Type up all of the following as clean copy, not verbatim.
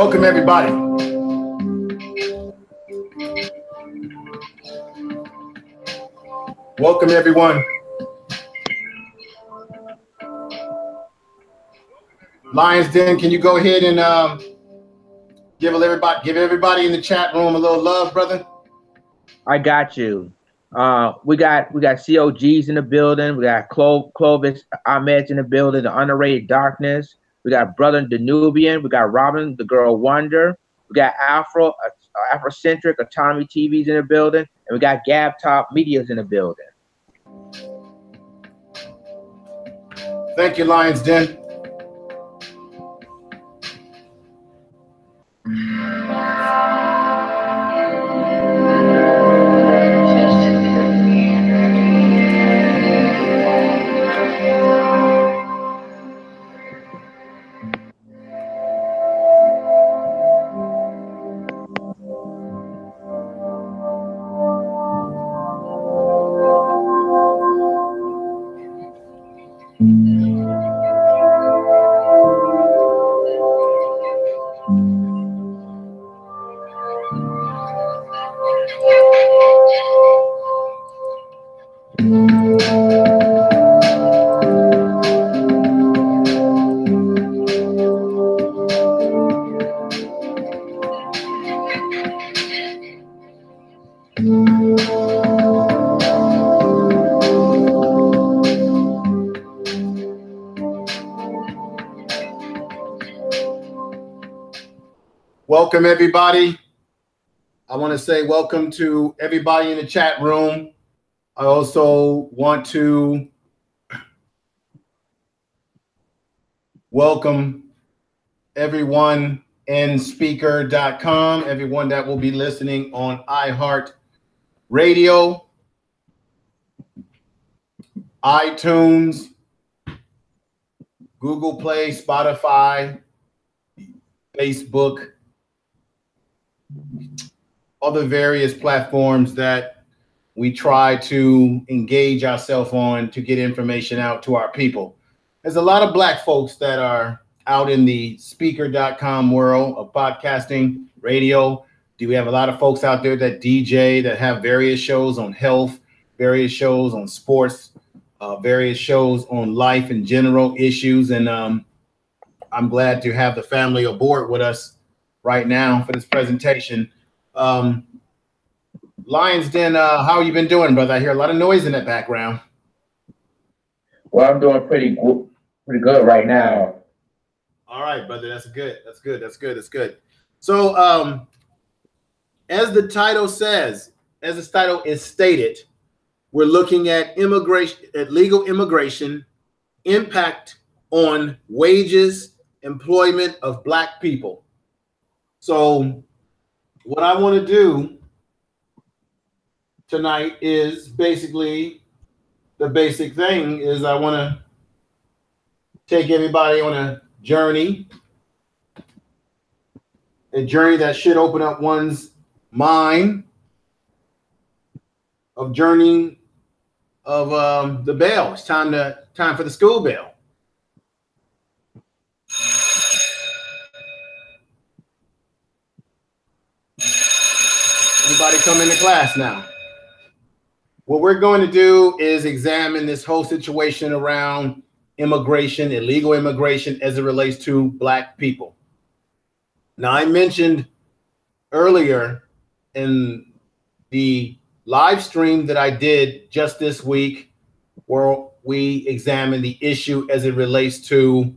Welcome, everybody. Welcome, everyone. Lions Den, can you go ahead and give everybody in the chat room a little love, brother? I got you. We got COGs in the building. We got Clovis Ahmed's in the building. The Underrated Darkness. We got Brother Danubian. We got Robin, the Girl Wonder. We got Afrocentric Autonomy TV's in the building, and we got Gab Top Media's in the building. Thank you, Lions Den. Welcome, everybody. I want to say welcome to everybody in the chat room. I also want to welcome everyone in speaker.com, everyone that will be listening on iHeart Radio, iTunes, Google Play, Spotify, Facebook, other various platforms that we try to engage ourselves on to get information out to our people. There's a lot of Black folks that are out in the speaker.com world of podcasting, radio. Do we have a lot of folks out there that DJ, that have various shows on health, various shows on sports, various shows on life and general issues. And I'm glad to have the family aboard with us right now for this presentation. Lions Den, how you been doing, brother? I hear a lot of noise in that background. Well, I'm doing pretty good right now. All right, brother. That's good. So, as the title says, as the title is stated, we're looking at legal immigration, impact on wages, employment of Black people. So, what I want to do tonight is basically the basic thing is I want to take everybody on a journey that should open up one's mind of journeying of the bell. It's time for the school bell. Everybody come into class now. What we're going to do is examine this whole situation around immigration, illegal immigration, as it relates to Black people. Now, I mentioned earlier in the live stream that I did just this week, where we examined the issue as it relates to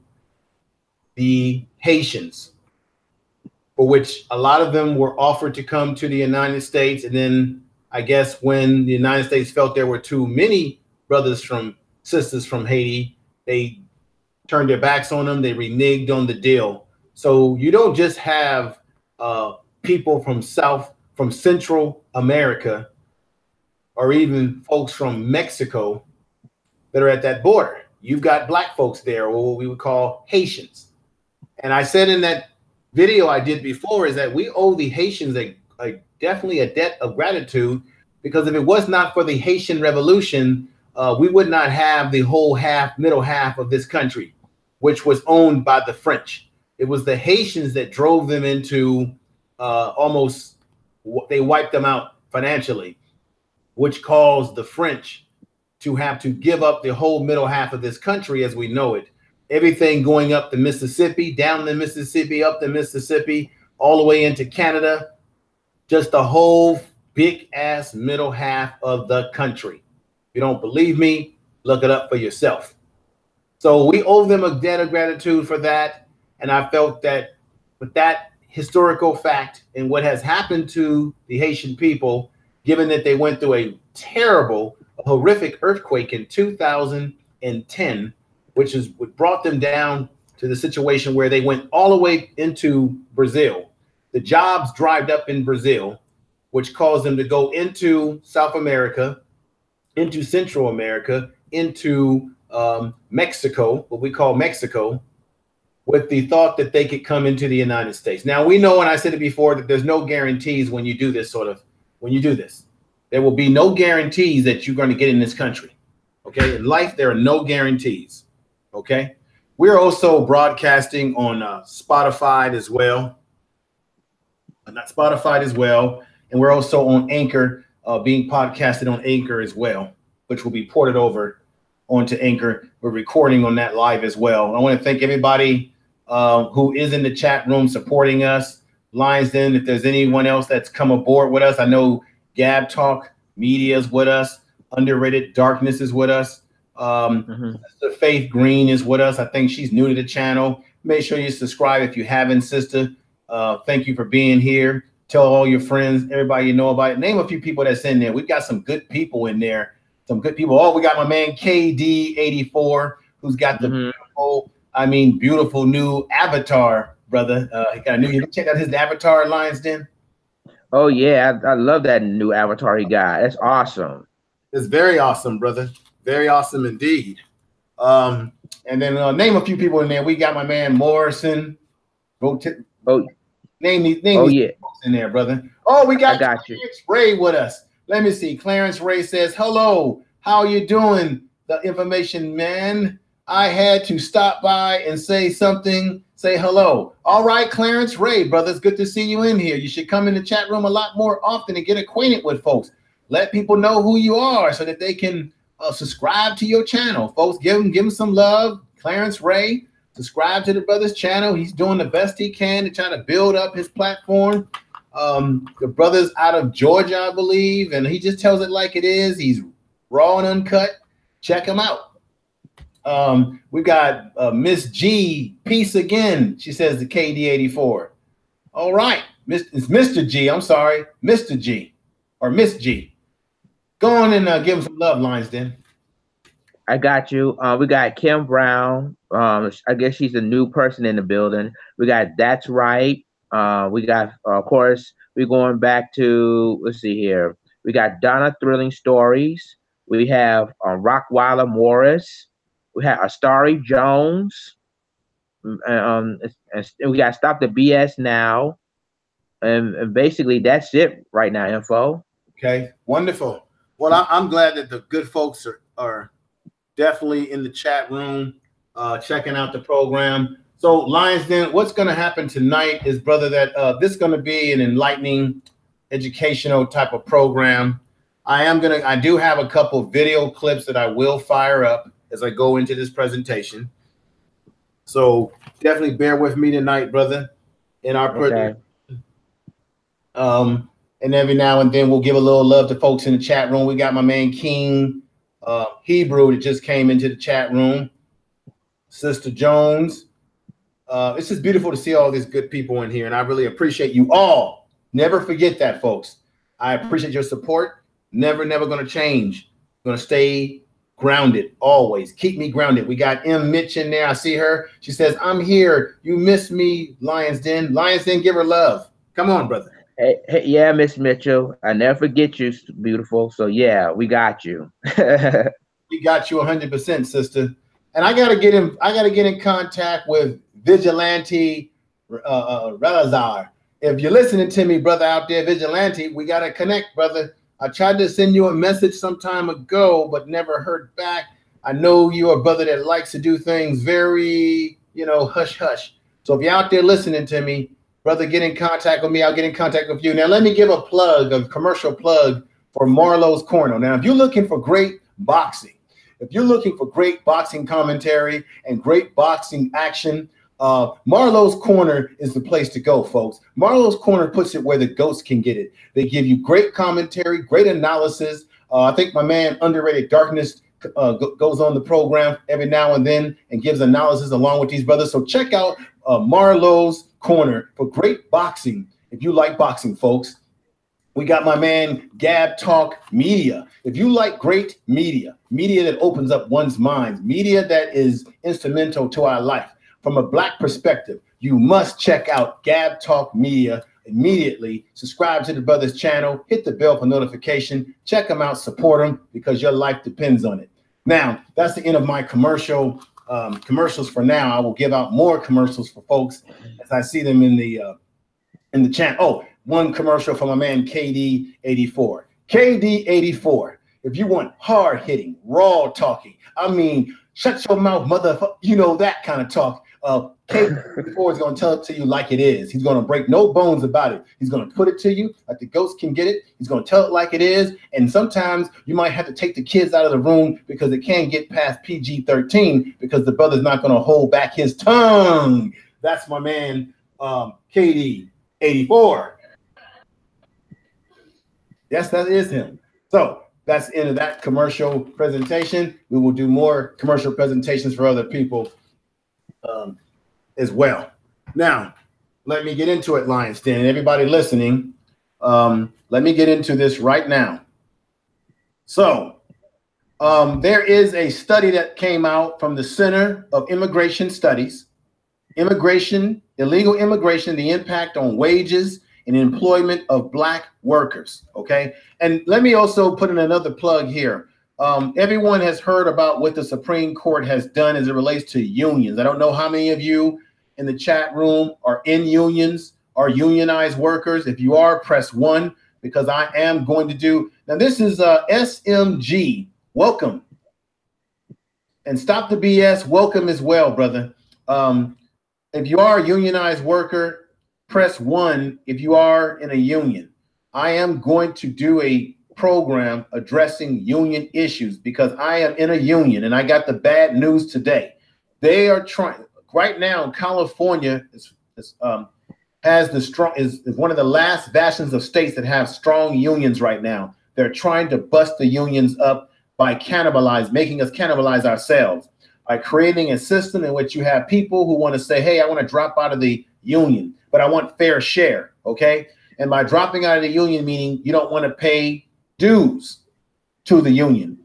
the Haitians, for which a lot of them were offered to come to the United States. And then I guess when the United States felt there were too many sisters from Haiti, they turned their backs on them. They reneged on the deal. So you don't just have people from Central America, or even folks from Mexico that are at that border. You've got Black folks there, or what we would call Haitians. And I said in that video I did before is that we owe the Haitians definitely a debt of gratitude, because if it was not for the Haitian Revolution, we would not have the whole middle half of this country, which was owned by the French. It was the Haitians that drove them into they wiped them out financially, which caused the French to have to give up the whole middle half of this country as we know it. Everything going up the Mississippi, down the Mississippi, up the Mississippi, all the way into Canada, just the whole big ass middle half of the country. If you don't believe me, look it up for yourself. So we owe them a debt of gratitude for that. And I felt that with that historical fact and what has happened to the Haitian people, given that they went through a terrible, horrific earthquake in 2010, which is what brought them down to the situation where they went all the way into Brazil. The jobs dried up in Brazil, which caused them to go into South America, into Central America, into Mexico, what we call Mexico, with the thought that they could come into the United States. Now, we know, and I said it before, that there's no guarantees when you do this when you do this. There will be no guarantees that you're going to get in this country. Okay. In life, there are no guarantees. Okay. We're also broadcasting on Spotify as well. Not Spotify as well. And we're also on Anchor, being podcasted on Anchor as well, which will be ported over onto Anchor. We're recording on that live as well. I want to thank everybody who is in the chat room supporting us. Lions Den, if there's anyone else that's come aboard with us, I know Gab Talk Media is with us. Underrated Darkness is with us. Sister Faith Green is with us. I think she's new to the channel. Make sure you subscribe if you haven't, sister. Thank you for being here. Tell all your friends, everybody you know about it. Name a few people that's in there. We've got some good people in there. Some good people. Oh, we got my man KD84, who's got the beautiful new avatar, brother. He got a new. You check out his avatar, Lions Den. Oh yeah, I love that new avatar he got. That's awesome. It's very awesome, brother. Very awesome indeed. And then name a few people in there. We got my man Morrison. Name these folks in there, brother. Oh, we got Clarence Ray with us. Let me see. Clarence Ray says, hello, how you doing? The information man. I had to stop by and say something, say hello. All right, Clarence Ray, brother, it's good to see you in here. You should come in the chat room a lot more often and get acquainted with folks. Let people know who you are so that they can subscribe to your channel. Folks, give him some love. Clarence Ray, subscribe to the brother's channel. He's doing the best he can to try to build up his platform. The brother's out of Georgia, I believe, and he just tells it like it is. He's raw and uncut. Check him out. We got Miss G. Peace again. She says the KD84. All right. It's Mr. G. I'm sorry. Mr. G. Or Miss G. Go on and give him some love, Lions Den. I got you. We got Kim Brown. I guess she's a new person in the building. We got That's Right. We got, of course, we're going back to, let's see here. We got Donna Thrilling Stories. We have Rockweiler Morris. We have Astari Jones. And we got Stop the BS Now. And basically, that's it right now, info. Okay, wonderful. Well, I'm glad that the good folks are definitely in the chat room, checking out the program. So, Lions Den, what's going to happen tonight is, brother, that this is going to be an enlightening, educational type of program. I do have a couple video clips that I will fire up as I go into this presentation. So definitely bear with me tonight, brother. In our and every now and then we'll give a little love to folks in the chat room. We got my man King Hebrew that just came into the chat room. Sister Jones. It's just beautiful to see all these good people in here, and I really appreciate you all. Never forget that, folks. I appreciate your support. Never going to change. Going to stay grounded always. Keep me grounded. We got M. Mitch in there. I see her. She says, I'm here. You miss me, Lions Den. Lions Den, give her love. Come on, brother. Hey, yeah, Miss Mitchell. I never forget you, beautiful. So yeah, we got you. We got you 100%, sister. And I gotta get in contact with Vigilante Relazar. If you're listening to me, brother out there, Vigilante, we gotta connect, brother. I tried to send you a message some time ago, but never heard back. I know you're a brother that likes to do things very, hush hush. So if you're out there listening to me, brother, get in contact with me. I'll get in contact with you. Now, let me give a commercial plug for Marlowe's Corner. Now, if you're looking for great boxing, if you're looking for great boxing commentary and great boxing action, Marlowe's Corner is the place to go, folks. Marlowe's Corner puts it where the goats can get it. They give you great commentary, great analysis. I think my man Underrated Darkness goes on the program every now and then and gives analysis along with these brothers. So check out Marlowe's Corner for great boxing. If you like boxing, folks, we got my man Gab Talk Media. If you like great media that opens up one's mind, media that is instrumental to our life from a Black perspective, you must check out Gab Talk Media immediately. Subscribe to the brother's channel, hit the bell for notification, check them out, support them, because your life depends on it. Now, that's the end of my commercials for now. I will give out more commercials for folks as I see them in the chat. Oh, one commercial from my man KD84. KD84, if you want hard hitting, raw talking, I mean, shut your mouth, motherfucker, you know, that kind of talk. KD84 is going to tell it to you like it is. He's going to break no bones about it. He's going to put it to you like the ghosts can get it. He's going to tell it like it is. And sometimes you might have to take the kids out of the room because it can't get past PG-13 because the brother's not going to hold back his tongue. That's my man, KD84. Yes, that is him. So that's the end of that commercial presentation. We will do more commercial presentations for other people as well. Now, let me get into it, Lion's Den. Everybody listening, let me get into this right now. So there is a study that came out from the Center of Immigration Studies, illegal immigration, the impact on wages and employment of Black workers, okay? And let me also put in another plug here. Everyone has heard about what the Supreme Court has done as it relates to unions. I don't know how many of you in the chat room are in unions, are unionized workers. If you are, press 1, because I am going to do, now this is SMG, welcome. And Stop the BS, welcome as well, brother. If you are a unionized worker, press 1 if you are in a union. I am going to do a program addressing union issues because I am in a union and I got the bad news today. They are trying right now. California is one of the last bastions of states that have strong unions right now. They're trying to bust the unions up by making us cannibalize ourselves by creating a system in which you have people who want to say, hey, I want to drop out of the union, but I want fair share. Okay. And by dropping out of the union, meaning you don't want to pay dues to the union,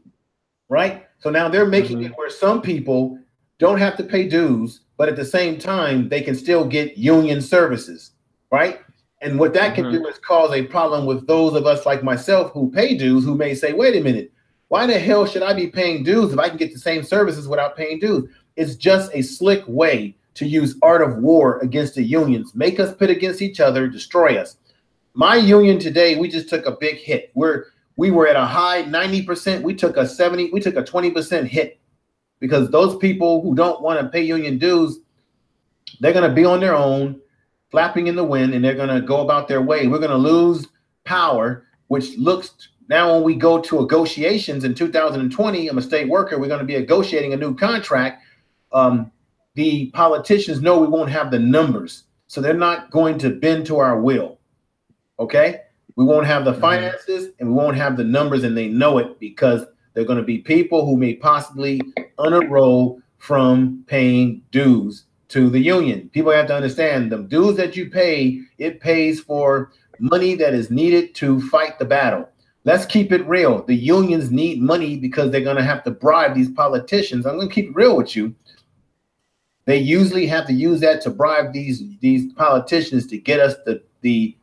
right? So now they're making it where some people don't have to pay dues, but at the same time, they can still get union services, right? And what that can do is cause a problem with those of us like myself who pay dues, who may say, wait a minute, why the hell should I be paying dues if I can get the same services without paying dues? It's just a slick way to use art of war against the unions, make us pit against each other, destroy us. My union today, we just took a big hit. We were at a high 90%. We took a 20% hit because those people who don't want to pay union dues, they're going to be on their own, flapping in the wind, and they're going to go about their way. We're going to lose power, which looks now when we go to negotiations in 2020, I'm a state worker, we're going to be negotiating a new contract. The politicians know we won't have the numbers, so they're not going to bend to our will. Okay, we won't have the finances and we won't have the numbers, and they know it because they're going to be people who may possibly unenroll from paying dues to the union. People have to understand the dues that you pay, it pays for money that is needed to fight the battle. Let's keep it real. The unions need money because they're going to have to bribe these politicians. I'm going to keep it real with you. They usually have to use that to bribe these politicians to get us the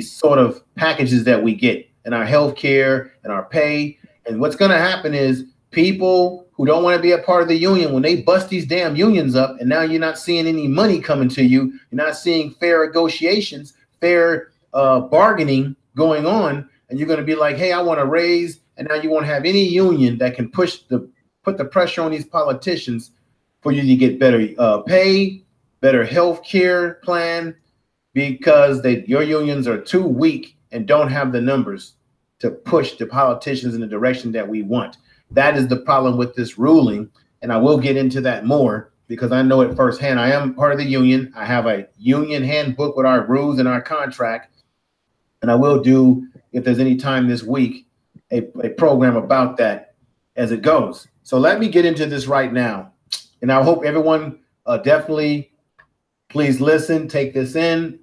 sort of packages that we get in our health care and our pay. And what's going to happen is people who don't want to be a part of the union, when they bust these damn unions up, and now you're not seeing any money coming to you, you're not seeing fair negotiations, fair bargaining going on, and you're going to be like, hey, I want to raise, and now you won't have any union that can put the pressure on these politicians for you to get better pay, better health care plan, because your unions are too weak and don't have the numbers to push the politicians in the direction that we want. That is the problem with this ruling, and I will get into that more because I know it firsthand. I am part of the union. I have a union handbook with our rules and our contract, and I will do, if there's any time this week, a program about that as it goes. So let me get into this right now, and I hope everyone definitely please listen, take this in,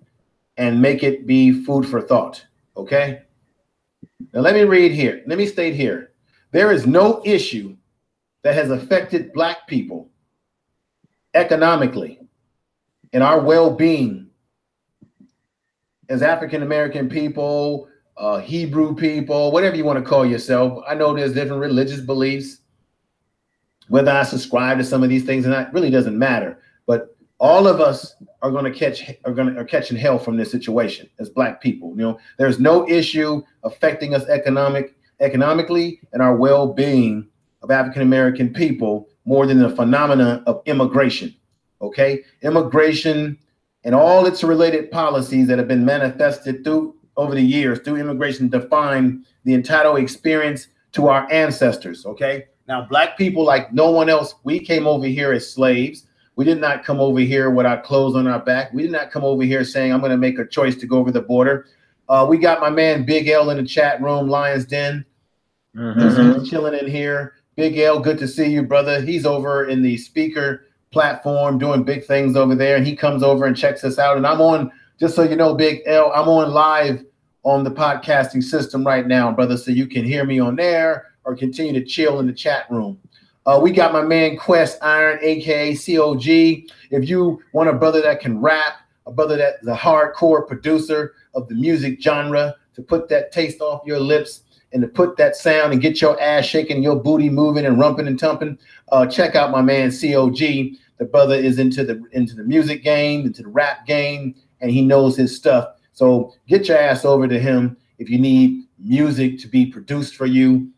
and make it be food for thought, okay? Now let me read here. Let me state here. There is no issue that has affected Black people economically and our well-being as African-American people, Hebrew people, whatever you want to call yourself. I know there's different religious beliefs. Whether I subscribe to some of these things or not really doesn't matter. But all of us are going to catching hell from this situation as Black people. You know, there's no issue affecting us economically and our well-being of African-American people more than the phenomena of immigration. Okay, immigration and all its related policies that have been manifested through over the years through immigration define the entitled experience to our ancestors. Okay, now Black people, like no one else, we came over here as slaves. We did not come over here with our clothes on our back. We did not come over here saying, I'm going to make a choice to go over the border. We got my man Big L in the chat room, Lions Den. He's chilling in here. Big L, good to see you, brother. He's over in the speaker platform doing big things over there. And he comes over and checks us out. And I'm on, just so you know, Big L, I'm on live on the podcasting system right now, brother. So you can hear me on there or continue to chill in the chat room. We got my man Quest Iron, aka COG. If you want a brother that can rap, a brother that is a hardcore producer of the music genre, to put that taste off your lips and to put that sound and get your ass shaking, your booty moving and rumping and tumping, check out my man COG. The brother is into the music game, into the rap game, and he knows his stuff. So get your ass over to him if you need music to be produced for you.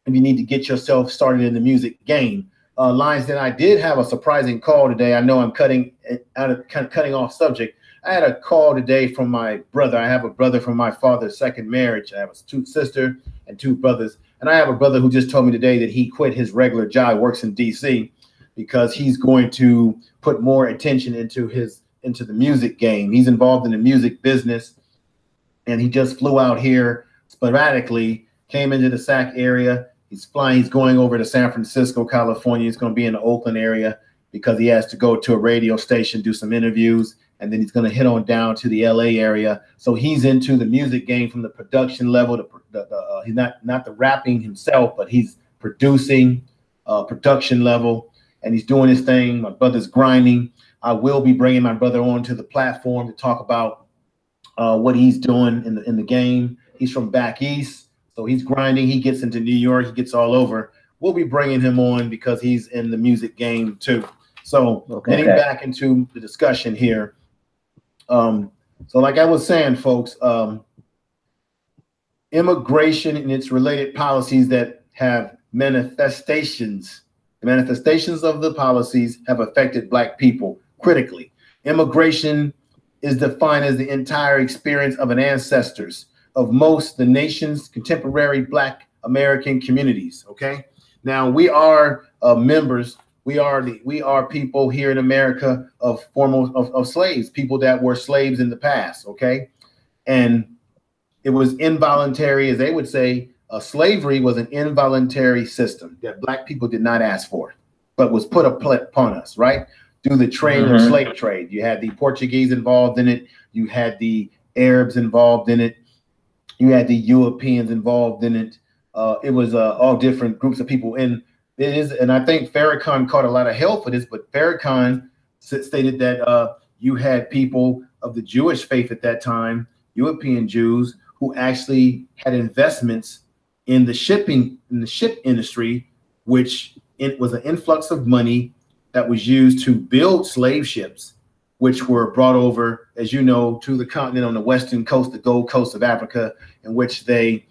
If you need to get yourself started in the music game. Lions, then I did have a surprising call today. I know I'm cutting off subject. I had a call today from my brother. I have a brother from my father's second marriage. I have a sister and two brothers. And I have a brother who just told me today that he quit his regular job, works in DC, because he's going to put more attention into the music game. He's involved in the music business, and he just flew out here sporadically, came into the SAC area. He's flying. He's going over to San Francisco, California. He's going to be in the Oakland area because he has to go to a radio station, do some interviews, and then he's going to head on down to the LA area. So he's into the music game from the production level. He's not the rapping himself, but he's producing production level, and he's doing his thing. My brother's grinding. I will be bringing my brother onto the platform to talk about what he's doing in the game. He's from back east. So he's grinding. He gets into New York. He gets all over. We'll be bringing him on because he's in the music game too. So getting back into the discussion here. So like I was saying, folks, immigration and its related policies that have manifestations. The manifestations of the policies have affected Black people critically. Immigration is defined as the entire experience of an ancestors of most the nation's contemporary Black American communities. Okay, now we are members. We are people here in America of slaves, people that were slaves in the past. Okay, and it was involuntary, as they would say. Slavery was an involuntary system that Black people did not ask for, but was put upon us, right? Through the trade of slave trade. You had the Portuguese involved in it. You had the Arabs involved in it. You had the Europeans involved in it. It was all different groups of people. And I think Farrakhan caught a lot of hell for this, but Farrakhan stated that you had people of the Jewish faith at that time, European Jews, who actually had investments in the ship industry, which it was an influx of money that was used to build slave ships, which were brought over, as you know, to the continent on the western coast, the Gold Coast of Africa, in which they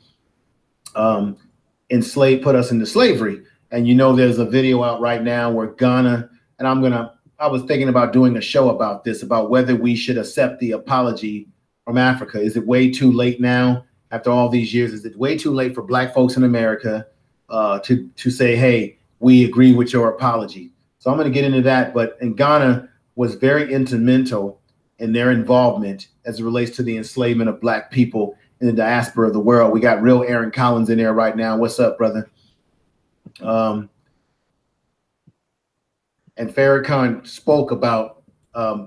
put us into slavery. And you know, there's a video out right now where Ghana, and I'm gonna I was thinking about doing a show about this, about whether we should accept the apology from Africa. Is it way too late now after all these years? Is it way too late for Black folks in America to say, hey, we agree with your apology? So I'm going to get into that. But in Ghana was very instrumental in their involvement as it relates to the enslavement of Black people in the diaspora of the world. We got real Aaron Collins in there right now. What's up, brother? And Farrakhan spoke about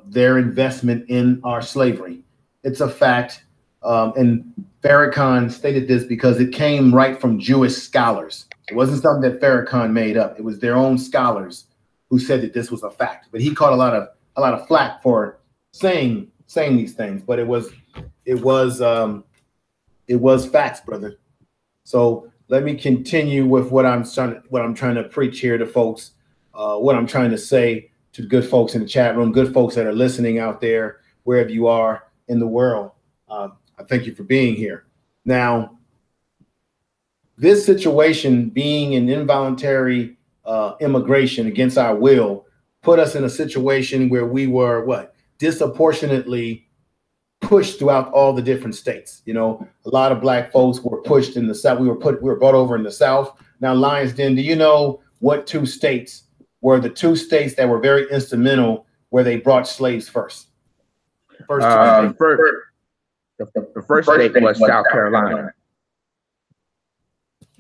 their investment in our slavery. It's a fact. And Farrakhan stated this because it came right from Jewish scholars. It wasn't something that Farrakhan made up. It was their own scholars who said that this was a fact. But he caught a lot of flack for saying these things. But it was facts, brother. So let me continue with what I'm trying to preach here to folks. What I'm trying to say to good folks in the chat room, good folks that are listening out there, wherever you are in the world. I thank you for being here. Now, this situation being an involuntary immigration against our will put us in a situation where we were disproportionately pushed throughout all the different states. You know, a lot of Black folks were pushed in the South. We were brought over in the South. Now, Lions Den, do you know what two states were the two states that were very instrumental where they brought slaves first? The first state was South Carolina.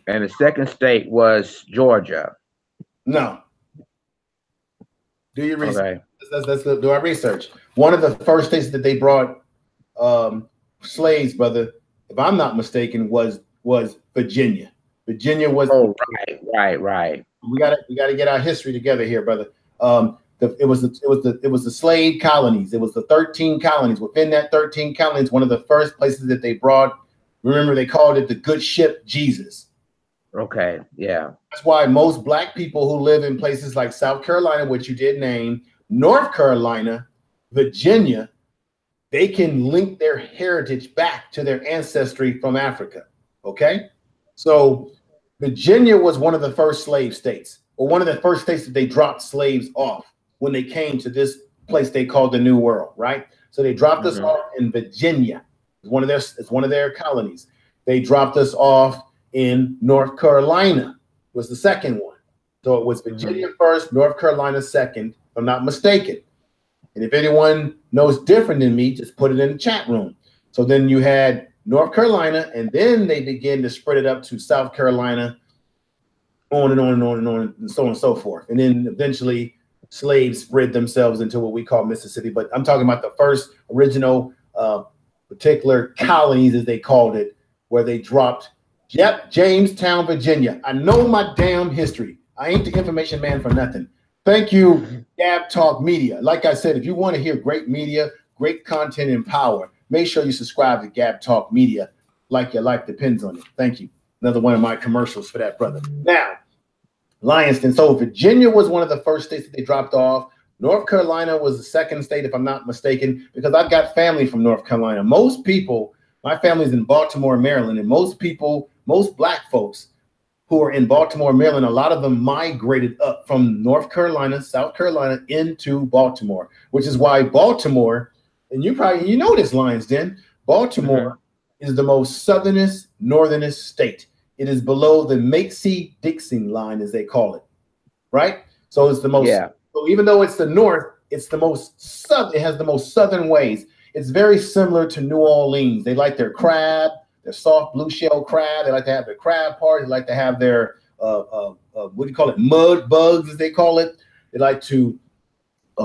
And the second state was Georgia. No. Do your research. Okay. Let's do our research. One of the first states that they brought slaves, brother, if I'm not mistaken, was Virginia. Virginia was. Oh, right. We gotta get our history together here, brother. It was the slave colonies. It was the 13 colonies. Within that 13 colonies, one of the first places that they brought. Remember, they called it the good ship Jesus. Okay, yeah. That's why most Black people who live in places like South Carolina, which you did name, North Carolina, Virginia, they can link their heritage back to their ancestry from Africa. Okay, so Virginia was one of the first slave states, or one of the first states that they dropped slaves off when they came to this place they called the New World, right? So they dropped us off in Virginia. It's one of their colonies. They dropped us off in North Carolina, was the second one. So it was Virginia first, North Carolina second, if I'm not mistaken. And if anyone knows different than me, just put it in the chat room. So then you had North Carolina, and then they began to spread it up to South Carolina, on and on and on and on, and so on and so forth. And then eventually slaves spread themselves into what we call Mississippi. But I'm talking about the first original particular colonies, as they called it, where they dropped, Jamestown, Virginia. I know my damn history. I ain't the information man for nothing. Thank you, Gab Talk Media. Like I said, if you want to hear great media, great content, and power, make sure you subscribe to Gab Talk Media, like your life depends on it. Thank you. Another one of my commercials for that, brother. Now, Lionston. So Virginia was one of the first states that they dropped off. North Carolina was the second state, if I'm not mistaken, because I've got family from North Carolina. Most people, my family's in Baltimore, Maryland, and most people, most Black folks who are in Baltimore, Maryland, a lot of them migrated up from North Carolina, South Carolina into Baltimore, which is why Baltimore, and you know this, Lions Den, Baltimore is the most northernest state. It is below the Macy-Dixon line, as they call it, right? So it's the most, so even though it's the north, it's the most southern, it has the most southern ways. It's very similar to New Orleans. They like their crab, their soft blue shell crab. They like to have their crab party. They like to have their, what do you call it? Mud bugs, as they call it. They like to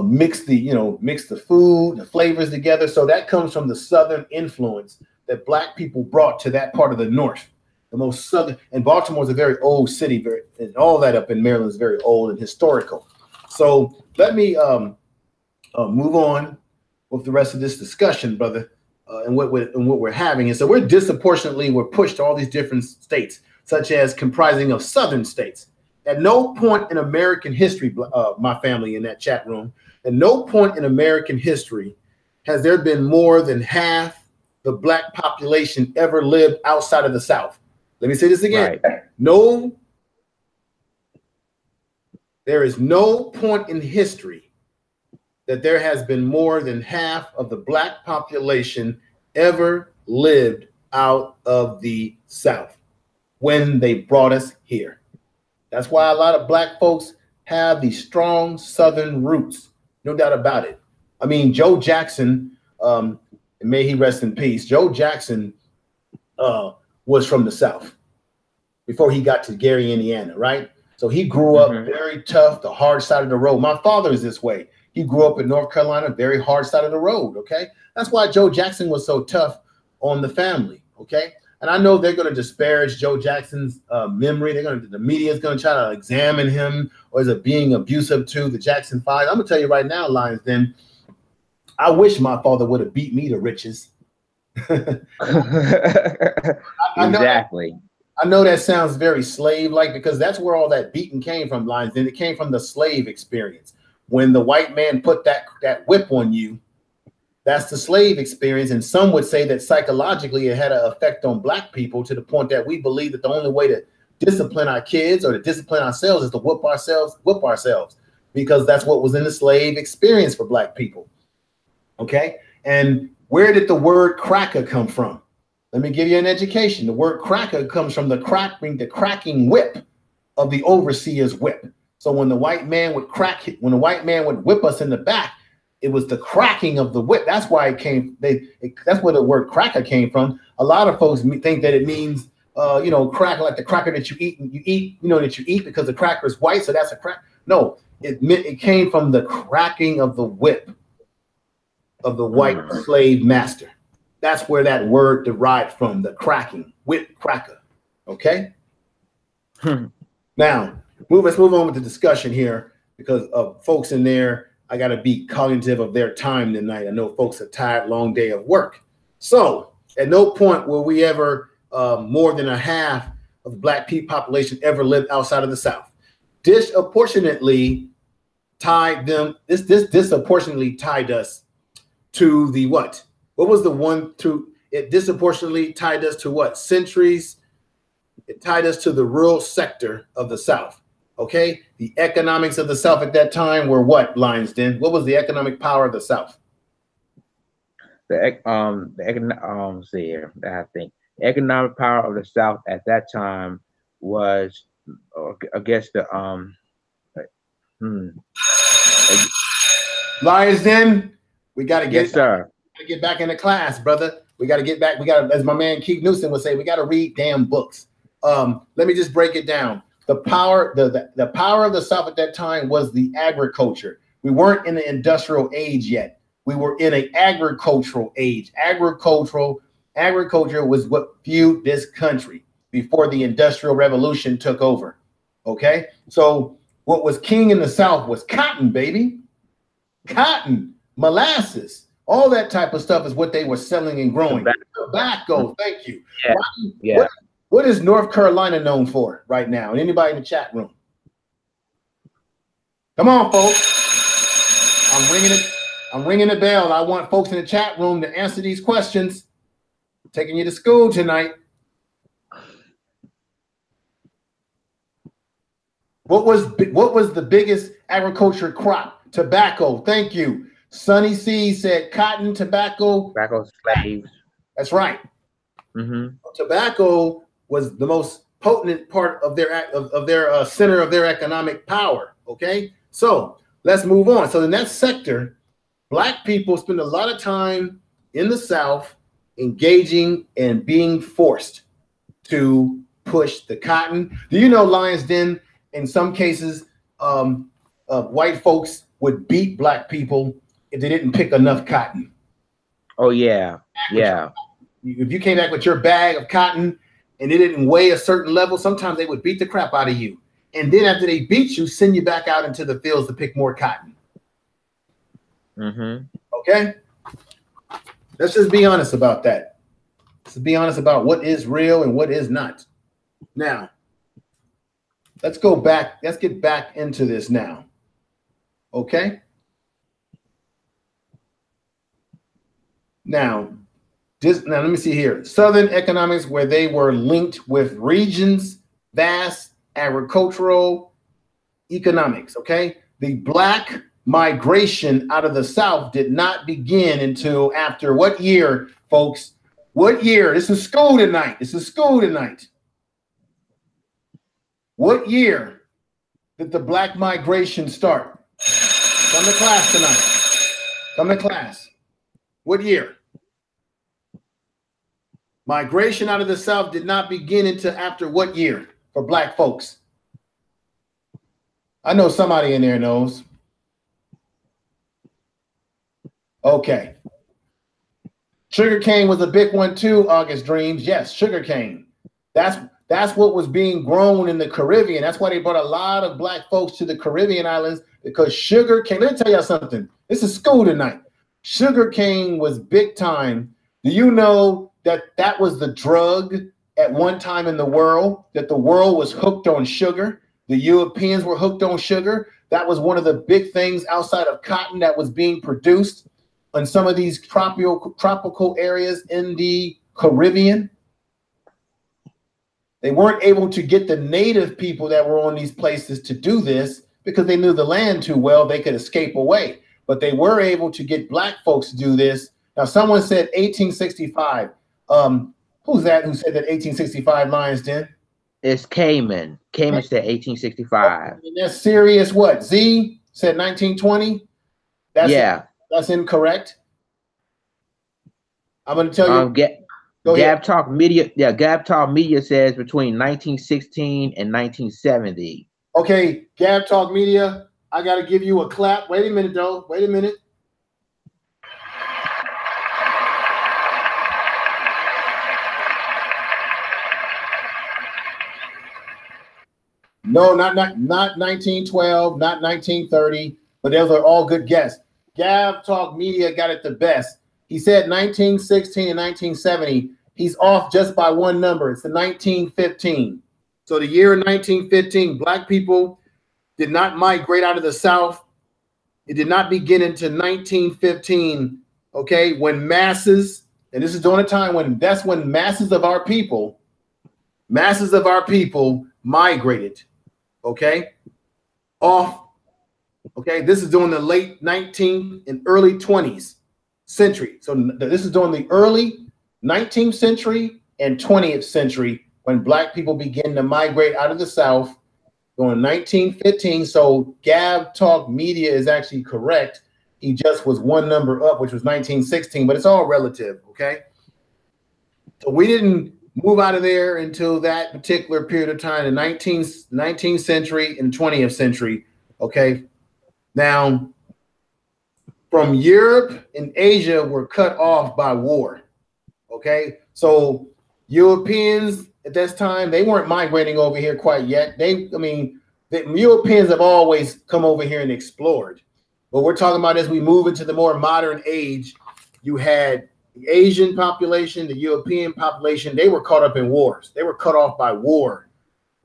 mix the food, the flavors together. So that comes from the southern influence that Black people brought to that part of the north. The most southern, and Baltimore is a very old city, and all that up in Maryland is very old and historical. So let me move on with the rest of this discussion, brother, and what we're having. And so we're pushed to all these different states, such as comprising of southern states. At no point in American history, my family in that chat room, at no point in American history has there been more than half the Black population ever lived outside of the South. Let me say this again. Right. There is no point in history that there has been more than half of the black population ever lived out of the South when they brought us here. That's why a lot of black folks have these strong Southern roots, no doubt about it. I mean, Joe Jackson, may he rest in peace, Joe Jackson was from the South before he got to Gary, Indiana, right? So he grew up very tough, the hard side of the road. My father is this way. He grew up in North Carolina, very hard side of the road, okay? That's why Joe Jackson was so tough on the family, okay? And I know they're going to disparage Joe Jackson's memory. The media is going to try to examine him, or is it being abusive to the Jackson 5? I'm going to tell you right now, Lions Den, I wish my father would have beat me to riches. Exactly. I know that sounds very slave-like, because that's where all that beating came from, Lions Den. It came from the slave experience. When the white man put that whip on you, that's the slave experience. And some would say that psychologically it had an effect on black people, to the point that we believe that the only way to discipline our kids or to discipline ourselves is to whip ourselves, because that's what was in the slave experience for black people. Okay. And where did the word cracker come from? Let me give you an education. The word cracker comes from the cracking whip of the overseer's whip. So when the white man would whip us in the back, it was the cracking of the whip. That's why it came. That's where the word cracker came from. A lot of folks think that it means, cracker, like the cracker that you eat, because the cracker is white, so that's a crack. No, it came from the cracking of the whip of the white slave master. That's where that word derived from, the cracking, whip, cracker. Okay. Now, let's move on with the discussion here, because of folks in there. I got to be cognitive of their time tonight. I know folks are tired, long day of work. So at no point will we ever, more than a half of the black people population ever lived outside of the South. Disproportionately tied us to the what? What was the one to it disproportionately tied us to what? Centuries. It tied us to the rural sector of the South. Okay, the economics of the South at that time were what, Lions Den? What was the economic power of the South? The economic power of the South at that time was, I guess, Lions Den, we got to get, get back into class, brother. We got to get back. We got to, as my man Keith Newsom would say, we got to read damn books. Let me just break it down. The power of the South at that time was the agriculture. We weren't in the industrial age yet. We were in an agricultural age. Agriculture was what fueled this country before the Industrial Revolution took over. Okay, so what was king in the South was cotton, baby. Cotton, molasses, all that type of stuff is what they were selling and growing. Tobacco, thank you. Yeah. What is North Carolina known for right now? And anybody in the chat room? Come on, folks. I'm ringing the bell. I want folks in the chat room to answer these questions. I'm taking you to school tonight. What was the biggest agriculture crop? Tobacco. Thank you. Sunny C said cotton, tobacco. Tobacco, slaves. That's right. Tobacco was the most potent part of their center of their economic power. Okay, so let's move on. So in that sector, black people spend a lot of time in the South engaging and being forced to push the cotton. Do you know, Lions Den, in some cases, white folks would beat black people if they didn't pick enough cotton? Oh, yeah. Yeah. If you came back with your bag of cotton and it didn't weigh a certain level, sometimes they would beat the crap out of you. And then after they beat you, send you back out into the fields to pick more cotton. Okay? Let's just be honest about that. Let's be honest about what is real and what is not. Now, let's go back. Let's get back into this now. Okay? Now, let me see here. Southern economics, where they were linked with regions, vast agricultural economics. Okay, the black migration out of the South did not begin until after what year, folks? What year? This is school tonight. This is school tonight. What year did the Black migration start? Come to class tonight. Come to class. What year? Migration out of the South did not begin until after what year for Black folks? I know somebody in there knows. Okay. Sugarcane was a big one too, August Dreams. Yes, sugarcane. That's what was being grown in the Caribbean. That's why they brought a lot of Black folks to the Caribbean islands, because sugarcane, let me tell y'all something. This is school tonight. Sugarcane was big time. Do you know that that was the drug at one time in the world, that the world was hooked on sugar? The Europeans were hooked on sugar. That was one of the big things outside of cotton that was being produced in some of these tropical areas in the Caribbean. They weren't able to get the native people that were on these places to do this because they knew the land too well. They could escape away, but they were able to get Black folks to do this. Now, someone said 1865. Who's that who said that 1865, Lions Den? It's Cayman. Cayman said 1865. And that's serious. What? Z said 1920? That's incorrect. I'm going to tell you. Gab Talk Media. Yeah, Gab Talk Media says between 1916 and 1970. Okay, Gab Talk Media, I got to give you a clap. Wait a minute, though. Wait a minute. No, not 1912, not 1930, but those are all good guesses. Gab Talk Media got it the best. He said 1916 and 1970. He's off just by one number. It's the 1915. So the year 1915, Black people did not migrate out of the South. It did not begin until 1915, okay, when masses, and this is during a time when that's when masses of our people migrated, okay, off. Okay, this is during the late 19th and early 20th century. So this is during the early 19th century and 20th century when Black people begin to migrate out of the South during 1915. So Gab Talk Media is actually correct. He just was one number up, which was 1916, but it's all relative, okay? So we didn't move out of there until that particular period of time, the 19th century and 20th century, okay? Now, from Europe and Asia were cut off by war, okay? So Europeans at this time, they weren't migrating over here quite yet. The Europeans have always come over here and explored. What we're talking about as we move into the more modern age, you had the Asian population, the European population, they were caught up in wars. They were cut off by war,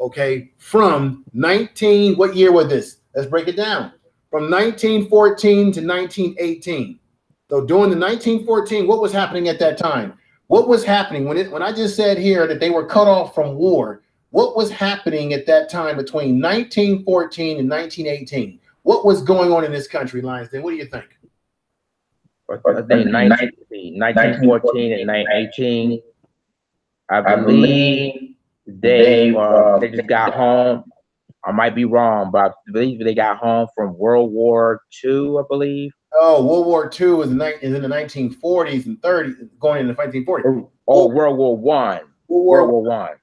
okay? From what year was this? Let's break it down. From 1914 to 1918. So during the 1914, what was happening at that time? What was happening when I just said here that they were cut off from war? What was happening at that time between 1914 and 1918? What was going on in this country, Lions? Then what do you think? I think 1914 and 1918. I believe they just got home. I might be wrong, but I believe they got home from World War II, I believe. Oh, World War II is in the 1940s and 30s, going into the 1940s. Oh, World War I. World War I.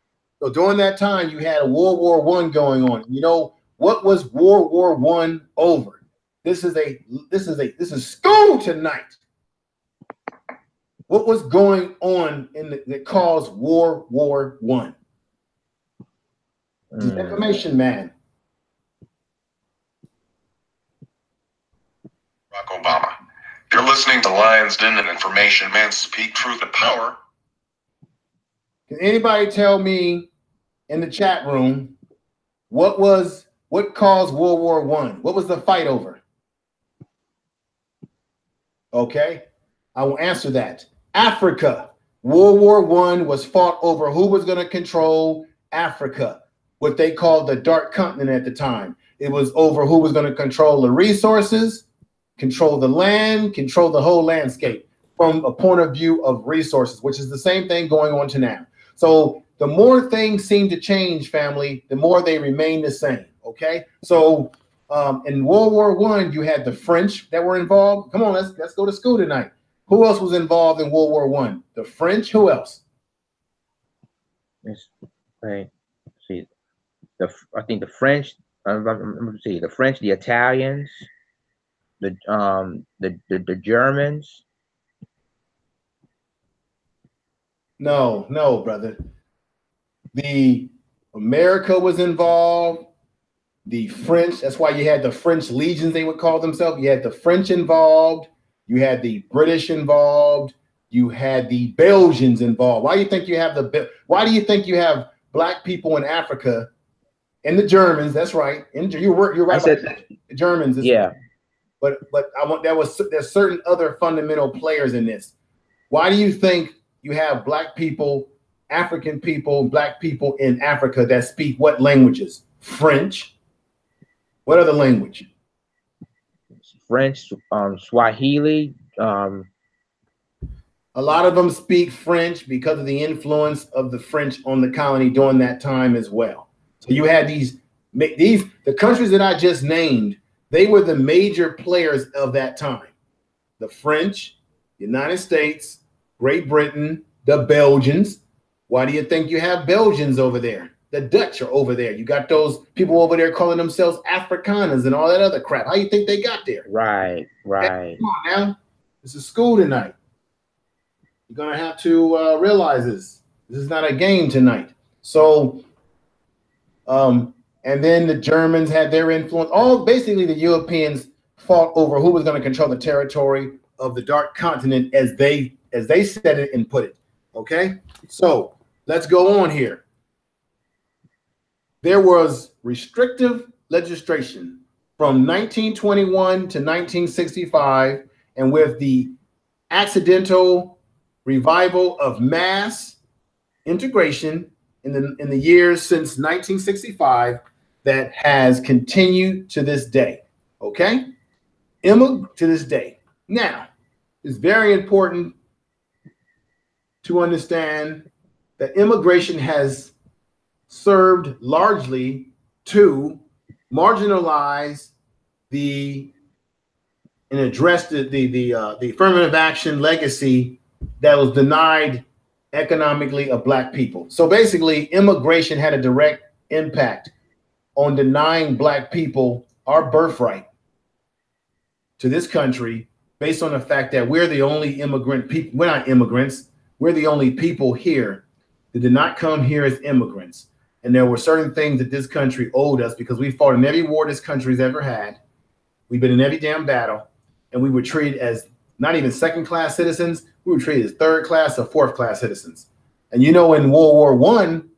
So during that time, you had a World War I going on. You know what was World War I over? This is school tonight. What was going on that caused World War I? Information man. Barack Obama. You're listening to Lions Den and Information Man speak truth and power. Can anybody tell me in the chat room what caused World War I? What was the fight over? Okay, I will answer that. Africa. World War I was fought over who was going to control Africa, what they called the Dark Continent at the time. It was over who was going to control the resources, control the land, control the whole landscape from a point of view of resources, which is the same thing going on to now. So the more things seem to change, family, the more they remain the same. Okay. So in World War I, you had the French that were involved. Come on, let's go to school tonight. Who else was involved in World War I? The French. Who else? Right. See, I think the French. Let me see. The French, the Italians, the Germans. No, brother. The America was involved. The French. That's why you had the French legions. They would call themselves. You had the French involved. You had the British involved. You had the Belgians involved. Why do you think you have Why do you think you have black people in Africa and the Germans? That's right. You're right. The Germans. Yeah. But there's certain other fundamental players in this. Why do you think you have black people, African people, black people in Africa that speak what languages? French. What other language? French, Swahili. A lot of them speak French because of the influence of the French on the colony during that time as well. So you had the countries that I just named, they were the major players of that time. The French, United States, Great Britain, the Belgians. Why do you think you have Belgians over there? The Dutch are over there. You got those people over there calling themselves Afrikaners and all that other crap. How do you think they got there? Right. Hey, come on now. This is school tonight. You're going to have to realize this. This is not a game tonight. So, and then the Germans had their influence. Basically, the Europeans fought over who was going to control the territory of the Dark Continent as they said it and put it. Okay? So, let's go on here. There was restrictive legislation from 1921 to 1965, and with the accidental revival of mass integration in the years since 1965, that has continued to this day. Okay? To this day. Now, it's very important to understand that immigration has served largely to marginalize and address the affirmative action legacy that was denied economically of black people. So basically, immigration had a direct impact on denying black people our birthright to this country, based on the fact that we're the only immigrant people. We're not immigrants. We're the only people here that did not come here as immigrants. And there were certain things that this country owed us because we fought in every war this country's ever had. We've been in every damn battle, and we were treated as not even second-class citizens. We were treated as third-class or fourth-class citizens. And you know, in World War I, and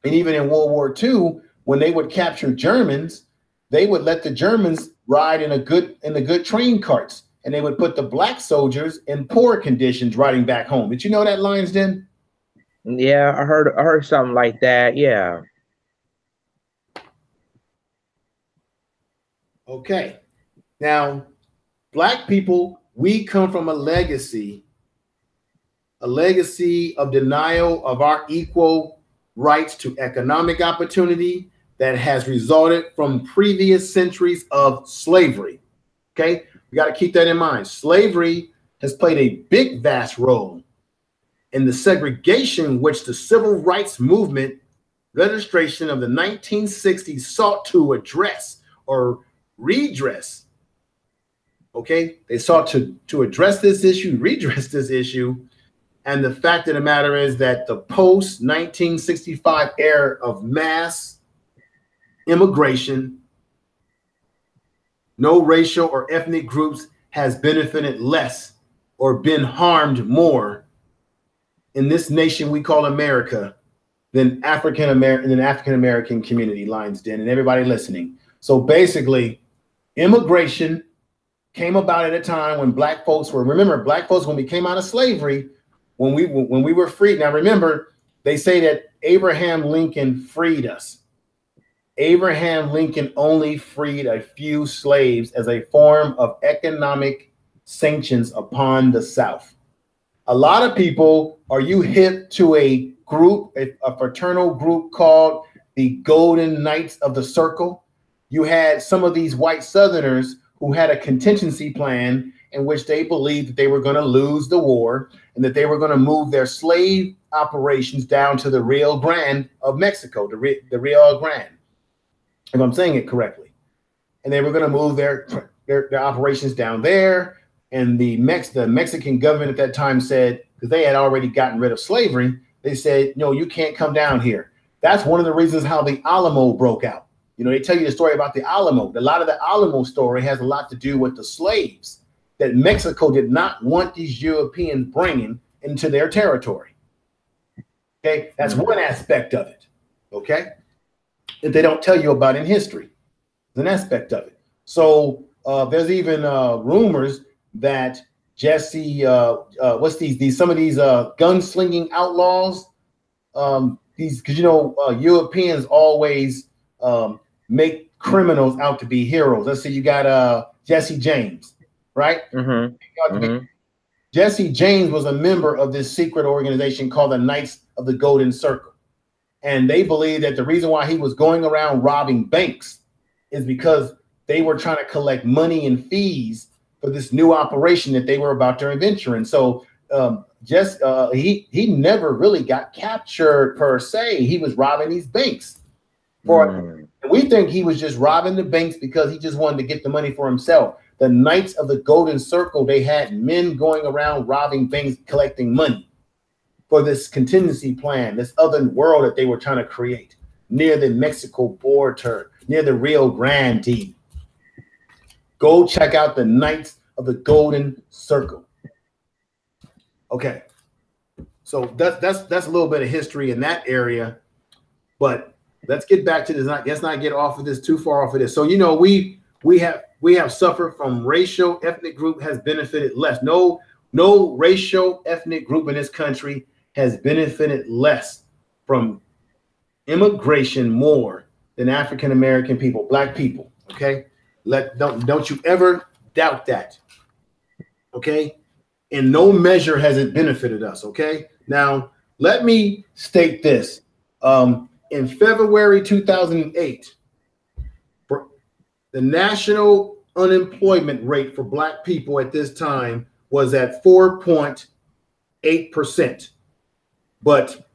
even in World War II, when they would capture Germans, they would let the Germans ride in the good train carts, and they would put the black soldiers in poor conditions riding back home. Did you know that, Lions Den? Yeah, I heard something like that. Yeah. Okay. Now, black people, we come from a legacy of denial of our equal rights to economic opportunity that has resulted from previous centuries of slavery. Okay? We got to keep that in mind. Slavery has played a big, vast role in the segregation which the civil rights movement registration of the 1960s sought to address or redress. Okay, they sought to address this issue, redress this issue. And the fact of the matter is that the post-1965 era of mass immigration, no racial or ethnic groups has benefited less or been harmed more in this nation we call America than African American community, Lions Den, and everybody listening. So basically, immigration came about at a time when black folks when we came out of slavery, when we were freed. Now remember, they say that Abraham Lincoln freed us. Abraham Lincoln only freed a few slaves as a form of economic sanctions upon the South. A lot of people, are you hip to a group, a fraternal group called the Golden Knights of the Circle? You had some of these white Southerners who had a contingency plan in which they believed that they were going to lose the war and that they were going to move their slave operations down to the Rio Grande of Mexico, the Rio Grande, if I'm saying it correctly. And they were going to move their operations down there. And the Mexican government at that time said, because they had already gotten rid of slavery, they said, no, you can't come down here. That's one of the reasons how the Alamo broke out. You know, they tell you the story about the Alamo. A lot of the Alamo story has a lot to do with the slaves that Mexico did not want these Europeans bringing into their territory. Okay, that's one aspect of it. Okay, that they don't tell you about in history. It's an aspect of it. So there's even rumors that Jesse, what's some of these gunslinging outlaws, because Europeans always make criminals out to be heroes. Let's say you got Jesse James, right? Jesse James was a member of this secret organization called the Knights of the Golden Circle. And they believe that the reason why he was going around robbing banks is because they were trying to collect money and fees for this new operation that they were about to venture in. So he never really got captured per se. He was robbing these banks. We think he was just robbing the banks because he just wanted to get the money for himself. The Knights of the Golden Circle, they had men going around robbing banks, collecting money for this contingency plan, this other world that they were trying to create near the Mexico border, near the Rio Grande. Go check out the Knights of the Golden Circle. Okay, so that's a little bit of history in that area, but let's get back to this. Let's not get off of this too far off of this. So we have suffered from racial ethnic group has benefited less. No racial ethnic group in this country has benefited less from immigration more than African American people, Black people. Okay, don't you ever doubt that. Okay, in no measure has it benefited us. Okay, now let me state this. In February 2008, the national unemployment rate for Black people at this time was at 4.8%. But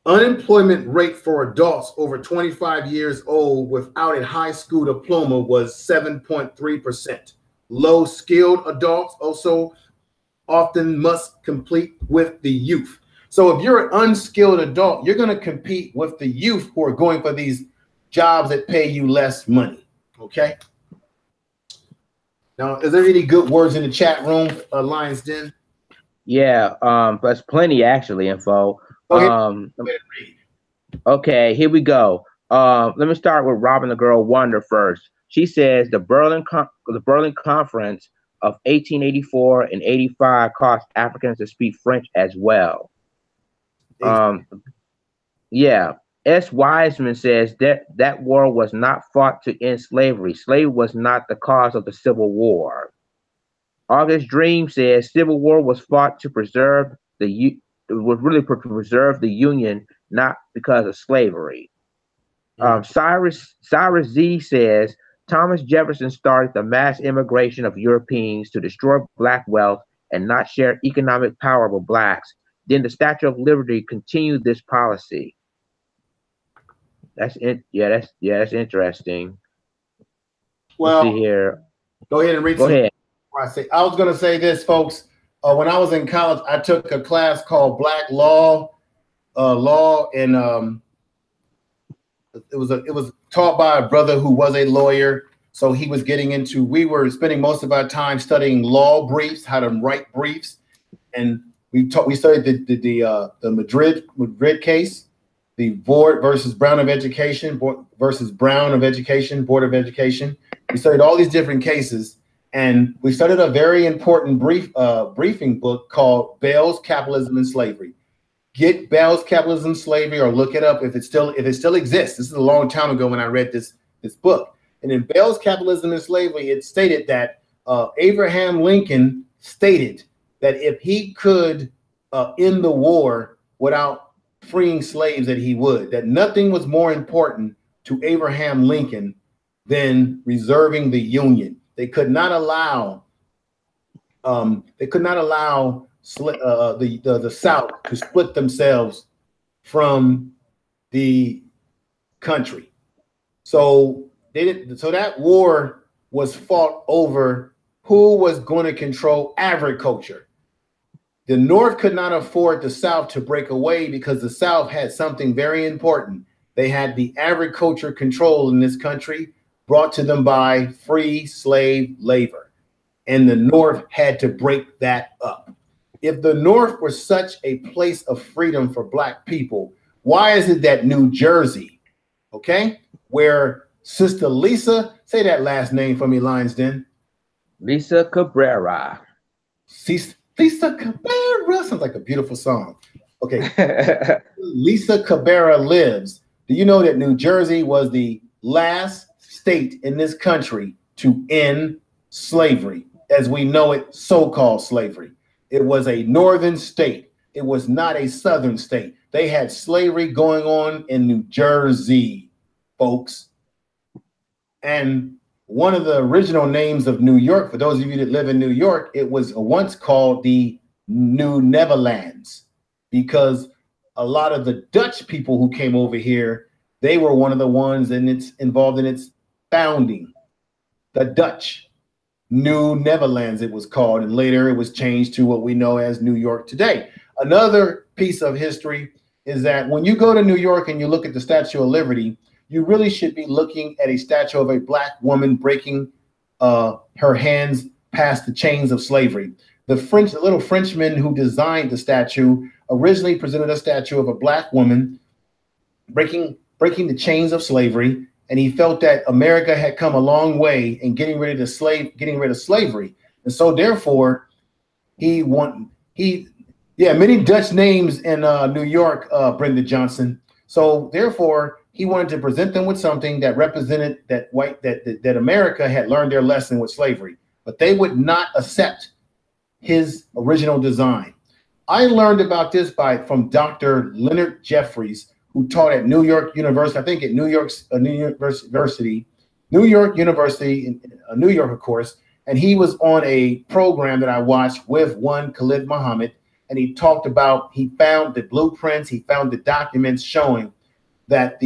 unemployment rate for adults over 25 years old without a high school diploma was 7.3%. Low skilled adults also often must compete with the youth. So if you're an unskilled adult, you're going to compete with the youth who are going for these jobs that pay you less money. Okay. Now, is there any good words in the chat room, Lions Den? Yeah, there's plenty actually, info. Okay, here we go. Let me start with Robin the Girl Wonder first. She says the Berlin Conference of 1884 and 85 caused Africans to speak French as well. Yeah. S. Wiseman says that war was not fought to end slavery. Slavery was not the cause of the Civil War. August Dream says Civil War was fought to preserve the Union, not because of slavery. Cyrus Z says Thomas Jefferson started the mass immigration of Europeans to destroy Black wealth and not share economic power with Blacks. Then the Statue of Liberty continued this policy. That's interesting. Well, let's see here. Go ahead and read. Go ahead. I was going to say this, folks. When I was in college, I took a class called Black Law, and it was taught by a brother who was a lawyer. So he was getting into. We were spending most of our time studying law briefs, how to write briefs, and we studied the Madrid case, the Board versus Brown of Education, Board of Education. We studied all these different cases, and we studied a very important briefing book called Bell's Capitalism and Slavery. get Bell's Capitalism and Slavery, or look it up if it still exists. This is a long time ago when I read this book. And in Bell's Capitalism and Slavery, it stated that Abraham Lincoln stated that if he could end the war without freeing slaves, that he would. That nothing was more important to Abraham Lincoln than reserving the Union. They could not allow the South to split themselves from the country. So that war was fought over who was going to control agriculture. The North could not afford the South to break away because the South had something very important. They had the agriculture control in this country brought to them by free slave labor. And the North had to break that up. If the North were such a place of freedom for Black people, why is it that New Jersey, okay, where Sister Lisa, say that last name for me, Lions Den. Lisa Cabrera. Lisa Cabrera sounds like a beautiful song. Okay. Lisa Cabrera lives. Do you know that New Jersey was the last state in this country to end slavery, as we know it, so-called slavery? It was a northern state. It was not a southern state. They had slavery going on in New Jersey, folks. And one of the original names of New York, for those of you that live in New York, it was once called the New Netherlands, because a lot of the Dutch people who came over here, they were one of the ones involved in its founding. The Dutch. New Netherlands it was called, and later it was changed to what we know as New York today. Another piece of history is that when you go to New York and you look at the Statue of Liberty, you really should be looking at a statue of a Black woman breaking her hands past the chains of slavery. The little Frenchman who designed the statue originally presented a statue of a Black woman breaking the chains of slavery. And he felt that America had come a long way in getting rid of slavery. And so therefore, many Dutch names in New York, Brenda Johnson. So therefore, he wanted to present them with something that represented that America had learned their lesson with slavery, but they would not accept his original design. I learned about this from Dr. Leonard Jeffries, who taught at New York University, I think at New York University, New York, of course. And he was on a program that I watched with one Khalid Muhammad, and he talked about, he found the blueprints, he found the documents showing that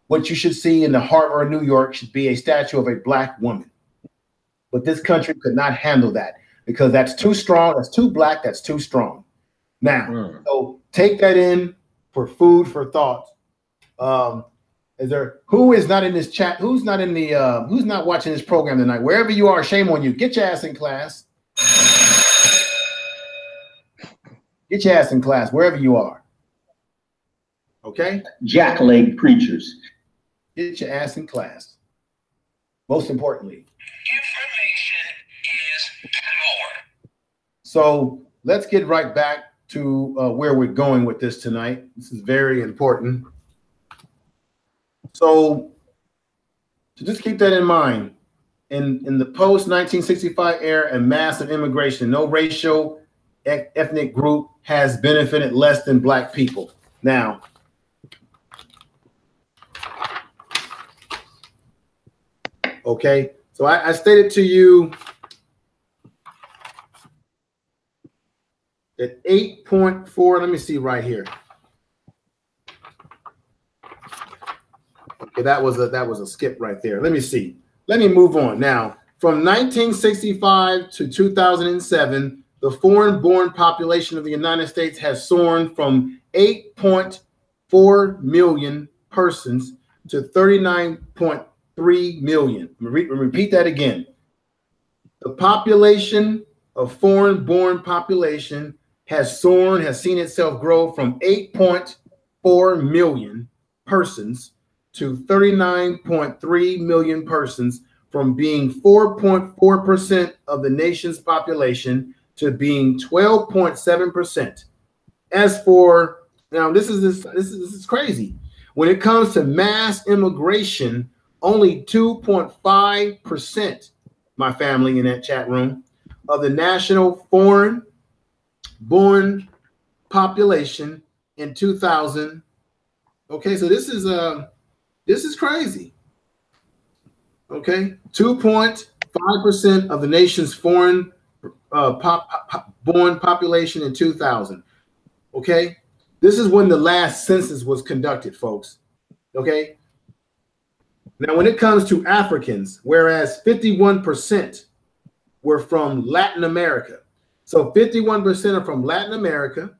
what you should see in the harbor of New York should be a statue of a Black woman. But this country could not handle that because that's too strong, that's too Black, that's too strong. Now, so take that in for food for thought. Who is not in this chat? Who's not watching this program tonight? Wherever you are, shame on you. Get your ass in class. Get your ass in class, wherever you are. Okay? Jackleg preachers. Get your ass in class. Most importantly. Information is power. So let's get right back to where we're going with this tonight. This is very important. So to just keep that in mind, in the post-1965 era and massive immigration, no racial ethnic group has benefited less than Black people. Now, okay, so I stated to you at 8.4, let me see right here. Okay, that was a skip right there. Let me see. Let me move on. Now, from 1965 to 2007, the foreign-born population of the United States has soared from 8.4 million persons to 39.3 million. Repeat that again. The population of foreign-born population has seen itself grow from 8.4 million persons to 39.3 million persons, from being 4.4% of the nation's population to being 12.7%. As for Now, this is crazy. When it comes to mass immigration, only 2.5%, my family in that chat room, of the national foreign-born population in 2000. Okay, so this is crazy. Okay, 2.5% of the nation's foreign born population in 2000. Okay, this is when the last census was conducted, folks. Okay, now when it comes to Africans, whereas 51% were from Latin America, so 51% are from Latin America,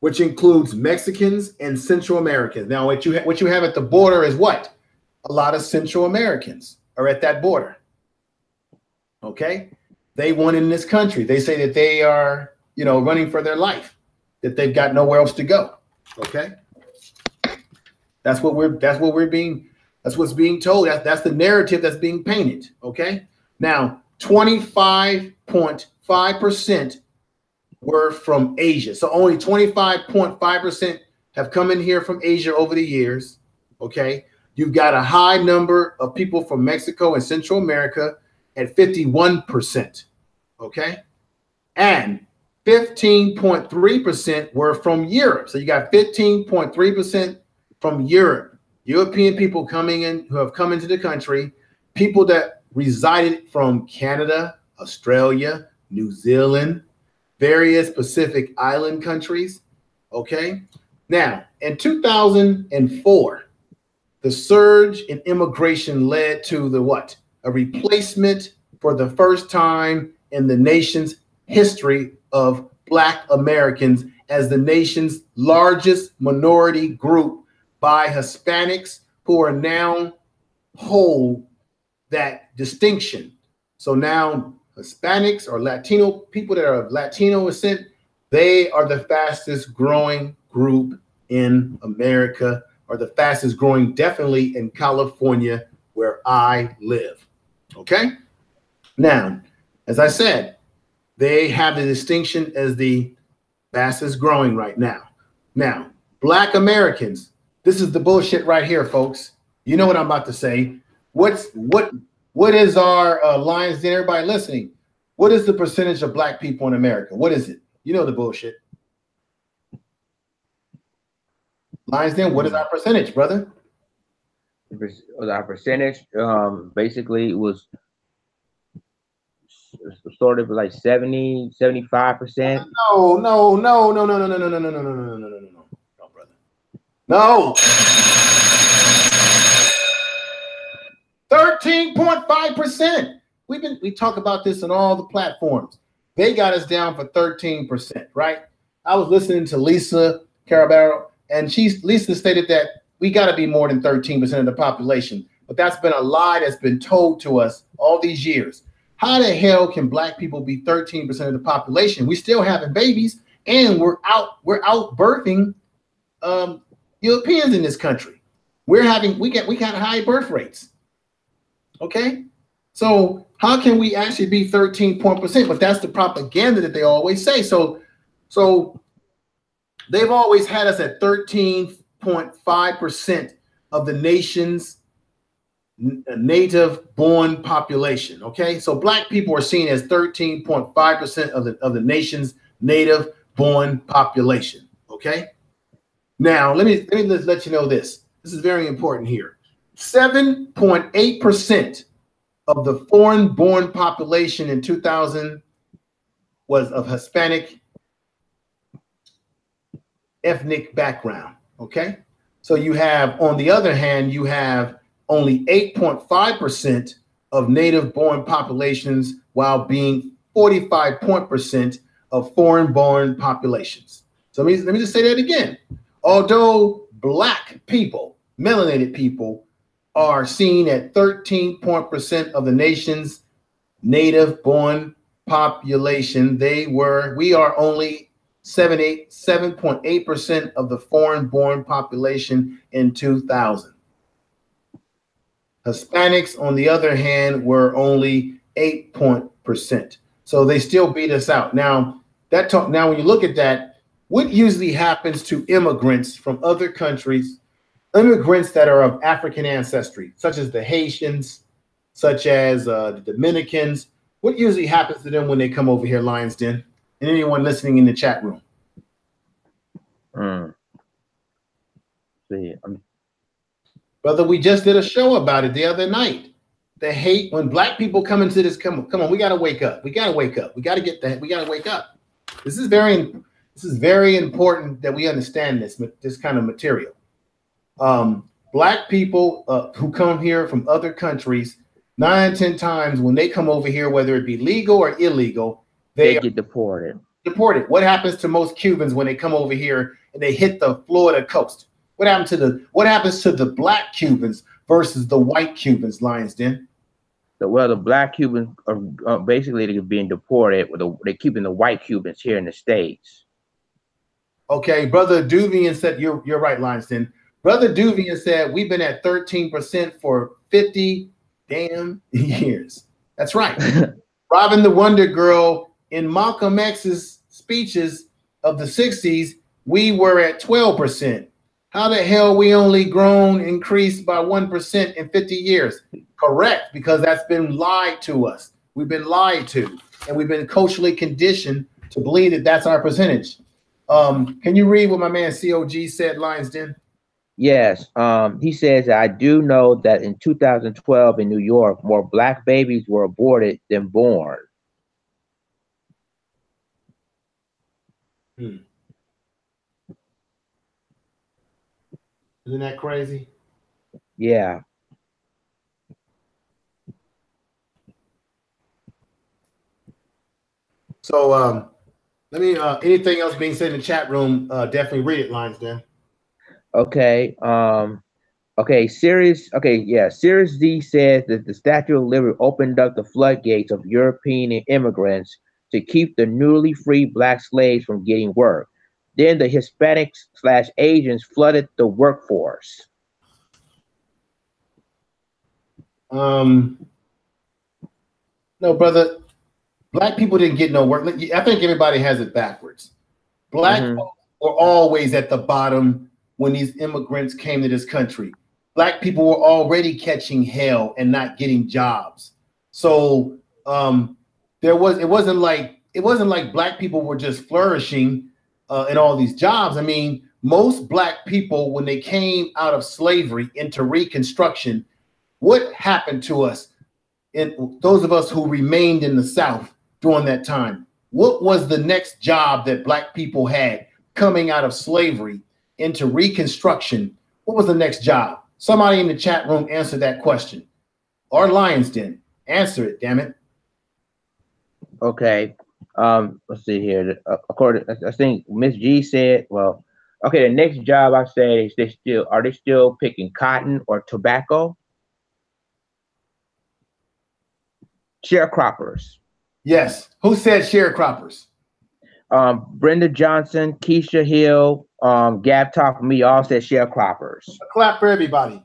which includes Mexicans and Central Americans. Now, what you have at the border is what? A lot of Central Americans are at that border. Okay, they want in this country. They say that they are, running for their life, that they've got nowhere else to go. Okay, that's what's being told. That's the narrative that's being painted. Okay, now 25.5% were from Asia. So only 25.5% have come in here from Asia over the years. Okay, you've got a high number of people from Mexico and Central America at 51%. Okay, and 15.3% were from Europe. So you got 15.3% from Europe, European people coming in who have come into the country, people that resided from Canada, Australia, New Zealand, various Pacific Island countries. Okay, now in 2004, the surge in immigration led to the what? A replacement for the first time in the nation's history of Black Americans as the nation's largest minority group by Hispanics, who are now hold that distinction. So now Hispanics or Latino people that are of Latino descent, they are the fastest growing group in America, or the fastest growing definitely in California, where I live. Okay, now, as I said, they have the distinction as the fastest growing right now. Now, Black Americans, this is the bullshit right here, folks. You know what I'm about to say. What is our Lions Den? Everybody listening, what is the percentage of Black people in America? What is it? You know the bullshit. Lions Den, what is our percentage, brother? Our percentage basically was sort of like 70, 75%. No, brother. No. 13.5%. We talk about this on all the platforms. They got us down for 13%, right? I was listening to Lisa Carabaro, and Lisa stated that we got to be more than 13% of the population. But that's been a lie that's been told to us all these years. How the hell can Black people be 13% of the population? We still having babies, and we're out birthing Europeans in this country. We got high birth rates. Okay, so how can we actually be 13%? But that's the propaganda that they always say. So they've always had us at 13.5% of the nation's native born population. Okay, so Black people are seen as 13.5% of the nation's native born population. Okay, now let me let you know this. This is very important here. 7.8% of the foreign born population in 2000 was of Hispanic ethnic background. Okay, so you have, on the other hand, you have only 8.5% of native born populations, while being 45% of foreign born populations. So let me just say that again. Although Black people, melanated people, are seen at 13% of the nation's native born population, we are only 7.8% of the foreign born population in 2000. Hispanics, on the other hand, were only 8%. So they still beat us out. Now when you look at that, what usually happens to immigrants from other countries, immigrants that are of African ancestry, such as the Haitians, such as the Dominicans? What usually happens to them when they come over here, Lions Den? And anyone listening in the chat room? See, Brother, we just did a show about it the other night. The hate when black people come into this, come on, we gotta wake up. We gotta wake up. We gotta get that. We gotta wake up. This is very important that we understand this kind of material. Black people who come here from other countries, 9, 10 times when they come over here, whether it be legal or illegal, they get deported. Deported. What happens to most Cubans when they come over here and they hit the Florida coast? What happens to the black Cubans versus the white Cubans, Lions Den? Well, the black Cubans are basically they're being deported. They're keeping the white Cubans here in the States. Okay, Brother Duvian said you're right, Lions Den. Brother Duvian said we've been at 13% for 50 damn years. That's right. Robin the Wonder Girl, in Malcolm X's speeches of the 60s, we were at 12%. How the hell we only increased by 1% in 50 years? Correct, because that's been lied to us. We've been lied to, and we've been culturally conditioned to believe that that's our percentage. Can you read what my man COG said, Lions Den? Yes. He says, I do know that in 2012 in New York, more black babies were aborted than born. Isn't that crazy? Yeah. So let me anything else being said in the chat room, definitely read it, Lions Den. Okay. Okay, Sirius D says that the Statue of Liberty opened up the floodgates of European immigrants to keep the newly freed black slaves from getting work. Then the Hispanics/Asians flooded the workforce. No, brother, black people didn't get no work. I think everybody has it backwards. Black folks were always at the bottom when these immigrants came to this country. Black people were already catching hell and not getting jobs. So it wasn't like black people were just flourishing in all these jobs. I mean, most black people, when they came out of slavery into Reconstruction, what happened to us? And those of us who remained in the South during that time, what was the next job that black people had coming out of slavery into Reconstruction? What was the next job? Somebody in the chat room answer that question. Or Lions Den, answer it, damn it. Okay. Let's see here. According, I think Miss G said, well, okay, the next job I say is are they still picking cotton or tobacco? Sharecroppers. Yes. Who said sharecroppers? Brenda Johnson, Keisha Hill, Gab Talk Me all said sharecroppers. A clap for everybody.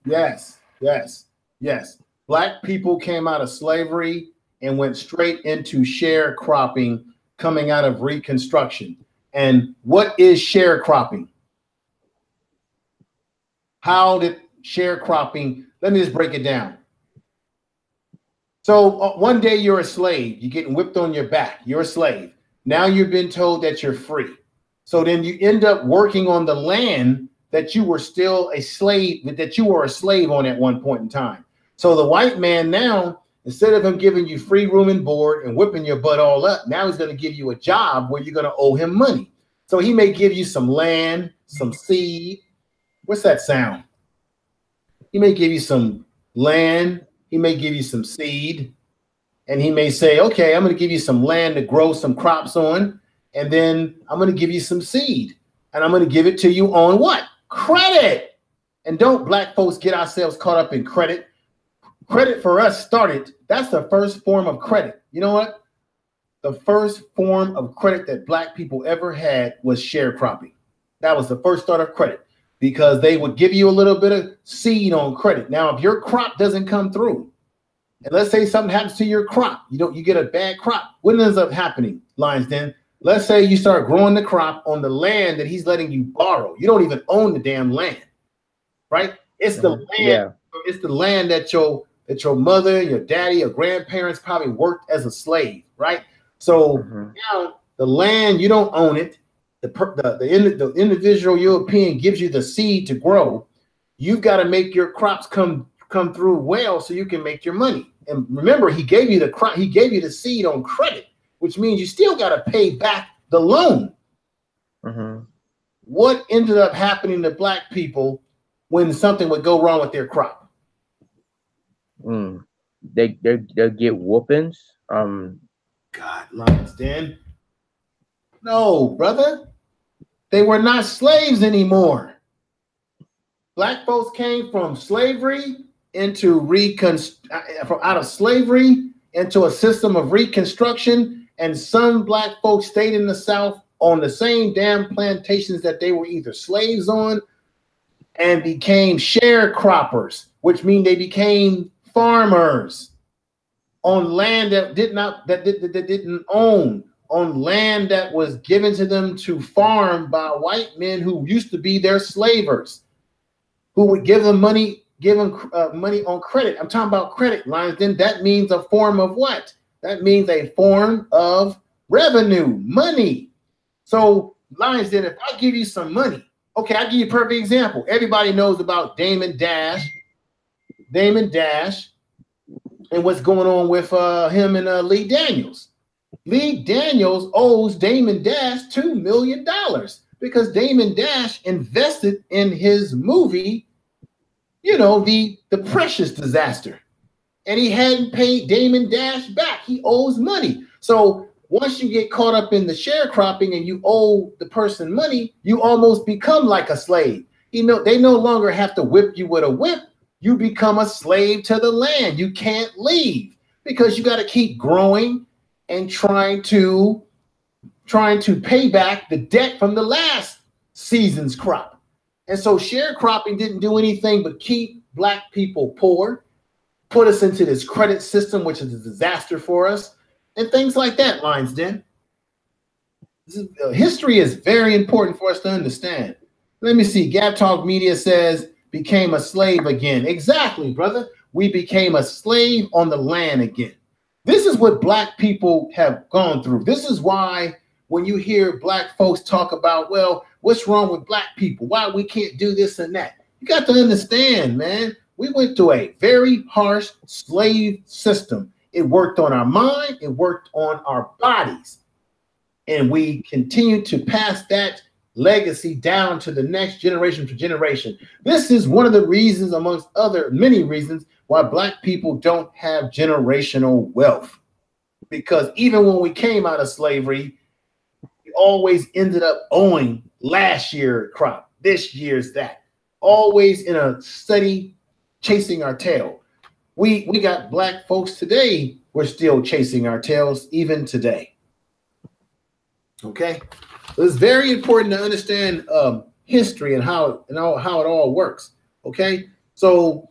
Yes, yes, yes. Black people came out of slavery and went straight into sharecropping coming out of Reconstruction. And what is sharecropping? How did sharecropping, let me just break it down. So one day you're a slave, you're getting whipped on your back, you're a slave. Now you've been told that you're free. So then you end up working on the land that you were still a slave, that you were a slave on at one point in time. So the white man now, instead of him giving you free room and board and whipping your butt all up, now he's going to give you a job where you're going to owe him money. So he may give you some land, some seed. What's that sound? He may give you some land. He may give you some seed. And he may say, okay, I'm going to give you some land to grow some crops on. And then I'm going to give you some seed. And I'm going to give it to you on what? Credit. And don't black folks get ourselves caught up in credit. Credit for us started, that's the first form of credit. You know what? The first form of credit that black people ever had was sharecropping. That was the first start of credit. because they would give you a little bit of seed on credit. Now, if your crop doesn't come through, and let's say something happens to your crop, you get a bad crop. What ends up happening, Lions Den? Let's say you start growing the crop on the land that he's letting you borrow. You don't even own the damn land, right? It's the land. Yeah. It's the land that your mother, your daddy, your grandparents probably worked as a slave, right? So now the land, you don't own it. The individual European gives you the seed to grow. You've got to make your crops come through well so you can make your money. And remember, he gave you the crop, he gave you the seed on credit, which means you still got to pay back the loan. What ended up happening to black people when something would go wrong with their crop? They get whoopings. God, Lions Den. No, brother. They were not slaves anymore. Black folks came from slavery into out of slavery into a system of reconstruction, and some black folks stayed in the South on the same damn plantations that they were either slaves on and became sharecroppers, which means they became farmers on land that didn't own, on land that was given to them to farm by white men who used to be their slavers, who would give them money on credit. I'm talking about credit, Lions. Then that means a form of what? That means a form of revenue, money. So, Lions, then if I give you some money, okay, I'll give you a perfect example. Everybody knows about Damon Dash, and what's going on with him and Lee Daniels. Lee Daniels owes Damon Dash $2 million because Damon Dash invested in his movie, the Precious disaster. And he hadn't paid Damon Dash back. He owes money. So once you get caught up in the sharecropping and you owe the person money, you almost become like a slave. They no longer have to whip you with a whip. You become a slave to the land. You can't leave because you got to keep growing and trying to pay back the debt from the last season's crop. And so sharecropping didn't do anything but keep black people poor, put us into this credit system, which is a disaster for us, and things like that, Lions Den. History is very important for us to understand. Let me see. Gab Talk Media says, became a slave again. Exactly, brother. We became a slave on the land again. This is what black people have gone through. This is why when you hear black folks talk about, well, what's wrong with black people? Why we can't do this and that? You got to understand, man. We went through a very harsh slave system. It worked on our mind. It worked on our bodies. And we continue to pass that legacy down to the next generation for generation. This is one of the reasons, amongst other many reasons, why black people don't have generational wealth. Because even when we came out of slavery, we always ended up owing last year's crop, this year's that, always in a steady chasing our tail. We got black folks today, we're still chasing our tails even today. Okay? It's very important to understand history and how it all works. Okay, so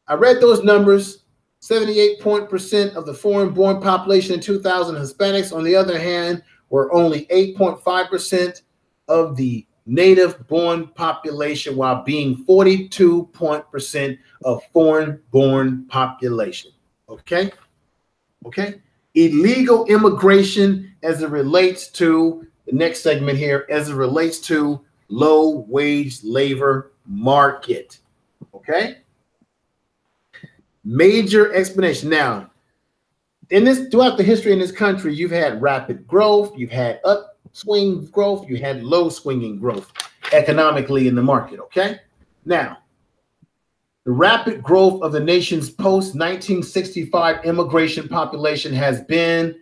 I read those numbers. 78% of the foreign-born population in 2000 Hispanics. On the other hand, were only 8.5% of the native-born population, while being 42% of foreign-born population. Okay, okay. Illegal immigration as it relates to the next segment here, as it relates to low wage labor market. Okay. Major explanation. Now, throughout the history in this country, you've had rapid growth, you've had upswing growth, you had low swinging growth economically in the market. Okay. Now, the rapid growth of the nation's post-1965 immigration population has been,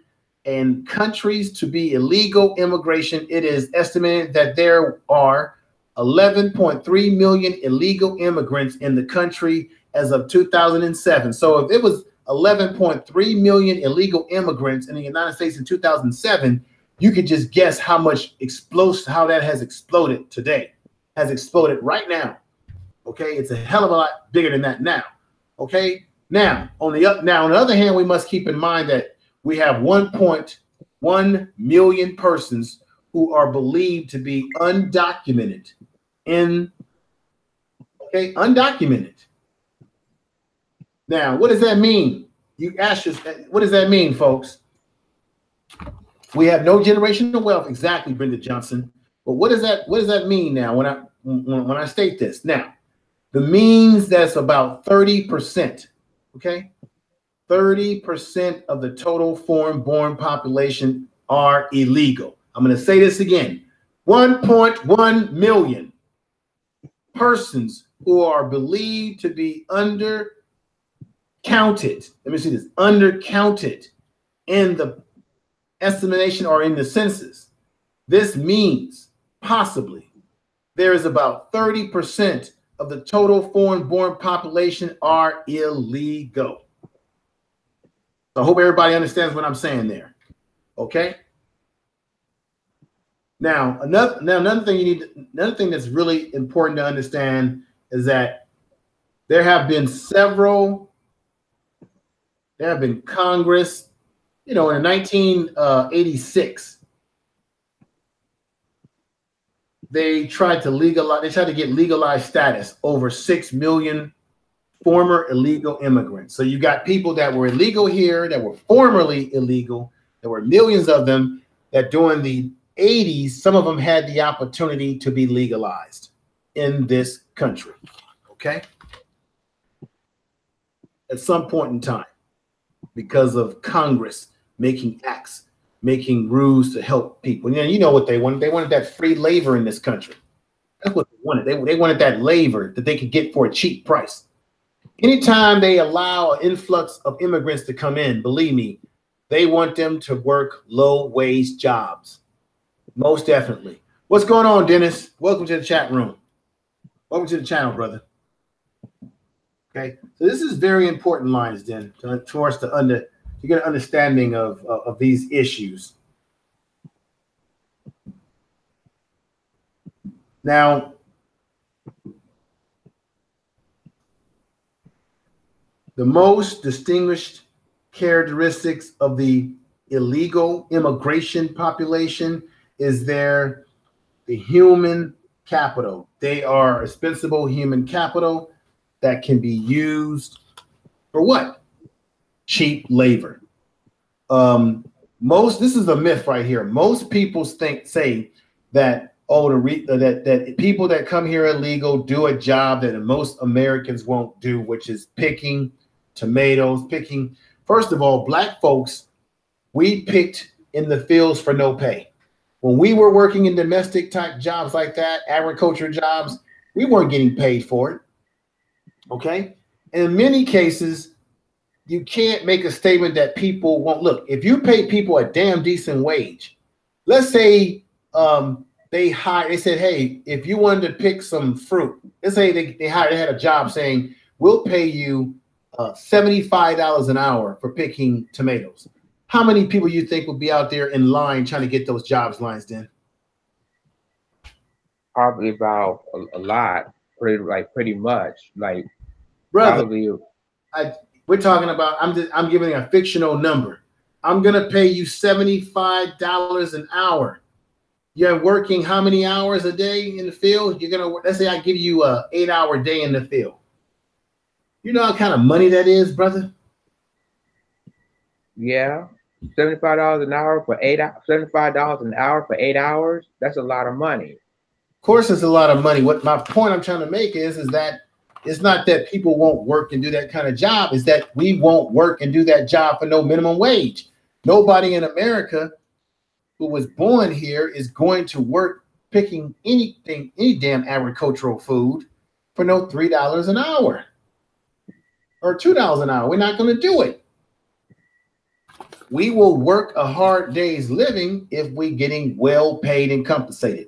in countries to be illegal immigration, it is estimated that there are 11.3 million illegal immigrants in the country as of 2007. So if it was 11.3 million illegal immigrants in the United States in 2007, you could just guess how that has exploded today. has exploded right now. Okay, it's a hell of a lot bigger than that now. Okay, now on the other hand, we must keep in mind that we have 1.1 million persons who are believed to be undocumented undocumented. Now, what does that mean? You ask yourself, what does that mean, folks? We have no generational wealth, exactly, Brenda Johnson. But what does that mean now when I state this? Now, the means that's about 30%, okay? 30% of the total foreign-born population are illegal. I'm going to say this again. 1.1 million persons who are believed to be undercounted. Let me see this. Undercounted in the estimation or in the census. This means possibly there is about 30% of the total foreign-born population are illegal. I hope everybody understands what I'm saying there. Okay. Now, another thing that's really important to understand is that there have been Congress, in 1986, they tried to get legalized status over 6 million former illegal immigrants. So you got people that were illegal here, that were formerly illegal. There were millions of them that during the 80s, some of them had the opportunity to be legalized in this country, okay? At some point in time, because of Congress making acts, making rules to help people. You know what they wanted? They wanted that free labor in this country. That's what they wanted. They wanted that labor that they could get for a cheap price. Anytime they allow an influx of immigrants to come in, believe me, they want them to work low-wage jobs. Most definitely. What's going on, Dennis? Welcome to the chat room. Welcome to the channel, brother. Okay, so this is very important lines, then, for us to get an understanding of these issues. Now, the most distinguished characteristics of the illegal immigration population is the human capital. They are expendable human capital that can be used for what? Cheap labor. This is a myth right here. Most people say that that people that come here illegal do a job that most Americans won't do, which is picking tomatoes, First of all, black folks, we picked in the fields for no pay. When we were working in domestic type jobs like that, agriculture jobs, we weren't getting paid for it. Okay. And in many cases, you can't make a statement that people won't look. If you pay people a damn decent wage, let's say they said, hey, if you wanted to pick some fruit, let's say they had a job saying, we'll pay you $75 an hour for picking tomatoes. How many people you think would be out there in line trying to get those jobs lines, then? Probably about a lot, pretty much. Like, brother, probably, we're talking about, I'm giving a fictional number. I'm gonna pay you $75 an hour. You're working how many hours a day in the field? You're gonna, let's say I give you a 8-hour day in the field. You know what kind of money that is, brother? Yeah, $75 an hour for 8 hours. $75 an hour for 8 hours. That's a lot of money. Of course, it's a lot of money. What my point I'm trying to make is that it's not that people won't work and do that kind of job. It's that we won't work and do that job for no minimum wage. Nobody in America who was born here is going to work picking anything, any damn agricultural food for no $3 an hour or $2 an hour. We're not going to do it. We will work a hard day's living if we're getting well paid and compensated.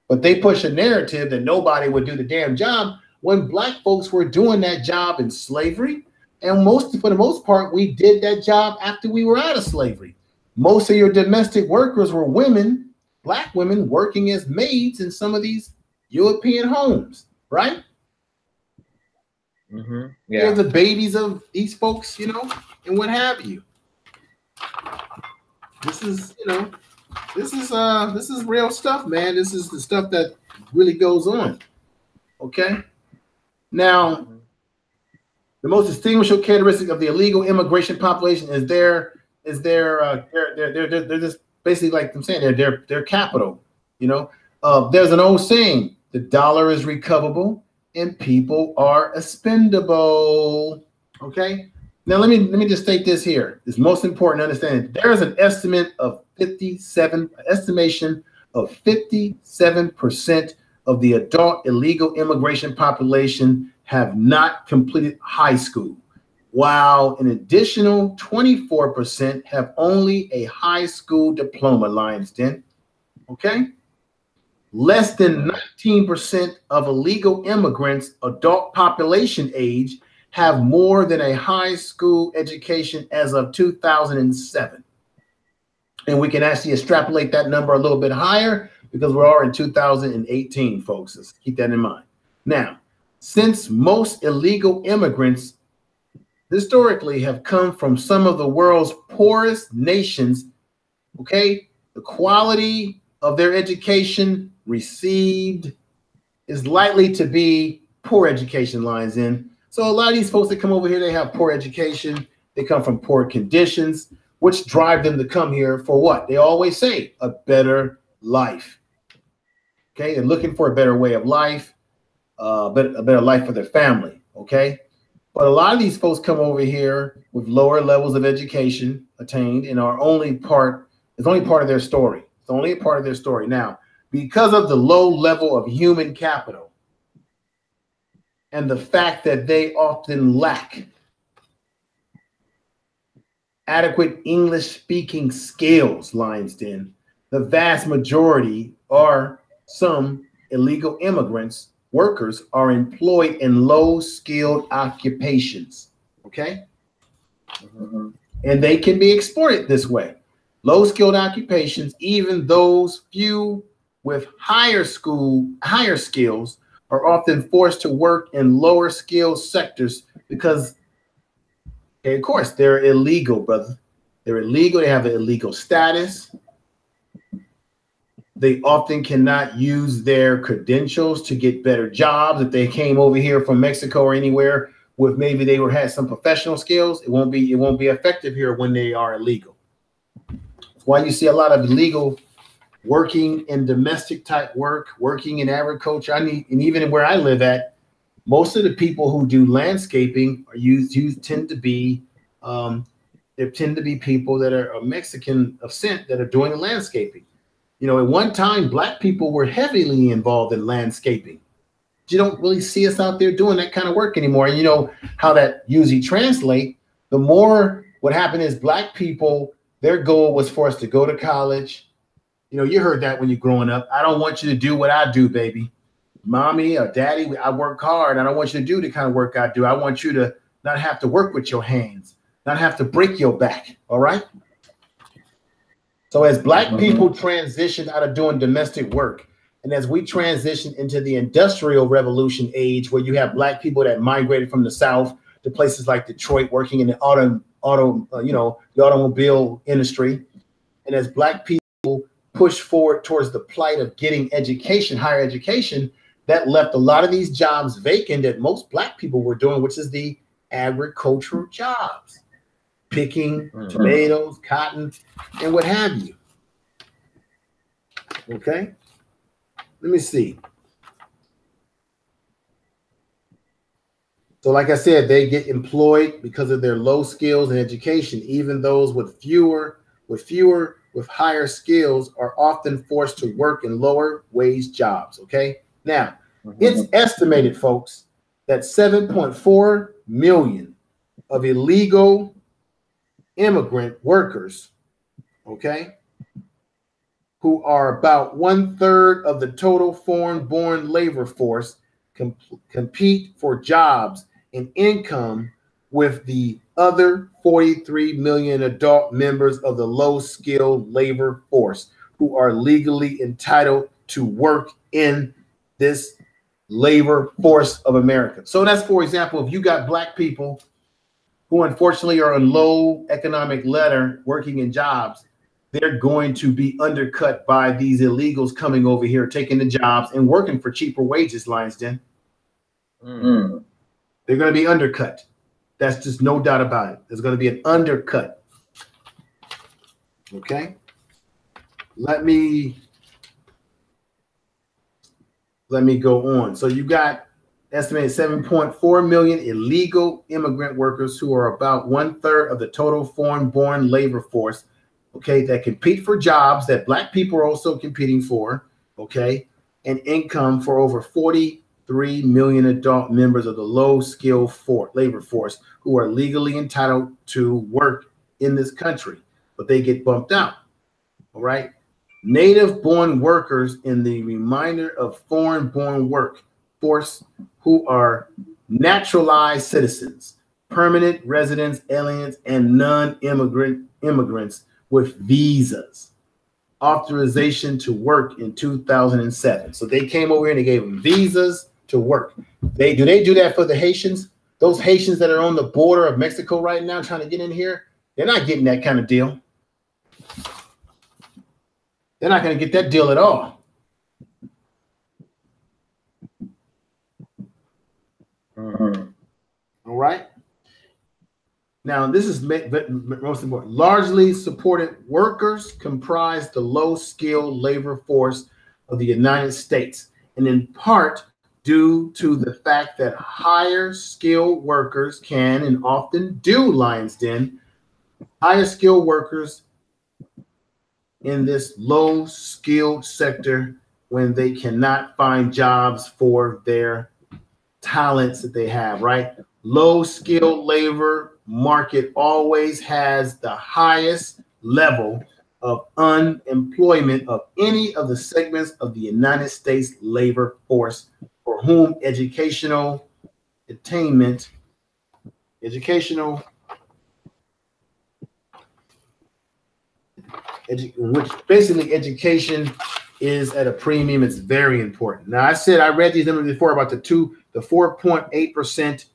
But they push a narrative that nobody would do the damn job when black folks were doing that job in slavery. And for the most part, we did that job after we were out of slavery. Most of your domestic workers were women, black women, working as maids in some of these European homes, right? Yeah. They're the babies of these folks, you know, and what have you. This is, you know, this is real stuff, man. This is the stuff that really goes on. Okay. Now, the most distinguishing characteristic of the illegal immigration population is they're just basically, like I'm saying, they're capital. You know, there's an old saying: the dollar is recoverable and people are expendable. Okay. Now let me just state this here. It's most important to understand. There is an estimation of 57% of the adult illegal immigration population have not completed high school, while an additional 24% have only a high school diploma, Lions Den. Okay? Less than 19% of illegal immigrants, adult population age, have more than a high school education as of 2007. And we can actually extrapolate that number a little bit higher because we're all in 2018, folks. Let's keep that in mind. Now, since most illegal immigrants historically have come from some of the world's poorest nations, okay, the quality of their education received is likely to be poor education, Lions In. So a lot of these folks that come over here, they have poor education. They come from poor conditions, which drive them to come here for what? They always say a better life. Okay, they're looking for a better way of life, a better life for their family. Okay, but a lot of these folks come over here with lower levels of education attained and are only part of their story. It's only a part of their story. Now, because of the low level of human capital and the fact that they often lack adequate English speaking skills, Lions Den, the vast majority are some illegal immigrants, workers are employed in low skilled occupations. Okay. And they can be exploited this way. Low skilled occupations, even those few with higher skills, are often forced to work in lower skilled sectors because, okay, of course, they're illegal, brother. They're illegal. They have an illegal status. They often cannot use their credentials to get better jobs. If they came over here from Mexico or anywhere with maybe they had some professional skills, it won't be effective here when they are illegal. That's why you see a lot of illegal working in domestic type work, working in agriculture. And even where I live at, most of the people who do landscaping tend to be people that are Mexican descent that are doing the landscaping. You know, at one time, Black people were heavily involved in landscaping. You don't really see us out there doing that kind of work anymore. And you know how that usually translates. The more what happened is Black people, their goal was for us to go to college. You know, you heard that when you're growing up. I don't want you to do what I do, baby. Mommy or daddy, I work hard. I don't want you to do the kind of work I do. I want you to not have to work with your hands, not have to break your back. All right. So as Black people transition out of doing domestic work, and as we transition into the industrial revolution age, where you have Black people that migrated from the South to places like Detroit, working in the the automobile industry, and as Black people push forward towards the plight of getting education, higher education, that left a lot of these jobs vacant that most Black people were doing, which is the agricultural jobs, picking tomatoes, cotton, and what have you. Okay, let me see. So like I said, they get employed because of their low skills and education. Even those with higher skills are often forced to work in lower wage jobs. Okay. Now, it's estimated, folks, that 7.4 million of illegal immigrant workers, okay, who are about 1/3 of the total foreign-born labor force, compete for jobs and income with the other 43 million adult members of the low-skilled labor force who are legally entitled to work in this labor force of America. So that's, for example, if you got black people who unfortunately are on low economic ladder working in jobs, they're going to be undercut by these illegals coming over here, taking the jobs and working for cheaper wages, Lions Den. They're going to be undercut. That's just no doubt about it. There's going to be an undercut. Okay. Let me go on. So you got estimated 7.4 million illegal immigrant workers who are about 1/3 of the total foreign-born labor force, okay, that compete for jobs that black people are also competing for, okay, and income for over 43 million adult members of the low-skill labor force who are legally entitled to work in this country, but they get bumped out, all right? Native-born workers in the remainder of foreign-born workforce who are naturalized citizens, permanent residents, aliens, and immigrants with visas, authorization to work in 2007. So they came over here and they gave them visas to work. They do that for the Haitians? Those Haitians that are on the border of Mexico right now trying to get in here, they're not getting that kind of deal. They're not going to get that deal at all. All right. Now, this is most important. Largely supported workers comprise the low-skilled labor force of the United States, and in part due to the fact that higher-skilled workers can and often do, Lions Den, higher-skilled workers in this low-skilled sector when they cannot find jobs for their talents that they have, right? Low-skilled labor market always has the highest level of unemployment of any of the segments of the United States labor force for whom educational attainment, which basically education is at a premium. It's very important. Now, I read these numbers before about the 4.8%,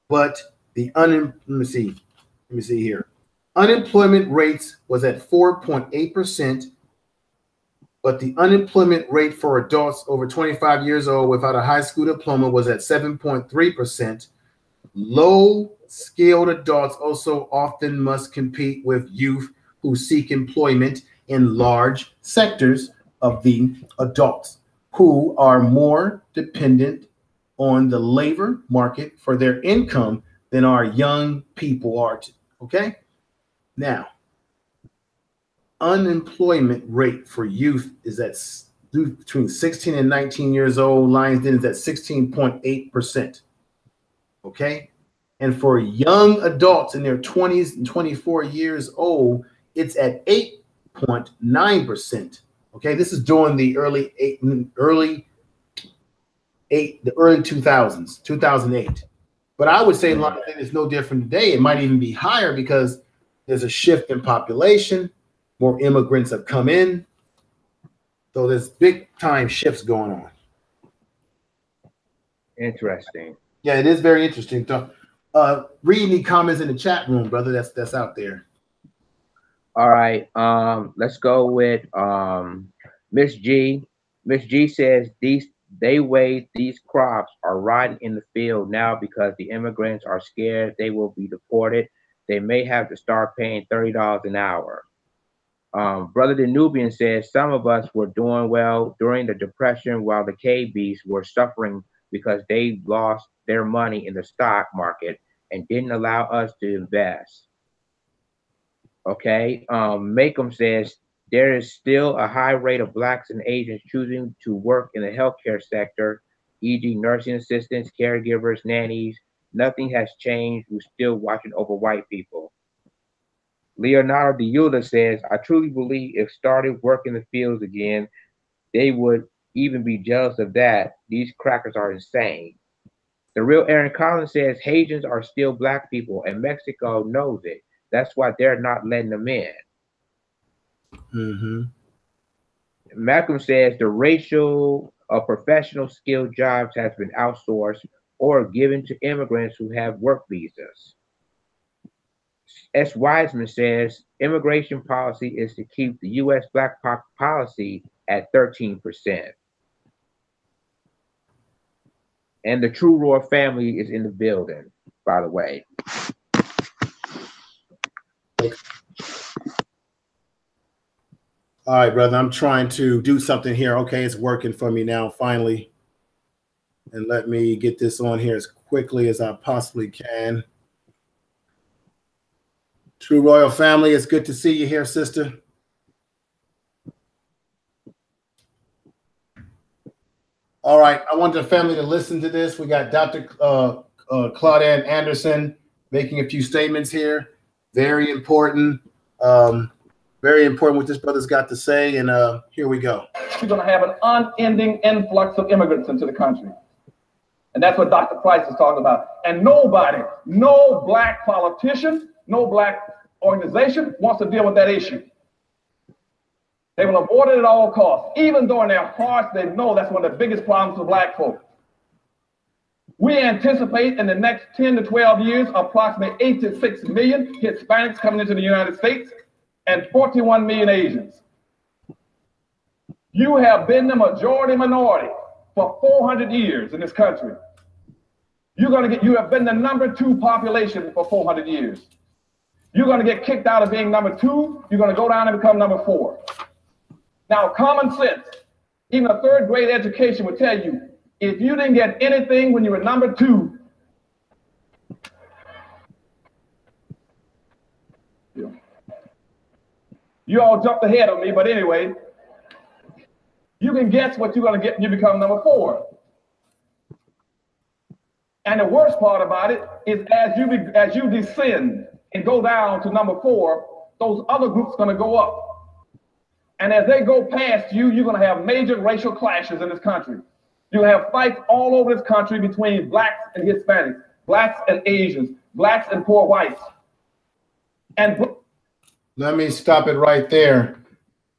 but let me see here. Unemployment rates was at 4.8%, but the unemployment rate for adults over 25 years old without a high school diploma was at 7.3%. Low-skilled adults also often must compete with youth who seek employment in large sectors of the adults who are more dependent on the labor market for their income than our young people are. Okay? Now, unemployment rate for youth is at between 16 and 19 years old. Lions Den is at 16.8%. Okay? And for young adults in their 20s and 24 years old, it's at 8.9%. Okay, this is during the early 2000s, 2008. But I would say it's no different today. It might even be higher because there's a shift in population. More immigrants have come in. So there's big time shifts going on. Interesting. Yeah, it is very interesting. Read any comments in the chat room, brother. That's out there. All right. Let's go with Miss G. Miss G says these crops are rotting in the field now because the immigrants are scared they will be deported. They may have to start paying $30 an hour. Brother the Nubian says some of us were doing well during the Depression while the KBs were suffering because they lost their money in the stock market and didn't allow us to invest. Okay. Macomb says there is still a high rate of Blacks and Asians choosing to work in the healthcare sector, e.g. nursing assistants, caregivers, nannies. Nothing has changed. We're still watching over white people. Leonardo de Yula says, I truly believe if started working the fields again, they would even be jealous of that. These crackers are insane. The real Aaron Collins says Haitians are still Black people and Mexico knows it. That's why they're not letting them in. Malcolm says the racial of professional skilled jobs has been outsourced or given to immigrants who have work visas. S. Wiseman says immigration policy is to keep the U.S. black policy at 13%. And the True Royal family is in the building, by the way. All right, brother, I'm trying to do something here. Okay, it's working for me now, finally. And let me get this on here as quickly as I possibly can. True Royal family, it's good to see you here, sister. All right, I want the family to listen to this. We got Dr. Claudette Anderson making a few statements here. Very important. Very important what this brother's got to say, and here we go. We're going to have an unending influx of immigrants into the country. And that's what Dr. Price is talking about. And nobody, no black politician, no black organization wants to deal with that issue. They will avoid it at all costs, even though in their hearts they know that's one of the biggest problems for black folk. We anticipate in the next 10 to 12 years, approximately 8 to 6 million Hispanics coming into the United States and 41 million Asians. You have been the majority minority for 400 years in this country. You have been the #2 population for 400 years. You're going to get kicked out of being #2. You're going to go down and become #4. Now, common sense, even a third grade education would tell you, if you didn't get anything when you were #2, you all jumped ahead of me, but anyway, you can guess what you're going to get when you become #4. And the worst part about it is as you descend and go down to #4, those other groups are going to go up. And as they go past you, you're going to have major racial clashes in this country. You'll have fights all over this country between blacks and Hispanics, blacks and Asians, blacks and poor whites. And let me stop it right there.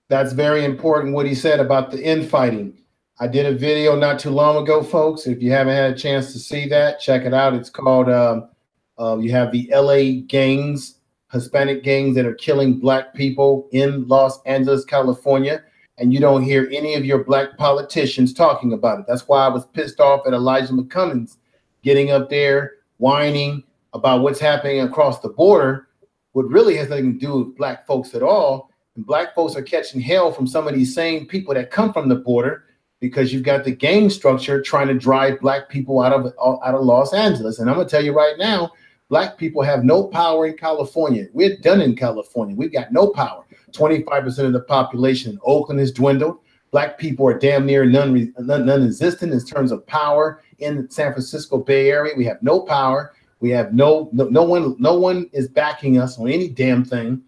That's very important what he said about the infighting. I did a video not too long ago, folks. If you haven't had a chance to see that, check it out. It's called, you have the LA gangs, Hispanic gangs that are killing black people in Los Angeles, California. And you don't hear any of your black politicians talking about it. That's why I was pissed off at Elijah McCummins getting up there, whining about what's happening across the border. What really has nothing to do with black folks at all. And black folks are catching hell from some of these same people that come from the border, because you've got the gang structure trying to drive black people out of Los Angeles. And I'm gonna tell you right now, black people have no power in California. We're done in California. We've got no power. 25% of the population in Oakland has dwindled. Black people are damn near non-existent in terms of power in the San Francisco Bay Area. We have no power. We have no one is backing us on any damn thing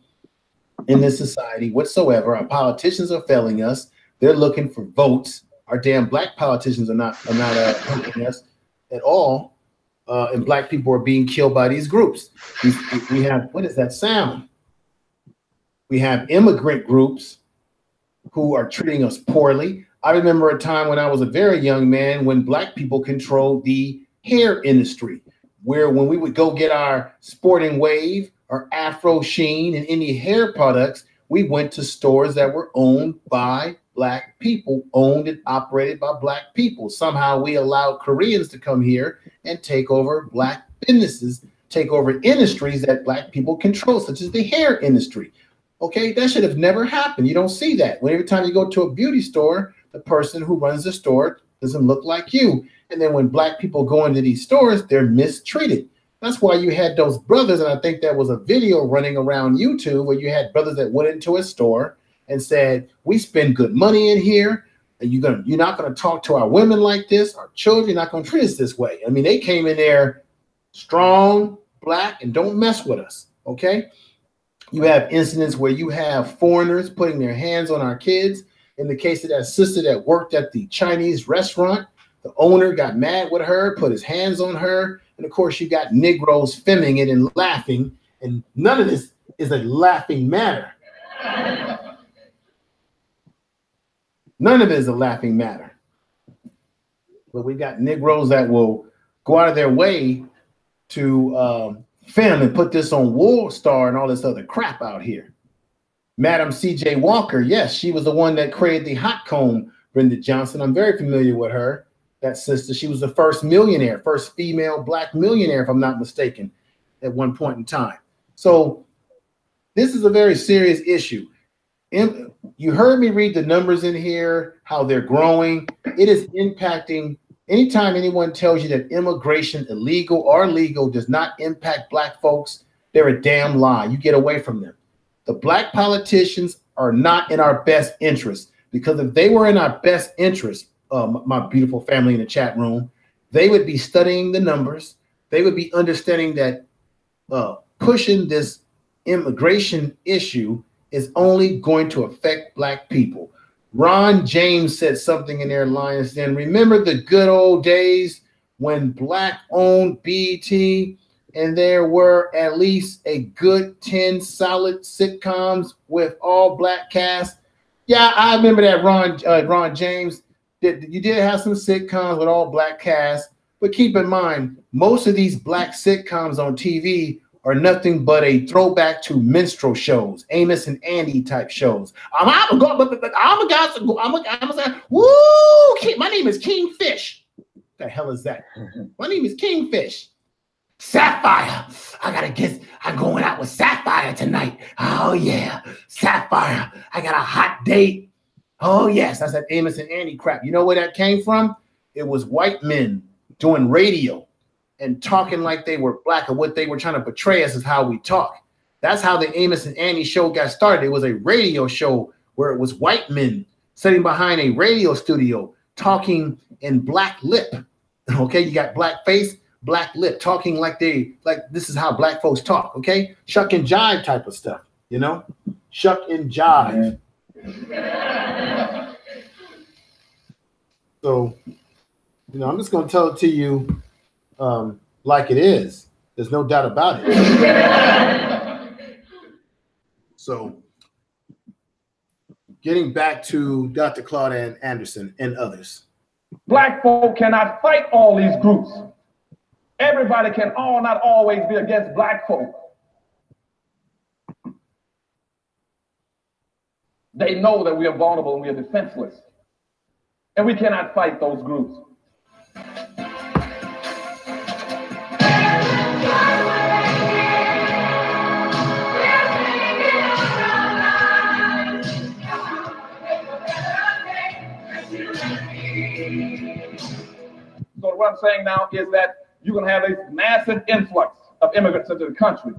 in this society whatsoever. Our politicians are failing us. They're looking for votes. Our damn black politicians are not helping us at all. And black people are being killed by these groups. We have, what is that sound? We have immigrant groups who are treating us poorly. I remember a time when I was a very young man when black people controlled the hair industry, where when we would go get our Sporting Wave or Afro Sheen and any hair products, we went to stores that were owned by black people, owned and operated by black people. Somehow we allowed Koreans to come here and take over black businesses, take over industries that black people control, such as the hair industry. Okay, that should have never happened. You don't see that. When every time you go to a beauty store, the person who runs the store doesn't look like you. And then when black people go into these stores, they're mistreated. That's why you had those brothers, and I think there was a video running around YouTube where you had brothers that went into a store and said, we spend good money in here, and you're not gonna talk to our women like this, our children, you're not gonna treat us this way. I mean, they came in there strong, black, and don't mess with us, okay? You have incidents where you have foreigners putting their hands on our kids. In the case of that sister that worked at the Chinese restaurant, the owner got mad with her, put his hands on her. And of course, you got Negroes filming it and laughing. And none of this is a laughing matter. None of it is a laughing matter. but we've got Negroes that will go out of their way to film and put this on World Star and all this other crap out here. Madam C.J. Walker, yes, she was the one that created the hot comb, Brenda Johnson. I'm very familiar with her, that sister. She was the first millionaire, first female black millionaire, if I'm not mistaken, at one point in time. So this is a very serious issue. You heard me read the numbers in here, how they're growing. It is impacting. Anytime anyone tells you that immigration, illegal or legal, does not impact black folks, they're a damn lie. You get away from them. The black politicians are not in our best interest, because if they were in our best interest, my beautiful family in the chat room, they would be studying the numbers. They would be understanding that pushing this immigration issue is only going to affect black people. Ron James said something in their Lions Den. Remember the good old days when black owned BET and there were at least a good 10 solid sitcoms with all black cast? Yeah, I remember that, Ron James. You did have some sitcoms with all black cast, but keep in mind, most of these black sitcoms on TV are nothing but a throwback to minstrel shows, Amos and Andy type shows. My name is Kingfish. What the hell is that? My name is Kingfish. Sapphire. I'm going out with Sapphire tonight. Oh yeah, Sapphire. I got a hot date. Oh yes, that's that Amos and Andy crap. You know where that came from? It was white men doing radio and talking like they were black, and what they were trying to portray us is how we talk. That's how the Amos and Andy show got started. It was a radio show where it was white men sitting behind a radio studio talking in black lip. Okay, you got black face, black lip, talking like this is how black folks talk. Okay, shuck and jive type of stuff, you know, shuck and jive. So, you know, I'm just going to tell it to you like it is. There's no doubt about it. So, getting back to Dr. Claude Anderson and others. Black folk cannot fight all these groups. Everybody can not always be against black folk. They know that we are vulnerable and we are defenseless. And we cannot fight those groups. So what I'm saying now is that you're going to have a massive influx of immigrants into the country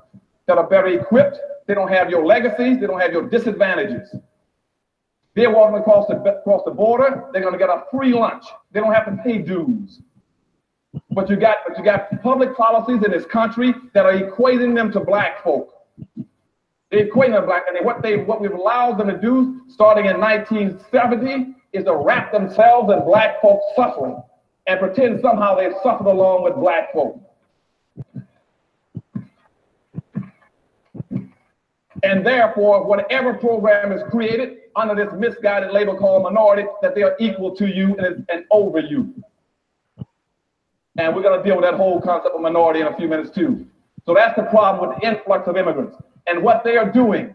that are better equipped. They don't have your legacies. They don't have your disadvantages. They're walking across the border. They're going to get a free lunch. They don't have to pay dues. But you got public policies in this country that are equating them to black folk. They're equating them to black, and what we've allowed them to do, starting in 1970, is to wrap themselves in black folks' suffering and pretend somehow they suffered along with black folk. And therefore, whatever program is created under this misguided label called minority, that they are equal to you and over you. And we're going to deal with that whole concept of minority in a few minutes too. So that's the problem with the influx of immigrants. And what they are doing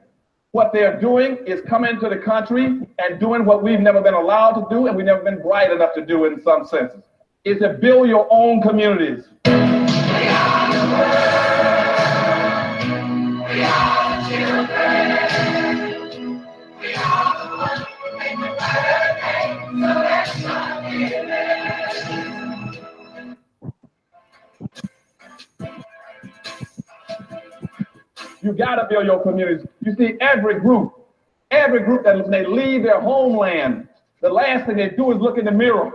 is coming into the country and doing what we've never been allowed to do and we've never been bright enough to do in some senses, is to build your own communities. We are the world. We are the children. We are the ones who make the birthday, so that's not it. You gotta build your communities. You see, every group that when they leave their homeland, the last thing they do is look in the mirror.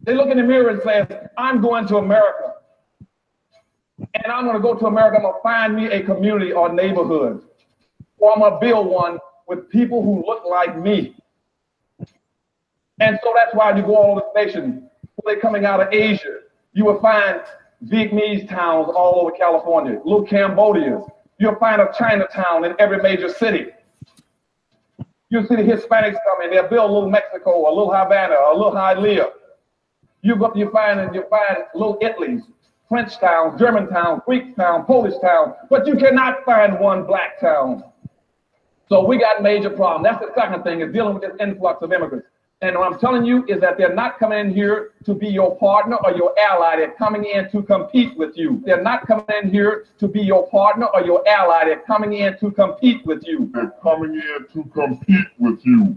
They look in the mirror and say, I'm going to America. And I'm gonna go to America, I'm gonna find me a community or neighborhood. Or I'm gonna build one with people who look like me. And so that's why you go all over the nation. When they're coming out of Asia, you will find Vietnamese towns all over California, little Cambodians. You'll find a Chinatown in every major city. You'll see the Hispanics coming. They'll build a little Mexico, a little Havana, a little Hialeah. You find little Italys, French towns, German towns, Greek towns, Polish towns, but you cannot find one black town. So we got major problems. That's the second thing, is dealing with this influx of immigrants. And what I'm telling you is that they're not coming in here to be your partner or your ally. They're coming in to compete with you. They're not coming in here to be your partner or your ally. They're coming in to compete with you. They're coming in to compete with you.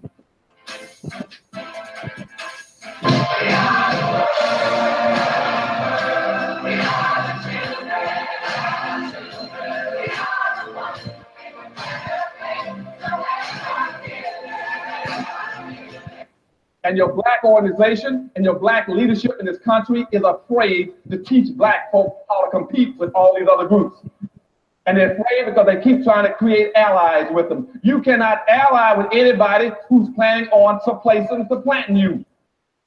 And your black organization and your black leadership in this country is afraid to teach black folks how to compete with all these other groups. And they're afraid because they keep trying to create allies with them. You cannot ally with anybody who's planning on supplanting you.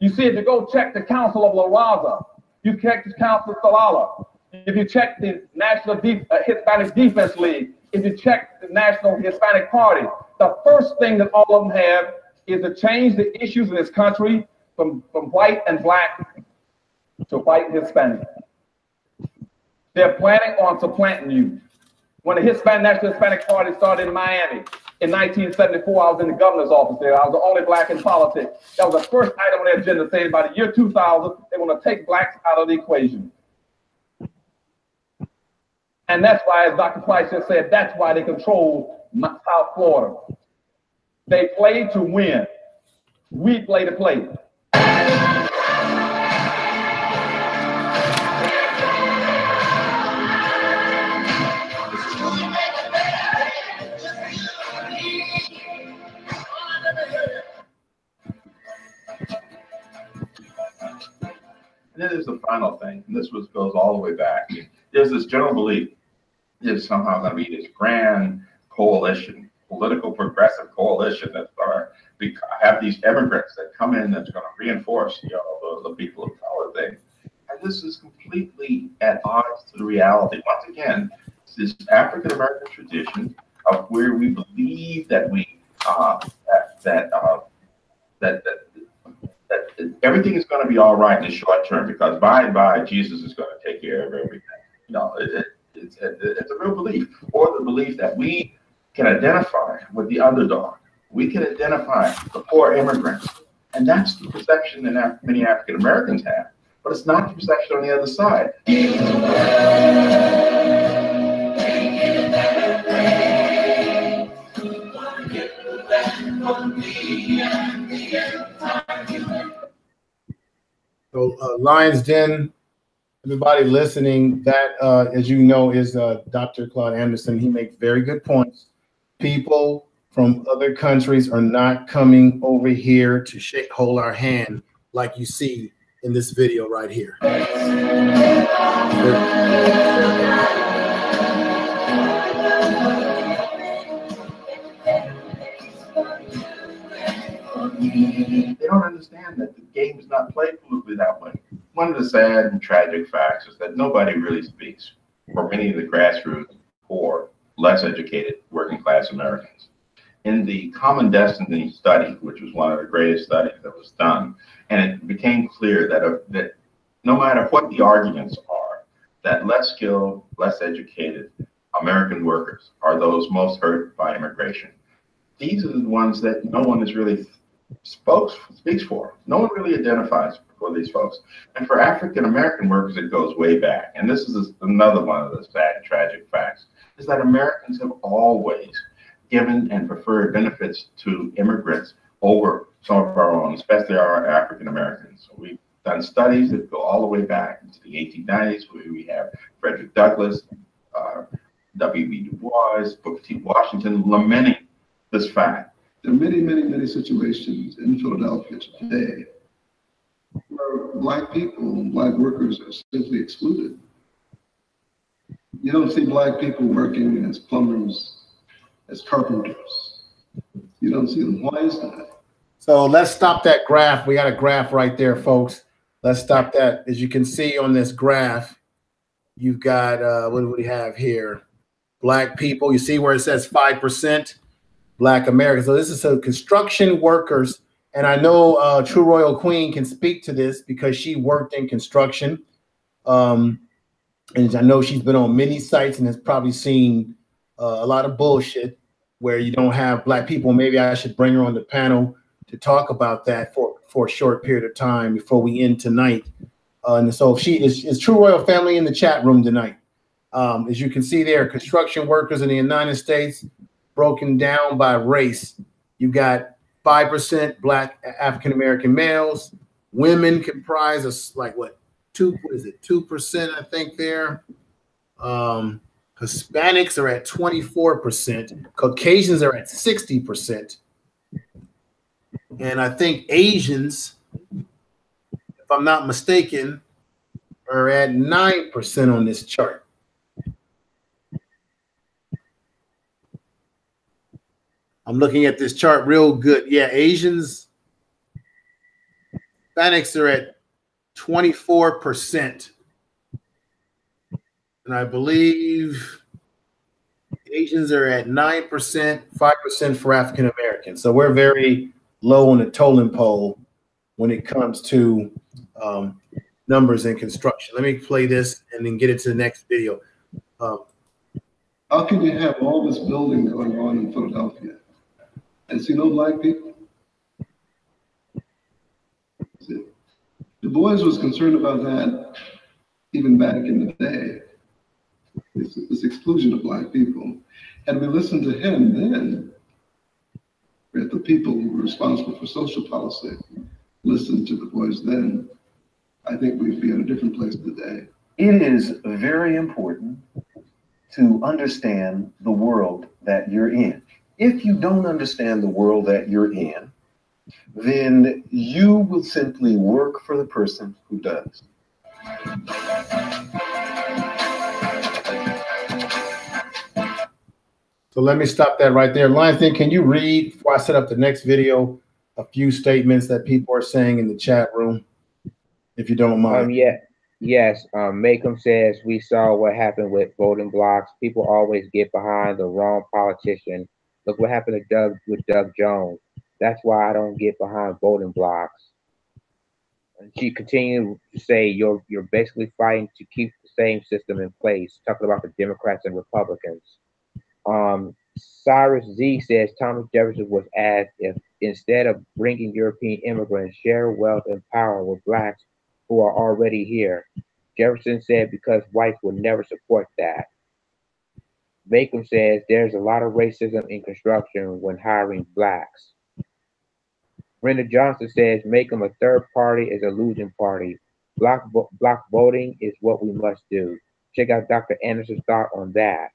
You see, if you go check the Council of La Raza, you check the Council of Salala, if you check the National Hispanic Defense League, if you check the National Hispanic Party, the first thing that all of them have is to change the issues in this country from white and black to white and Hispanic. They're planning on supplanting you. When the National Hispanic Party started in Miami in 1974, I was in the governor's office there. I was the only black in politics. That was the first item on their agenda, saying by the year 2000, they want to take blacks out of the equation. And that's why, as Dr. Price just said, that's why they control South Florida. They play to win. We play to play. And then there's the final thing, and this goes all the way back. There's this general belief there's somehow going to be this grand coalition, political progressive coalition that's going to have these immigrants that come in that's going to reinforce, the people of color thing. And this is completely at odds to the reality. Once again, this African American tradition of where we believe that that everything is going to be all right in the short term, because by and by Jesus is going to take care of everything. It's a real belief, or the belief that we can identify with the underdog. We can identify the poor immigrants, and that's the perception that many African Americans have. But it's not the perception on the other side. So Lions Den, everybody listening, that as you know is Dr. Claude Anderson. He makes very good points. People from other countries are not coming over here to hold our hand like you see in this video right here. They don't understand that the game is not played politically that way. One of the sad and tragic facts is that nobody really speaks for many of the grassroots, poor, less educated, working class Americans. In the Common Destiny study, which was one of the greatest studies that was done, and it became clear that no matter what the arguments are, that less skilled, less educated American workers are those most hurt by immigration. These are the ones that no one is really speaks for. No one really identifies for these folks. And for African American workers, it goes way back. And this is another one of the sad and tragic facts, is that Americans have always given and preferred benefits to immigrants over some of our own, especially our African Americans. So we've done studies that go all the way back into the 1890s, where we have Frederick Douglass, W.B. Du Bois, Booker T. Washington lamenting this fact. There are many, many, many situations in Philadelphia today where Black people, Black workers are simply excluded. You don't see Black people working as plumbers, as carpenters. You don't see them. Why is that? So let's stop that graph. We got a graph right there, folks. Let's stop that. As you can see on this graph, you've got, what do we have here? Black people. You see where it says 5%? Black Americans. So this is so construction workers And I know True Royal Queen can speak to this because she worked in construction. And I know she's been on many sites and has probably seen a lot of bullshit where you don't have Black people. Maybe I should bring her on the panel to talk about that for a short period of time before we end tonight. And so she is True Royal Family in the chat room tonight. As you can see there, construction workers in the United States broken down by race. You got 5% Black African-American males. Women comprise of like what? 2%, I think there. Hispanics are at 24%. Caucasians are at 60%. And I think Asians, if I'm not mistaken, are at 9% on this chart. I'm looking at this chart real good. Yeah, Asians, Hispanics are at 24%. And I believe Asians are at 9%, 5% for African Americans. So we're very low on the totem pole when it comes to numbers in construction. Let me play this and then get into the next video. How can you have all this building going on in Philadelphia and see no Black people? Du Bois was concerned about that even back in the day, this exclusion of Black people. Had we listened to him then, if the people who were responsible for social policy listened to Du Bois then, I think we'd be in a different place today. It is very important to understand the world that you're in. If you don't understand the world that you're in, then you will simply work for the person who does. So let me stop that right there. Lionsden, can you read, before I set up the next video, a few statements that people are saying in the chat room, if you don't mind? Yes. Macomb says, we saw what happened with voting blocks. People always get behind the wrong politician. Look what happened to Doug Jones. That's why I don't get behind voting blocks. And she continued to say, you're basically fighting to keep the same system in place, talking about the Democrats and Republicans. Cyrus Z says Thomas Jefferson was asked if instead of bringing European immigrants, share wealth and power with Blacks who are already here. Jefferson said because whites would never support that. Macomb says there's a lot of racism in construction when hiring Blacks. Brenda Johnson says Macomb a third party is a losing party. Block voting is what we must do. Check out Dr. Anderson's thought on that.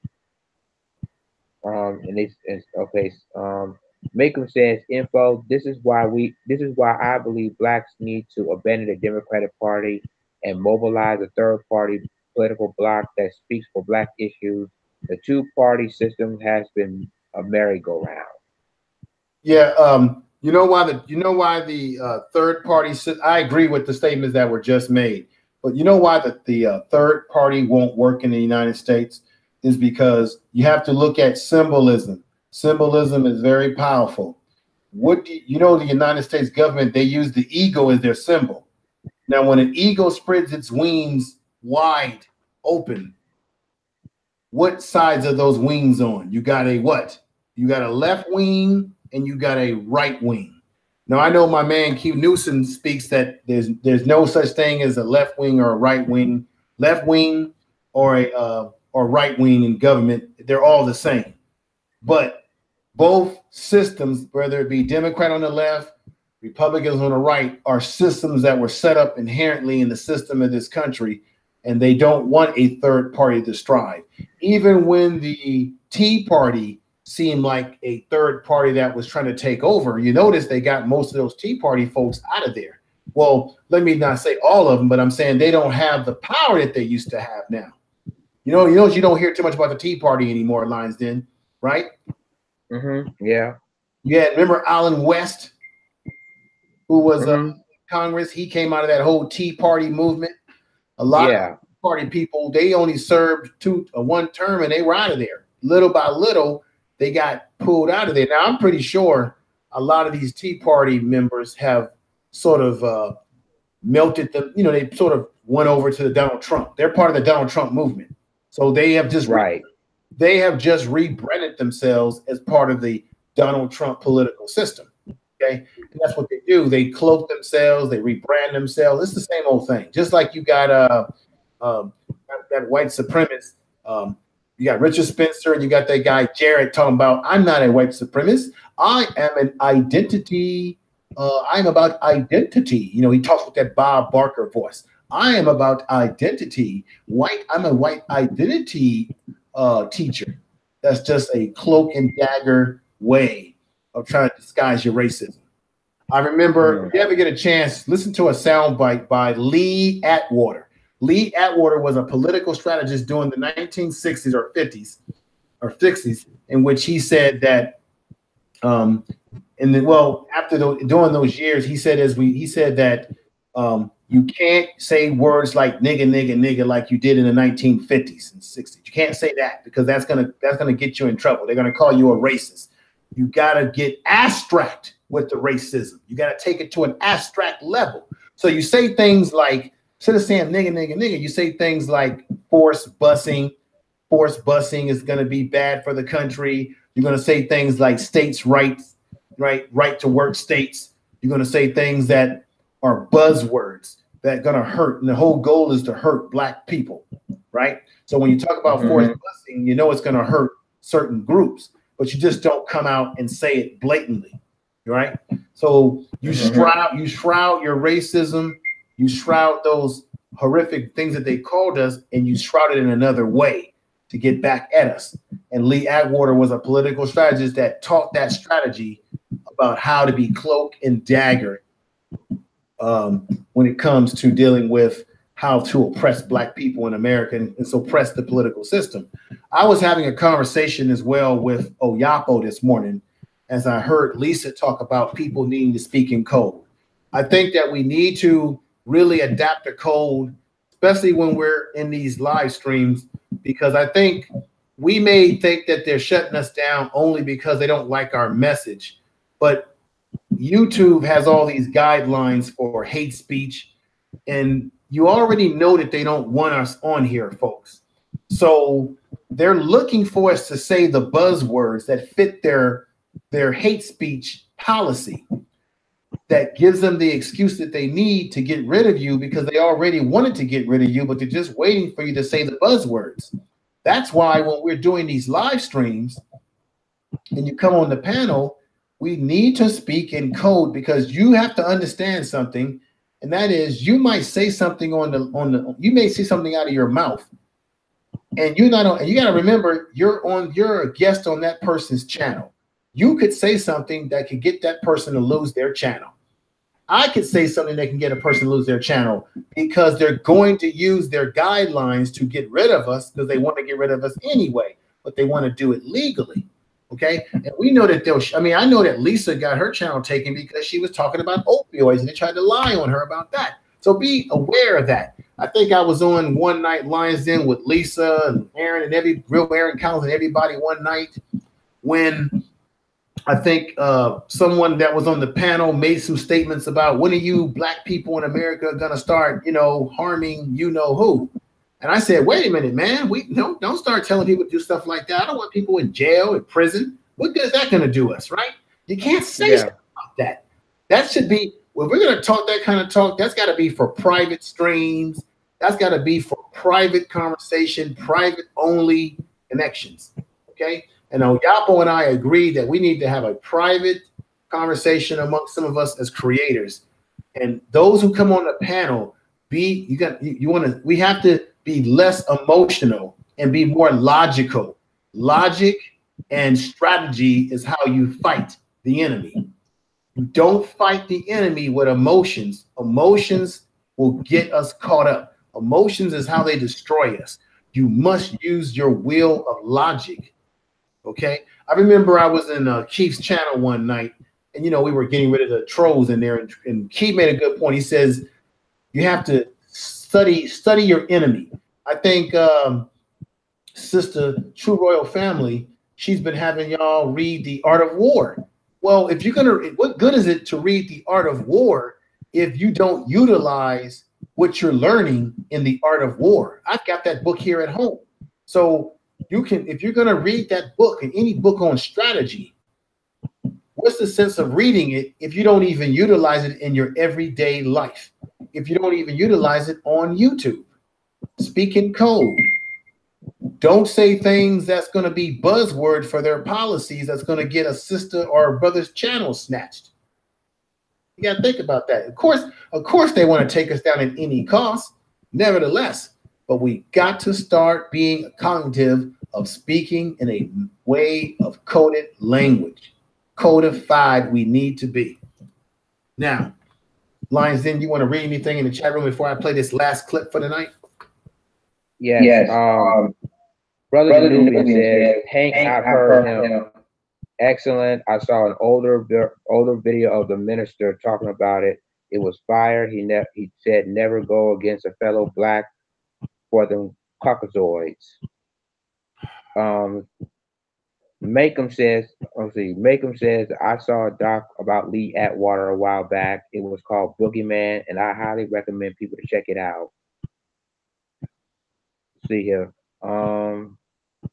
Macomb says info. This is why I believe Blacks need to abandon the Democratic Party and mobilize a third party political bloc that speaks for Black issues. The two-party system has been a merry-go-round. Yeah, you know why the third party. I agree with the statements that were just made, but you know why the third party won't work in the United States is because you have to look at symbolism. Symbolism is very powerful. The United States government, they use the eagle as their symbol. Now, when an eagle spreads its wings wide open, what sides are those wings on? You got a what? You got a left wing and you got a right wing. Now, I know my man Q Newsom speaks that there's no such thing as a left wing or a right wing. Left wing or right wing in government, they're all the same. But both systems, whether it be Democrat on the left, Republicans on the right, are systems that were set up inherently in the system of this country, and they don't want a third party to strive. Even when the Tea Party seemed like a third party that was trying to take over, you notice they got most of those Tea Party folks out of there. Well, let me not say all of them, but I'm saying they don't have the power that they used to have now. You don't hear too much about the Tea Party anymore, Lionsden, right? Yeah. Yeah, remember Alan West, who was Congress? He came out of that whole Tea Party movement. A lot of Tea Party people, they only served one term and they were out of there. Little by little, they got pulled out of there. Now, I'm pretty sure a lot of these Tea Party members have sort of melted them. You know, they sort of went over to the Donald Trump. They're part of the Donald Trump movement. So they have just they have just rebranded themselves as part of the Donald Trump political system. Okay, and that's what they do. They cloak themselves. They rebrand themselves. It's the same old thing. Just like you got that white supremacist. You got Richard Spencer, and you got that guy Jared talking about, I'm not a white supremacist. I am an identity. I'm about identity. You know, he talks with that Bob Barker voice. I am about identity. White. I'm a white identity teacher. That's just a cloak and dagger way of trying to disguise your racism. I remember, if you ever get a chance, listen to a soundbite by Lee Atwater. Lee Atwater was a political strategist during the 1960s or 50s or 60s, in which he said that, after during those years, he said that you can't say words like nigga, nigga, nigga like you did in the 1950s and 60s. You can't say that because that's gonna get you in trouble. They're gonna call you a racist. You gotta get abstract with the racism. You gotta take it to an abstract level. So you say things like, instead of saying nigga, nigga, nigga, you say things like forced busing. Forced busing is going to be bad for the country. You're going to say things like states' rights, right to work states. You're going to say things that are buzzwords that are going to hurt. And the whole goal is to hurt Black people, right? So when you talk about forced busing, you know it's going to hurt certain groups, but you just don't come out and say it blatantly, right? So you shroud your racism. You shroud those horrific things that they called us, and you shroud it in another way to get back at us. And Lee Atwater was a political strategist that taught that strategy about how to be cloak and dagger when it comes to dealing with how to oppress Black people in America and suppress the political system. I was having a conversation as well with Oyapo this morning as I heard Lisa talk about people needing to speak in code. I think that we need to really adapt the code, especially when we're in these live streams, because I think we may think that they're shutting us down only because they don't like our message. But YouTube has all these guidelines for hate speech, and you already know that they don't want us on here, folks. So they're looking for us to say the buzzwords that fit their hate speech policy. That gives them the excuse that they need to get rid of you because they already wanted to get rid of you, but they're just waiting for you to say the buzzwords. That's why when we're doing these live streams and you come on the panel, we need to speak in code because you have to understand something, and that is you might say something you may say something out of your mouth, and you're not on, and you got to remember you're a guest on that person's channel. You could say something that could get that person to lose their channel. I could say something that can get a person to lose their channel because they're going to use their guidelines to get rid of us because they want to get rid of us anyway, but they want to do it legally. Okay. And we know that I know that Lisa got her channel taken because she was talking about opioids and they tried to lie on her about that. So be aware of that. I think I was on One Night Lions Den with Lisa and Aaron and every real Aaron Collins and everybody one night when I think someone that was on the panel made some statements about when are you Black people in America going to start, harming who? And I said, wait a minute, man, don't start telling people to do stuff like that. I don't want people in jail, in prison. What good is that going to do us, right? You can't say stuff about that. That should be, when we're going to talk that kind of talk, that's got to be for private streams. That's got to be for private conversation, private only connections, okay? And Oyapo and I agree that we need to have a private conversation amongst some of us as creators. And those who come on the panel, we have to be less emotional and be more logical. Logic and strategy is how you fight the enemy. You don't fight the enemy with emotions. Emotions will get us caught up. Emotions is how they destroy us. You must use your wheel of logic. Okay. I remember I was in Keith's channel one night and, we were getting rid of the trolls in there. And Keith made a good point. He says, you have to study your enemy. I think Sister True Royal Family, she's been having y'all read The Art of War. Well, if you're gonna, what good is it to read The Art of War if you don't utilize what you're learning in The Art of War? I've got that book here at home. So you can, if you're gonna read that book, and any book on strategy, what's the sense of reading it if you don't even utilize it in your everyday life? If you don't even utilize it on YouTube? Speak in code. Don't say things that's going to be buzzword for their policies that's going to get a sister or a brother's channel snatched. You got to think about that. Of course, they want to take us down at any cost, nevertheless, but we got to start being cognitive of speaking in a way of coded language. Codified we need to be. Now, Lions, then you want to read anything in the chat room before I play this last clip for the night? Yes. Brother Nubian says, Hank, I've heard him. Excellent. I saw an older video of the minister talking about it. It was fired. He said never go against a fellow black for them Caucasoids. Macom says, I saw a doc about Lee Atwater a while back. It was called Boogeyman, and I highly recommend people to check it out. See here.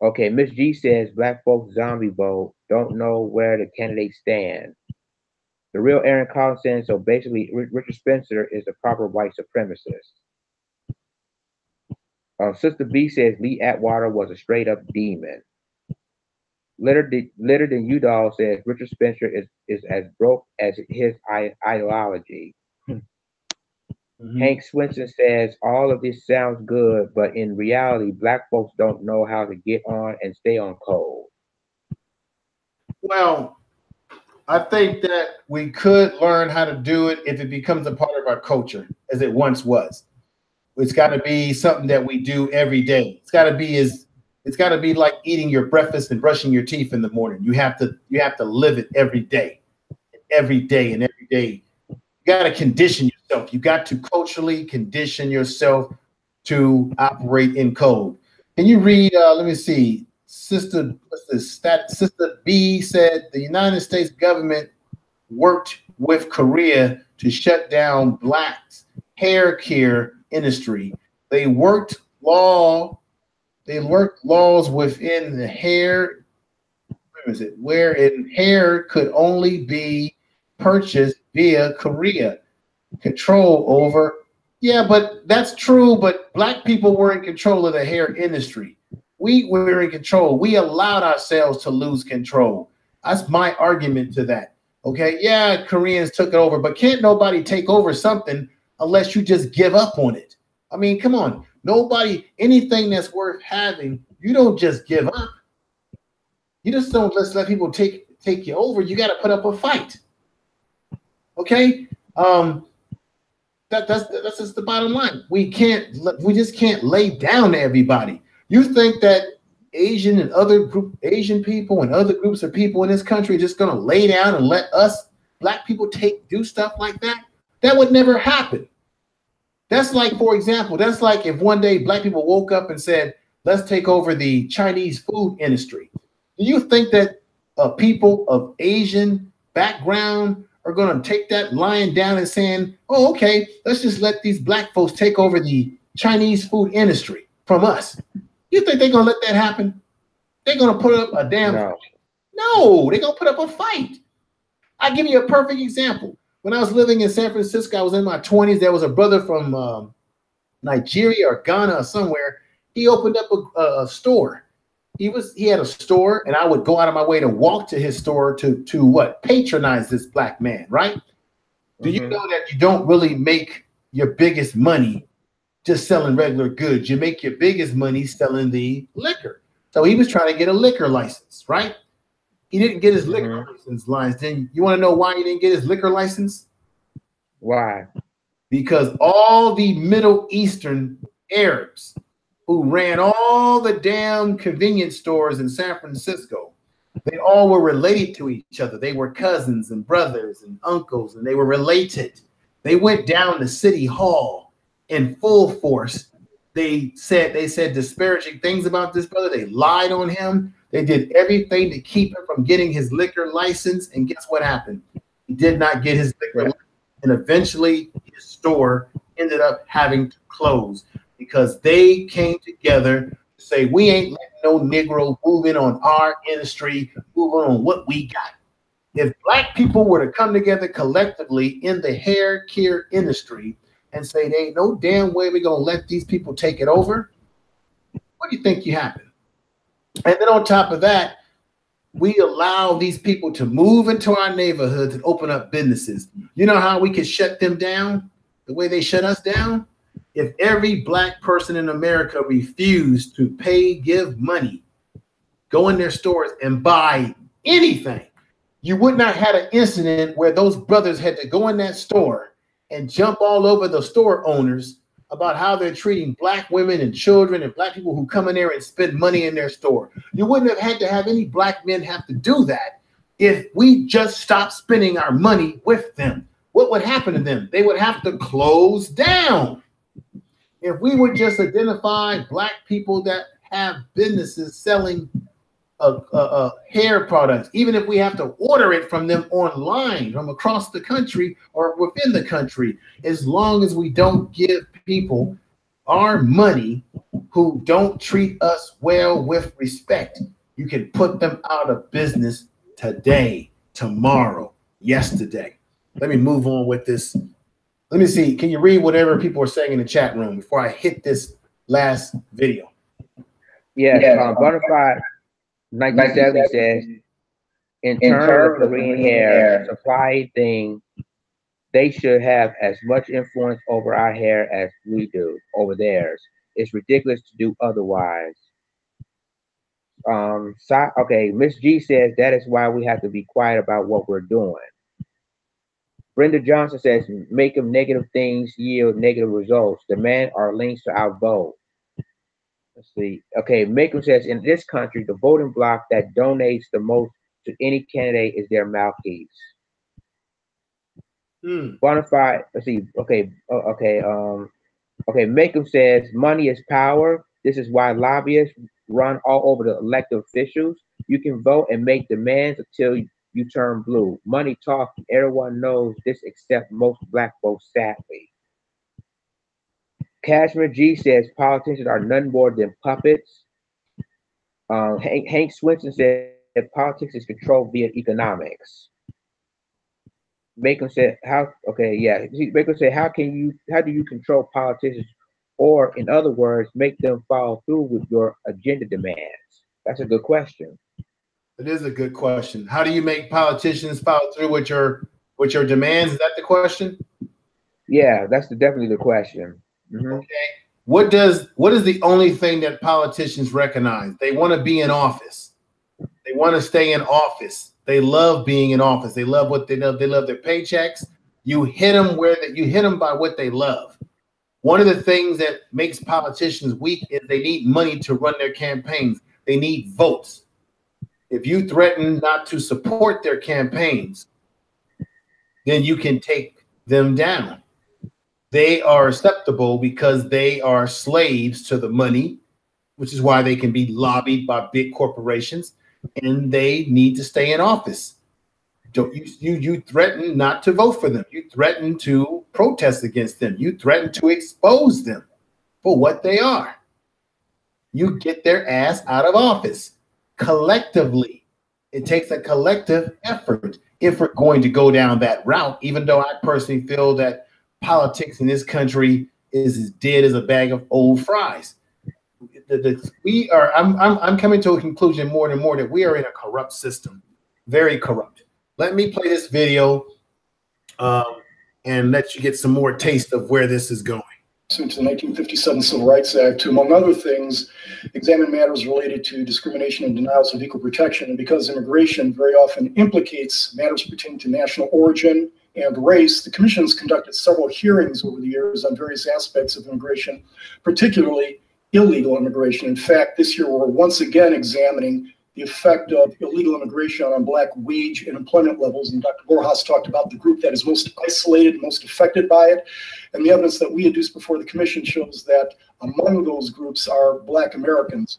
Okay, Miss G says Black folks zombie vote, don't know where the candidates stand. The real Aaron Collins says, so basically Richard Spencer is a proper white supremacist. Sister B says Lee Atwater was a straight up demon. Littered than Udall says Richard Spencer is as broke as his ideology. Mm-hmm. Hank Swinson says all of this sounds good, but in reality, black folks don't know how to get on and stay on code. Well, I think that we could learn how to do it if it becomes a part of our culture, as it once was. It's got to be something that we do every day. It's got to be like eating your breakfast and brushing your teeth in the morning. You have to live it every day. You got to condition yourself. You got to culturally condition yourself to operate in code. Can you read, let me see, Sister B said the United States government worked with Korea to shut down blacks' hair care industry. They worked laws within the hair, wherein hair could only be purchased via Korea. Control over. Yeah, but that's true. But black people were in control of the hair industry. We were in control. We allowed ourselves to lose control. That's my argument to that. Okay. Yeah, Koreans took it over, but can't nobody take over something unless you just give up on it. I mean, come on. Anything that's worth having, you don't just give up. You just don't let people take you over. You got to put up a fight. Okay, that's just the bottom line. We just can't lay down to everybody. You think that Asian people and other groups of people in this country are just gonna lay down and let us black people do stuff like that? That would never happen. That's like, for example, that's like if one day black people woke up and said, let's take over the Chinese food industry. Do you think that people of Asian background are going to take that lying down and saying, oh, okay, let's just let these black folks take over the Chinese food industry from us? You think they're going to let that happen? They're going to put up a damn fight. No, they're going to put up a fight. I'll give you a perfect example. When I was living in San Francisco, I was in my 20s. There was a brother from Nigeria or Ghana or somewhere. He opened up a store. He had a store, and I would go out of my way to walk to his store to what? Patronize this black man, right? Do you know that you don't really make your biggest money just selling regular goods? You make your biggest money selling the liquor. So he was trying to get a liquor license, right? He didn't get his liquor license, Lions. Then you want to know why he didn't get his liquor license? Why? Because all the Middle Eastern Arabs who ran all the damn convenience stores in San Francisco, they all were related to each other. They were cousins and brothers and uncles, and they were related. They went down to City Hall in full force. They said disparaging things about this brother. They lied on him. They did everything to keep him from getting his liquor license. And guess what happened? He did not get his liquor license. And eventually his store ended up having to close because they came together to say, we ain't letting no Negro move in on our industry, move on what we got. If black people were to come together collectively in the hair care industry and say, there ain't no damn way we're going to let these people take it over, what do you think you happen? And then on top of that, we allow these people to move into our neighborhoods and open up businesses. You know how we could shut them down the way they shut us down? If every black person in America refused to give money, go in their stores and buy anything, you would not have an incident where those brothers had to go in that store and jump all over the store owners about how they're treating black women and children and black people who come in there and spend money in their store. You wouldn't have had to have any black men have to do that if we just stopped spending our money with them. What would happen to them? They would have to close down. If we would just identify black people that have businesses selling hair products, even if we have to order it from them online from across the country or within the country, as long as we don't give people our money who don't treat us well with respect, you can put them out of business today, tomorrow, yesterday. Let me move on with this. Let me see. Can you read whatever people are saying in the chat room before I hit this last video? Yes, Bonafide 1970 says, in terms of Korean hair supply thing, they should have as much influence over our hair as we do over theirs. It's ridiculous to do otherwise. Okay, Miss G says that is why we have to be quiet about what we're doing. Brenda Johnson says, make them negative things yield negative results. Demand our links to our vote. Let's see. Okay, Macon says, in this country, the voting bloc that donates the most to any candidate is their mouthpiece. Bonafide, let's see. Okay, okay, Macon says, money is power. This is why lobbyists run all over the elected officials. You can vote and make demands until you turn blue. Money talking. Everyone knows this except most black folks, sadly. Cashmere G says politicians are nothing more than puppets. Hank Swinson said politics is controlled via economics. Macon said, how? Okay, yeah. Macon said, how do you control politicians, or in other words, make them follow through with your agenda demands? That's a good question. It is a good question. How do you make politicians follow through with your demands? Is that the question? Yeah, that's definitely the question. Okay. What is the only thing that politicians recognize? They want to be in office. They want to stay in office. They love being in office. They love what they love. They love their paychecks. You hit them by what they love. One of the things that makes politicians weak is they need money to run their campaigns. They need votes. If you threaten not to support their campaigns, then you can take them down. They are acceptable because they are slaves to the money, which is why they can be lobbied by big corporations, and they need to stay in office. You threaten not to vote for them. You threaten to protest against them. You threaten to expose them for what they are. You get their ass out of office collectively. It takes a collective effort if we're going to go down that route, even though I personally feel that politics in this country is as dead as a bag of old fries. I'm coming to a conclusion more and more that we are in a corrupt system, very corrupt. Let me play this video and let you get some more taste of where this is going. Since the 1957 Civil Rights Act to, among other things, examine matters related to discrimination and denials of equal protection. And because immigration very often implicates matters pertaining to national origin and race, the Commission has conducted several hearings over the years on various aspects of immigration, particularly illegal immigration. In fact, this year we're once again examining the effect of illegal immigration on Black wage and employment levels. And Dr. Borjas talked about the group that is most isolated, most affected by it. And the evidence that we adduced before the Commission shows that among those groups are Black Americans.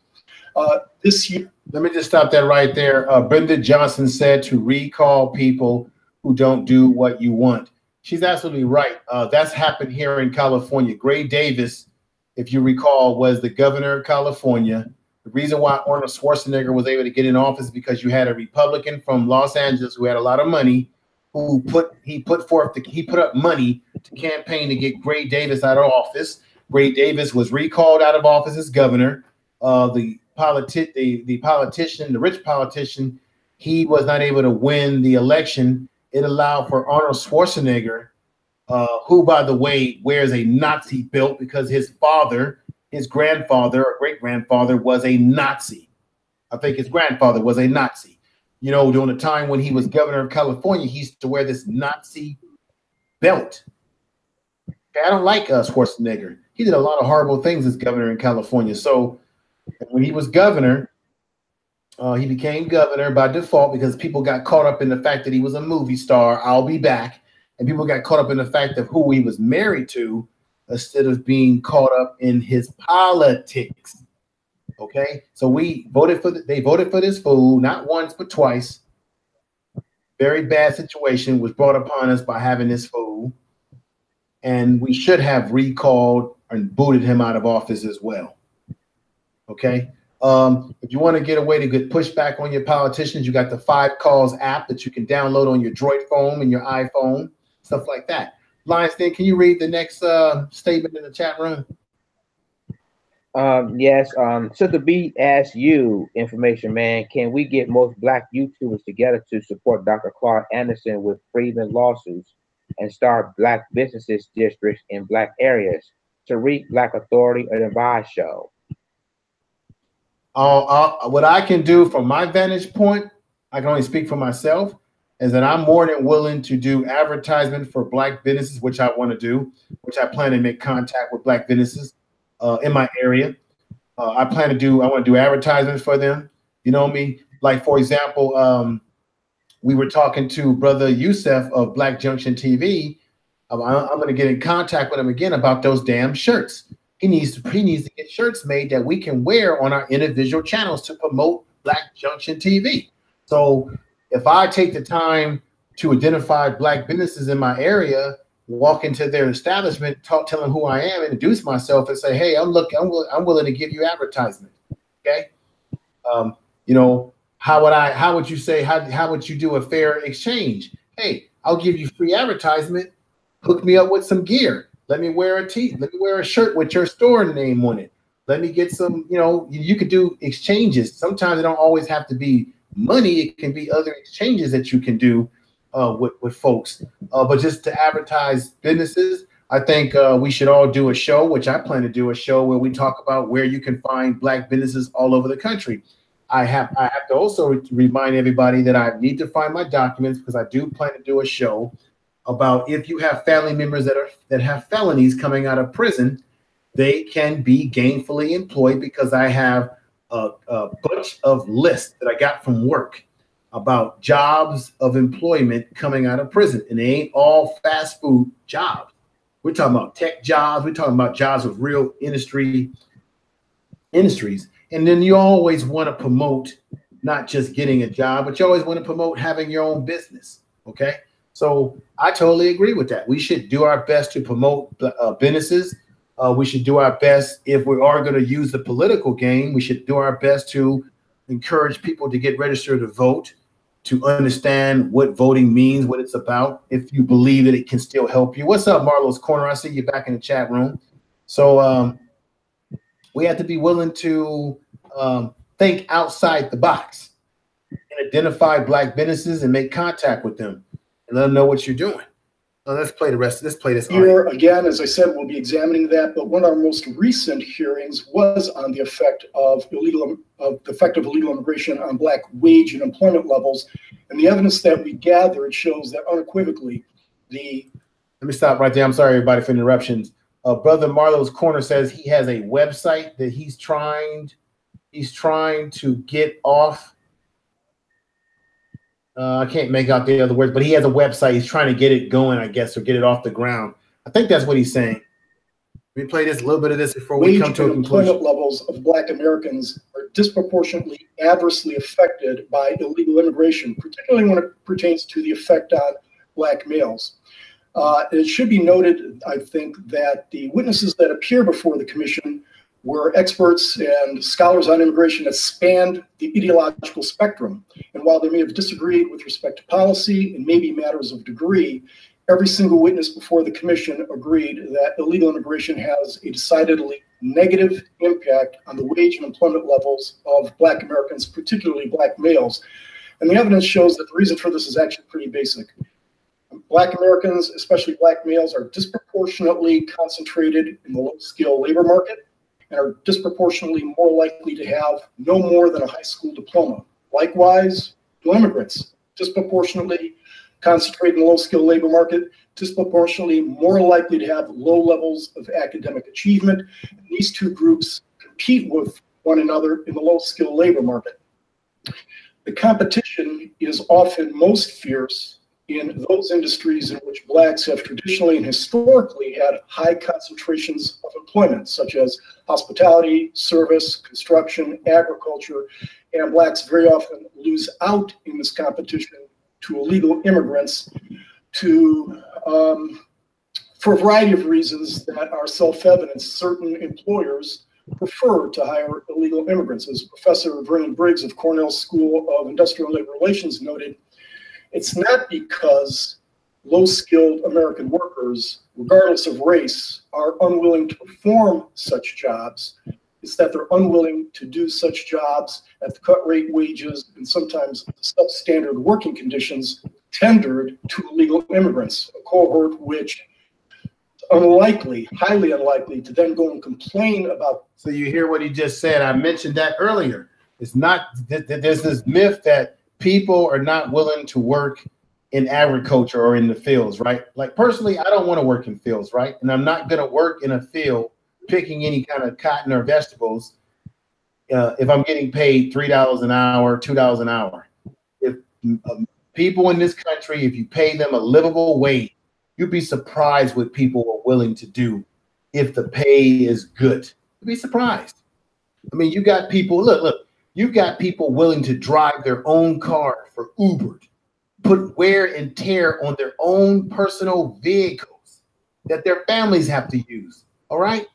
This year. Let me just stop that right there. Brenda Johnson said to recall people who don't do what you want. She's absolutely right. That's happened here in California. Gray Davis, if you recall, was the governor of California. The reason why Arnold Schwarzenegger was able to get in office is because you had a Republican from Los Angeles who had a lot of money, who put up money to campaign to get Gray Davis out of office. Gray Davis was recalled out of office as governor. The politician, the rich politician, he was not able to win the election. It allowed for Arnold Schwarzenegger, who, by the way, wears a Nazi belt because his father, his grandfather or great-grandfather was a Nazi. I think his grandfather was a Nazi. You know, during the time when he was governor of California, he used to wear this Nazi belt. Okay, I don't like Schwarzenegger. He did a lot of horrible things as governor in California. So when he was governor, he became governor by default because people got caught up in the fact that he was a movie star. I'll be back. And people got caught up in the fact of who he was married to instead of being caught up in his politics. Okay, so they voted for this fool, not once, but twice. Very bad situation was brought upon us by having this fool. And we should have recalled and booted him out of office as well. Okay. If you want to get a way to get pushback on your politicians, you got the 5 Calls app that you can download on your Droid phone and your iPhone, stuff like that. Lionsden, can you read the next statement in the chat room? Yes. Sister B asks you, Information Man, can we get most Black YouTubers together to support Dr. Claude Anderson with Freedman lawsuits and start Black businesses districts in Black areas? Tariq, Black Authority, or the Vibe Show? What I can do from my vantage point, I can only speak for myself, is that I'm more than willing to do advertisement for Black businesses, which I want to do, which I plan to make contact with Black businesses in my area. I want to do advertisements for them. You know me? Like, for example, we were talking to Brother Youssef of Black Junction TV. I'm going to get in contact with him again about those damn shirts. He needs to get shirts made that we can wear on our individual channels to promote Black Junction TV. So if I take the time to identify Black businesses in my area, walk into their establishment, tell them who I am, introduce myself, and say, "Hey, I'm willing to give you advertisement." Okay, you know, how would you do a fair exchange? Hey, I'll give you free advertisement. Hook me up with some gear. Let me wear a shirt with your store name on it. Let me get some, you know, you could do exchanges. Sometimes it don't always have to be money. It can be other exchanges that you can do with folks. But just to advertise businesses, I think we should all do a show, which I plan to do a show where we talk about where you can find Black businesses all over the country. I have to also remind everybody that I need to find my documents because I do plan to do a show about if you have family members that have felonies coming out of prison, they can be gainfully employed because I have a bunch of lists that I got from work about jobs of employment coming out of prison. And they ain't all fast food jobs. We're talking about tech jobs. We're talking about jobs with real industries. And then you always want to promote not just getting a job, but you always want to promote having your own business. Okay. So I totally agree with that. We should do our best to promote businesses. We should do our best if we are going to use the political game. We should do our best to encourage people to get registered to vote, to understand what voting means, what it's about, if you believe that it can still help you. What's up, Marlo's Corner? I see you back in the chat room. So we have to be willing to think outside the box and identify Black businesses and make contact with them and let them know what you're doing. So let's play the rest. Let's play this. Here again, as I said, we'll be examining that. But one of our most recent hearings was on the effect of illegal immigration on Black wage and employment levels, and the evidence that we gathered shows that unequivocally the. Let me stop right there. I'm sorry, everybody, for interruptions. Brother Marlo's Corner says he has a website that he's trying to get off. I can't make out the other words, but he has a website. He's trying to get it going, I guess, or get it off the ground. I think that's what he's saying. Let me play this, a little bit of this before we come to a conclusion. Employment levels of Black Americans are are disproportionately adversely affected by illegal immigration, particularly when it pertains to the effect on Black males. It should be noted, I think, that the witnesses that appear before the commission were experts and scholars on immigration that spanned the ideological spectrum. And while they may have disagreed with respect to policy and maybe matters of degree, every single witness before the commission agreed that illegal immigration has a decidedly negative impact on the wage and employment levels of Black Americans, particularly Black males. And the evidence shows that the reason for this is actually pretty basic. Black Americans, especially Black males, are disproportionately concentrated in the low-skill labor market and are disproportionately more likely to have no more than a high school diploma. Likewise, immigrants, disproportionately concentrated in the low-skill labor market, disproportionately more likely to have low levels of academic achievement. And these two groups compete with one another in the low-skill labor market. The competition is often most fierce in those industries in which Blacks have traditionally and historically had high concentrations of employment, such as hospitality, service, construction, agriculture, and Blacks very often lose out in this competition to illegal immigrants for a variety of reasons that are self-evident. Certain employers prefer to hire illegal immigrants. As Professor Vernon Briggs of Cornell School of Industrial and Labor Relations noted, it's not because low-skilled American workers, regardless of race, are unwilling to perform such jobs. It's that they're unwilling to do such jobs at the cut-rate wages and sometimes substandard working conditions tendered to illegal immigrants, a cohort which is unlikely, highly unlikely, to then go and complain about. So you hear what he just said. I mentioned that earlier. It's not, there's this myth that people are not willing to work in agriculture or in the fields, right? Like personally, I don't want to work in fields, right? And I'm not going to work in a field picking any kind of cotton or vegetables if I'm getting paid $3 an hour, $2 an hour. If people in this country, if you pay them a livable wage, you'd be surprised what people are willing to do if the pay is good. You'd be surprised. I mean, you got people, look, you've got people willing to drive their own car for Uber, put wear and tear on their own personal vehicles that their families have to use, all right?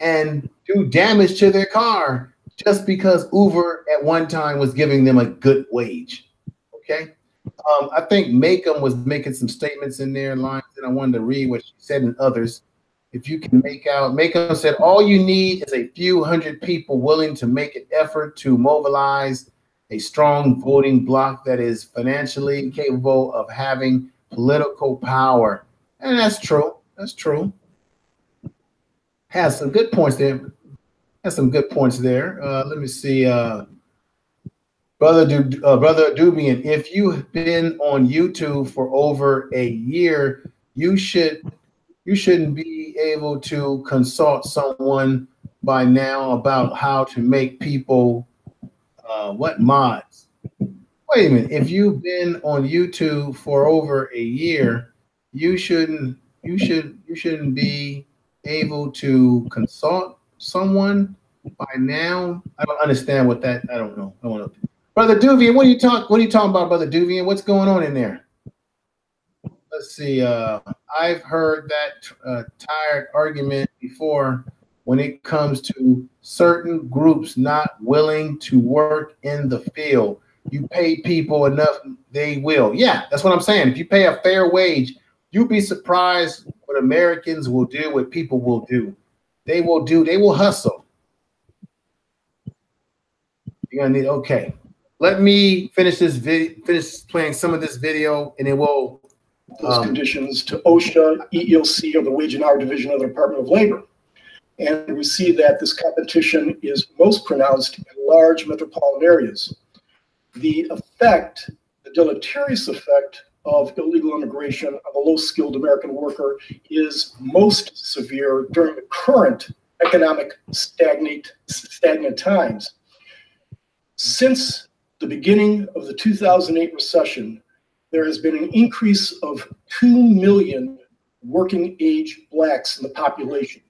And do damage to their car just because Uber at one time was giving them a good wage, okay? I think Macomb was making some statements in there, lines that I wanted to read what she said and others. If you can make out, Macomb said, all you need is a few hundred people willing to make an effort to mobilize a strong voting bloc that is financially capable of having political power. And that's true. That's true. Has some good points there. Has some good points there. Let me see. Brother Dubian, if you've been on YouTube for over a year, you shouldn't be able to consult someone by now about how to make people what mods. Wait a minute. If you've been on YouTube for over a year, you shouldn't be able to consult someone by now. I don't understand what that. I don't know. I don't know. Brother Duvian, what are you talking about, Brother Duvian? What's going on in there? Let's see. I've heard that tired argument before when it comes to certain groups not willing to work in the field. You pay people enough, they will. Yeah, that's what I'm saying. If you pay a fair wage, you'll be surprised what Americans will do, what people will do. They will hustle. You're gonna need, okay. Let me finish this video, finish playing some of this video, and it will those conditions to OSHA, EEOC, or the Wage and Hour Division of the Department of Labor. And we see that this competition is most pronounced in large metropolitan areas. The effect, the deleterious effect of illegal immigration on the low-skilled American worker is most severe during the current economic stagnant times. Since the beginning of the 2008 recession, there has been an increase of 2 million working age Blacks in the population.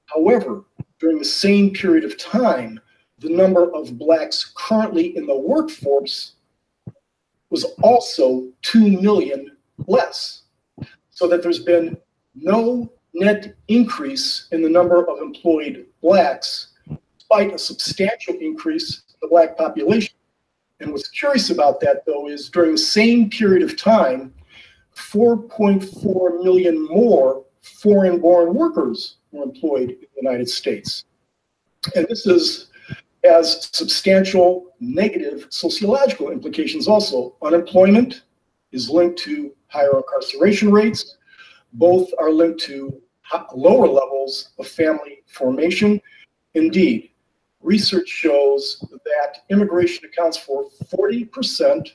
However, during the same period of time, the number of blacks currently in the workforce was also 2 million less. So that there's been no net increase in the number of employed blacks, despite a substantial increase in the black population. And what's curious about that, though, is during the same period of time, 4.4 million more foreign-born workers were employed in the United States. And this has substantial negative sociological implications also. Unemployment is linked to higher incarceration rates. Both are linked to lower levels of family formation. Indeed, research shows that immigration accounts for 40%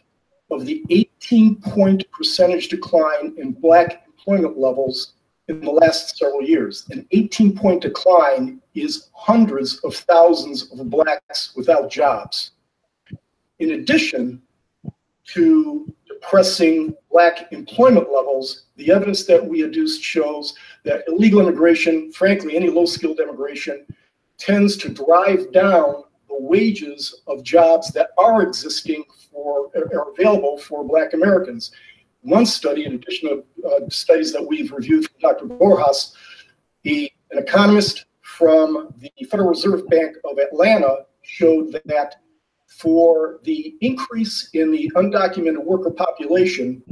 of the 18-point percentage decline in black employment levels in the last several years. An 18-point decline is hundreds of thousands of blacks without jobs. In addition to depressing black employment levels, the evidence that we adduced shows that illegal immigration, frankly, any low-skilled immigration, tends to drive down the wages of jobs that are existing or available for black Americans. One study, in addition to studies that we've reviewed from Dr. Borjas, an economist from the Federal Reserve Bank of Atlanta showed that for the increase in the undocumented worker population,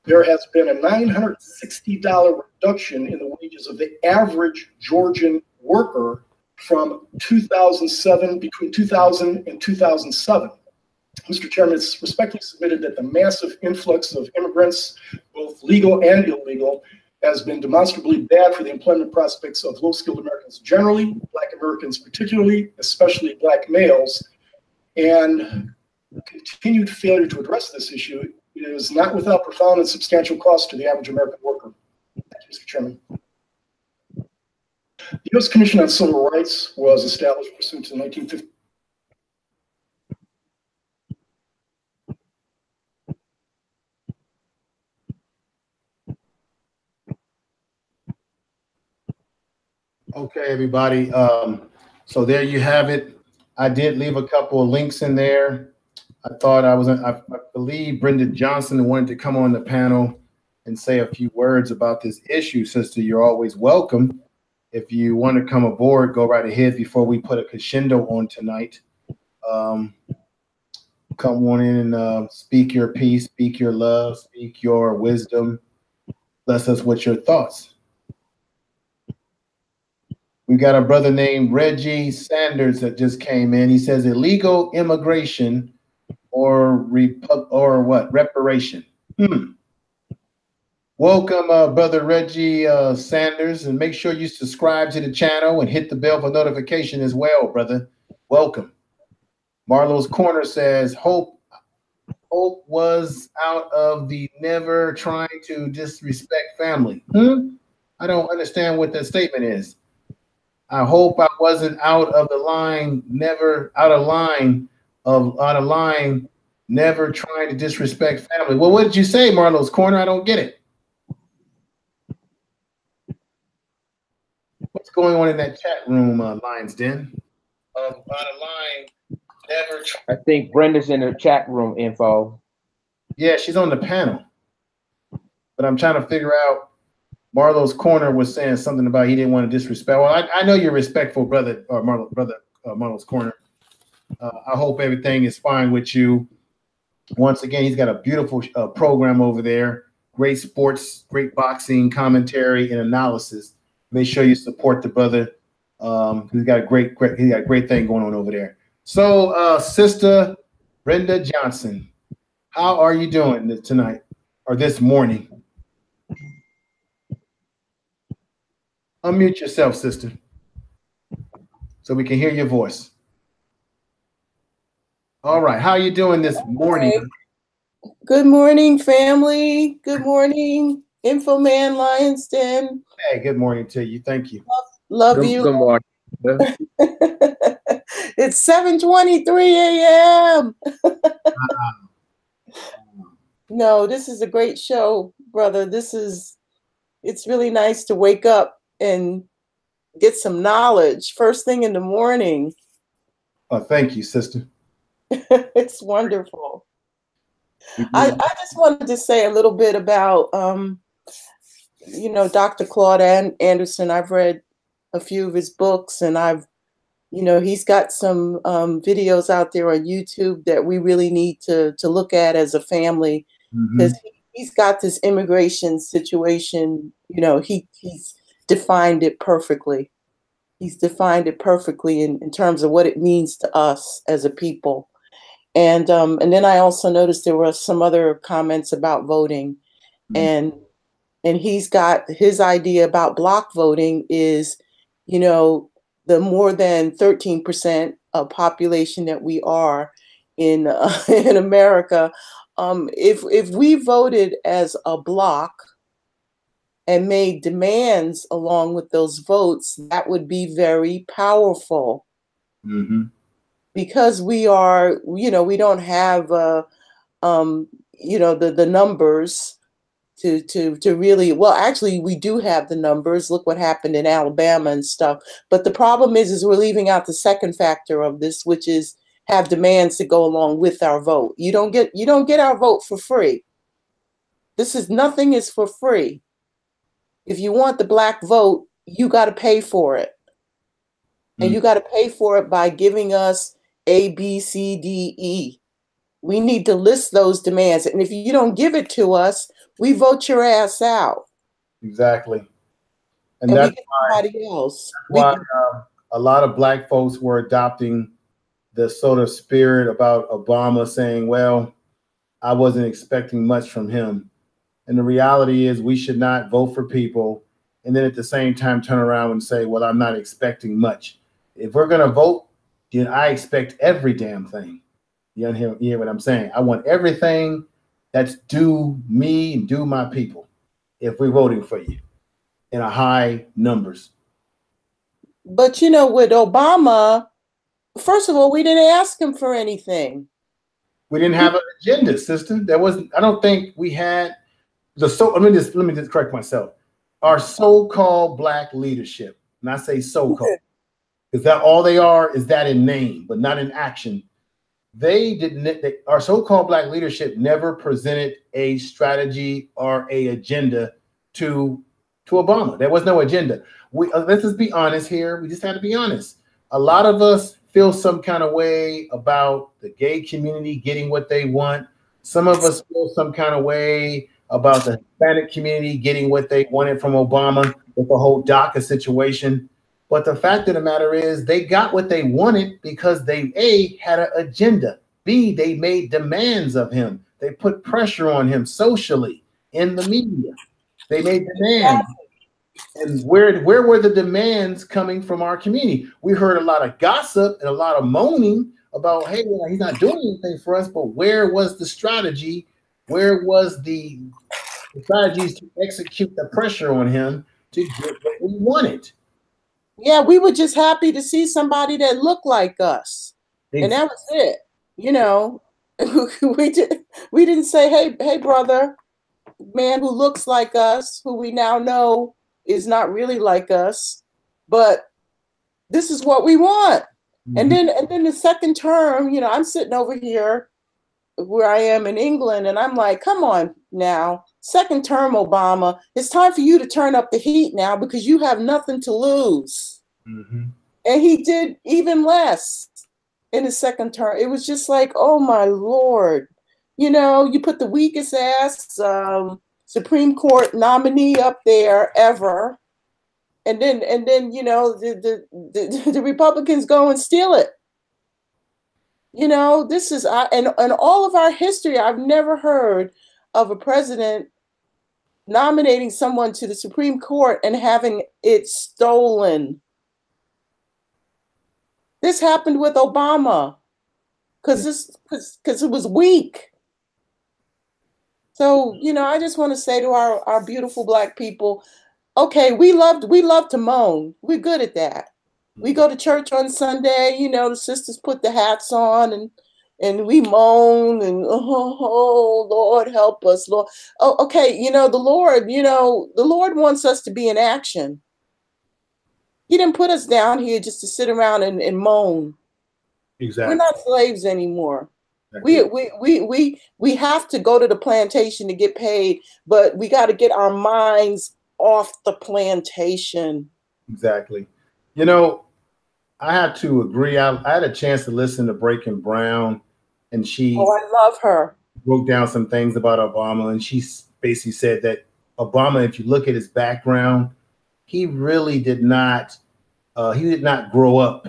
there has been a $960 reduction in the wages of the average Georgian worker from 2007, between 2000 and 2007. Mr. Chairman, it's respectfully submitted that the massive influx of immigrants, both legal and illegal, has been demonstrably bad for the employment prospects of low-skilled Americans generally, black Americans particularly, especially black males. And continued failure to address this issue is not without profound and substantial cost to the average American worker. Thank you, Mr. Chairman. The U.S. Commission on Civil Rights was established pursuant to 1950. Okay, everybody. So there you have it. I did leave a couple of links in there. I believe Brenda Johnson wanted to come on the panel and say a few words about this issue. Sister, you're always welcome. If you want to come aboard, go right ahead before we put a crescendo on tonight. Come on in and speak your peace, speak your love, speak your wisdom. Bless us with your thoughts. We got a brother named Reggie Sanders that just came in. He says illegal immigration or what? Reparation. Welcome, brother Reggie Sanders, and make sure you subscribe to the channel and hit the bell for notification as well, brother. Welcome. Marlo's Corner says Hope was out of the never trying to disrespect family. I don't understand what that statement is. I hope I wasn't out of the line, never out of line, never trying to disrespect family. Well, what did you say, Marlo's Corner? I don't get it. What's going on in that chat room, Lions Den? Out of line, never. I think Brenda's in the chat room info. Yeah, she's on the panel. But I'm trying to figure out. Marlo's Corner was saying something about he didn't want to disrespect. Well, I know you're respectful, brother, or Marlo's Corner. I hope everything is fine with you. Once again, he's got a beautiful program over there. Great sports, great boxing, commentary, and analysis. Make sure you support the brother. He's got a great thing going on over there. So, Sister Brenda Johnson, how are you doing tonight or this morning? Unmute yourself, sister, so we can hear your voice. All right, how are you doing this morning? Okay. Good morning, family. Good morning, Infoman Lions Den. Hey, good morning to you. Thank you. Love you. Good morning. It's 7:23 a.m. No, this is a great show, brother. It's really nice to wake up and get some knowledge first thing in the morning. Oh, thank you, sister. It's wonderful. I just wanted to say a little bit about, you know, Dr. Claude Anderson. I've read a few of his books, and you know, he's got some videos out there on YouTube that we really need to look at as a family, because he's got this immigration situation. You know, he's defined it perfectly. He's defined it perfectly in terms of what it means to us as a people. And then I also noticed there were some other comments about voting, and he's got his idea about block voting is, you know, the more than 13% of population that we are in in America, if we voted as a block and made demands along with those votes, that would be very powerful. Because we are, you know, we don't have, you know, the numbers to really, well, actually, we do have the numbers. Look what happened in Alabama and stuff. But the problem is we're leaving out the second factor of this, which is have demands to go along with our vote. You don't get our vote for free. Nothing is for free. If you want the Black vote, you got to pay for it. And you got to pay for it by giving us A, B, C, D, E. We need to list those demands. And if you don't give it to us, we vote your ass out. Exactly. And we that's get somebody else. why a lot of Black folks were adopting the sort of spirit about Obama, saying, well, I wasn't expecting much from him. And the reality is we should not vote for people and then at the same time turn around and say, well, I'm not expecting much. If we're going to vote, then I expect every damn thing. You hear what I'm saying? I want everything that's due me and due my people if we're voting for you in a high numbers. But, you know, with Obama, first of all, we didn't ask him for anything. We didn't have an agenda, sister. There wasn't, I don't think we had let me just correct myself. Our so-called Black leadership, and I say so-called, because that all they are is that in name, but not in action. Our so-called Black leadership never presented a strategy or a agenda to Obama. There was no agenda. Let's just be honest here. We just had to be honest. A lot of us feel some kind of way about the gay community getting what they want. Some of us feel some kind of way about the Hispanic community getting what they wanted from Obama with the whole DACA situation. But the fact of the matter is they got what they wanted because they, A, had an agenda. B, they made demands of him. They put pressure on him socially in the media. They made demands. And where were the demands coming from our community? We heard a lot of gossip and a lot of moaning about, hey, well, he's not doing anything for us, but where was the strategy? Where was the strategies to execute the pressure on him to get what we wanted? Yeah, we were just happy to see somebody that looked like us. Exactly. And that was it. You know, we didn't say, hey, brother, man who looks like us, who we now know is not really like us, but this is what we want. And then the second term, you know, I'm sitting over here where I am in England, and I'm like, come on now, second term Obama, it's time for you to turn up the heat now because you have nothing to lose. And he did even less in his second term. It was just like, oh my Lord, you know, you put the weakest ass Supreme Court nominee up there ever, and then you know the Republicans go and steal it. You know, this is and all of our history, I've never heard of a president nominating someone to the Supreme Court and having it stolen. This happened with Obama because it was weak. So, you know, I just want to say to our beautiful Black people, okay, we love to moan. We're good at that. We go to church on Sunday, you know, the sisters put the hats on and we moan and, oh, Lord, help us, Lord. Oh, okay, you know, the Lord wants us to be in action. He didn't put us down here just to sit around and moan. Exactly. We're not slaves anymore. We have to go to the plantation to get paid, but we got to get our minds off the plantation. Exactly. You know, I have to agree. I had a chance to listen to Breaking Brown, and she I love her. Broke down some things about Obama, and she basically said that Obama, if you look at his background, he really did not grow up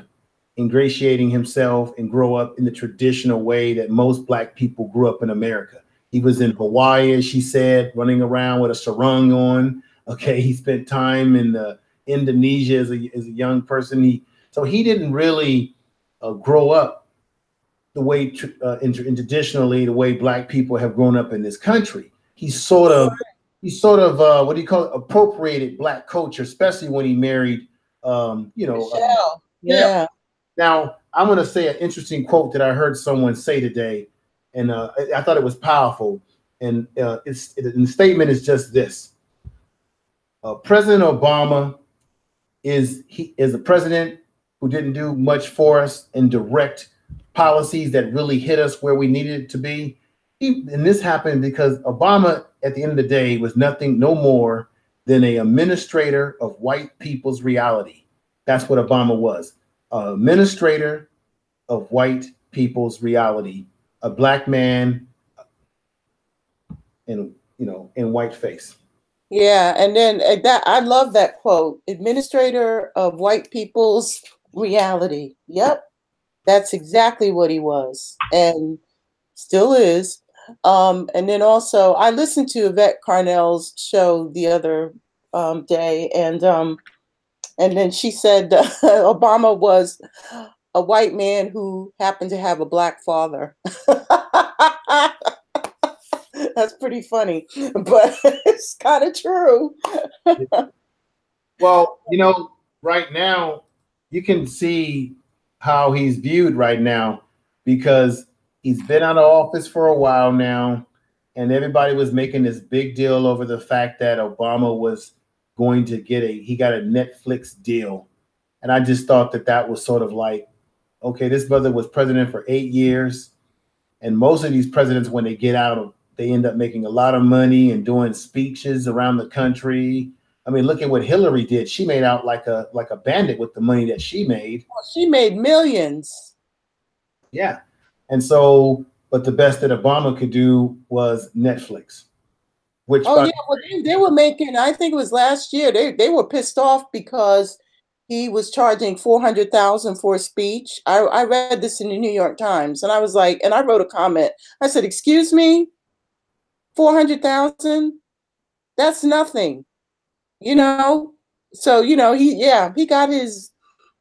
ingratiating himself and grow up in the traditional way that most Black people grew up in America. He was in Hawaii, as she said, running around with a sarong on. Okay, he spent time in Indonesia as a young person. So he didn't really grow up the way traditionally the way Black people have grown up in this country. He sort of what do you call it, appropriated Black culture, especially when he married Michelle. Yeah. Now, I'm going to say an interesting quote that I heard someone say today, and I thought it was powerful. And the statement is just this: President Obama is a president who didn't do much for us in direct policies that really hit us where we needed it to be. And this happened because Obama, at the end of the day, was no more than an administrator of white people's reality. That's what Obama was. Administrator of white people's reality, a Black man in white face. Yeah, and then that I love that quote, administrator of white people's reality. Yep, that's exactly what he was and still is. And then also I listened to Yvette Carnell's show the other day, and then she said Obama was a white man who happened to have a Black father. That's pretty funny, but it's kind of true. Well, right now, you can see how he's viewed right now because he's been out of office for a while now, and everybody was making this big deal over the fact that Obama was going to he got a Netflix deal. And I just thought that was sort of like, okay, this brother was president for 8 years. And most of these presidents, when they get out, they end up making a lot of money and doing speeches around the country. I mean, look at what Hillary did. She made out like a bandit with the money that she made. She made millions. Yeah. And so, but the best that Obama could do was Netflix. Well, they were making, I think it was last year, they were pissed off because he was charging $400,000 for a speech. I read this in the New York Times, and I was like, and I wrote a comment. I said, excuse me, $400,000? That's nothing, So, he got his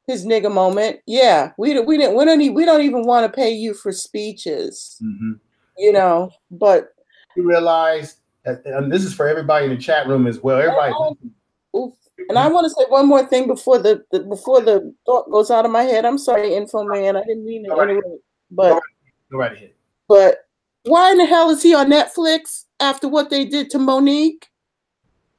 nigga moment. Yeah, we don't even want to pay you for speeches, but you realize. And this is for everybody in the chat room as well. Everybody. And I want to say one more thing before the thought goes out of my head. I'm sorry, Info Man. I didn't mean to interrupt. But go right ahead. But why in the hell is he on Netflix after what they did to Monique?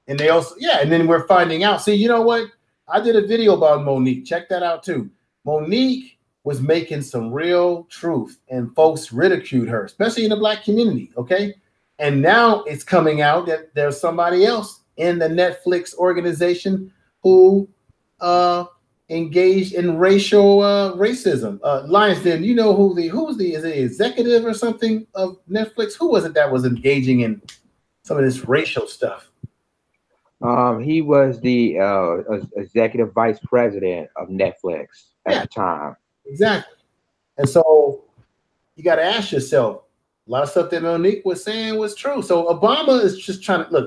And they also, and then we're finding out. See, you know what? I did a video about Monique. Check that out too. Monique was making some real truth, and folks ridiculed her, especially in the Black community. Okay. And now it's coming out that there's somebody else in the Netflix organization who engaged in racial racism. Lions, then is the executive or something of Netflix? Who was it that was engaging in some of this racial stuff? He was the executive vice president of Netflix at the time. Exactly. And so you got to ask yourself, a lot of stuff that Monique was saying was true. So Obama is just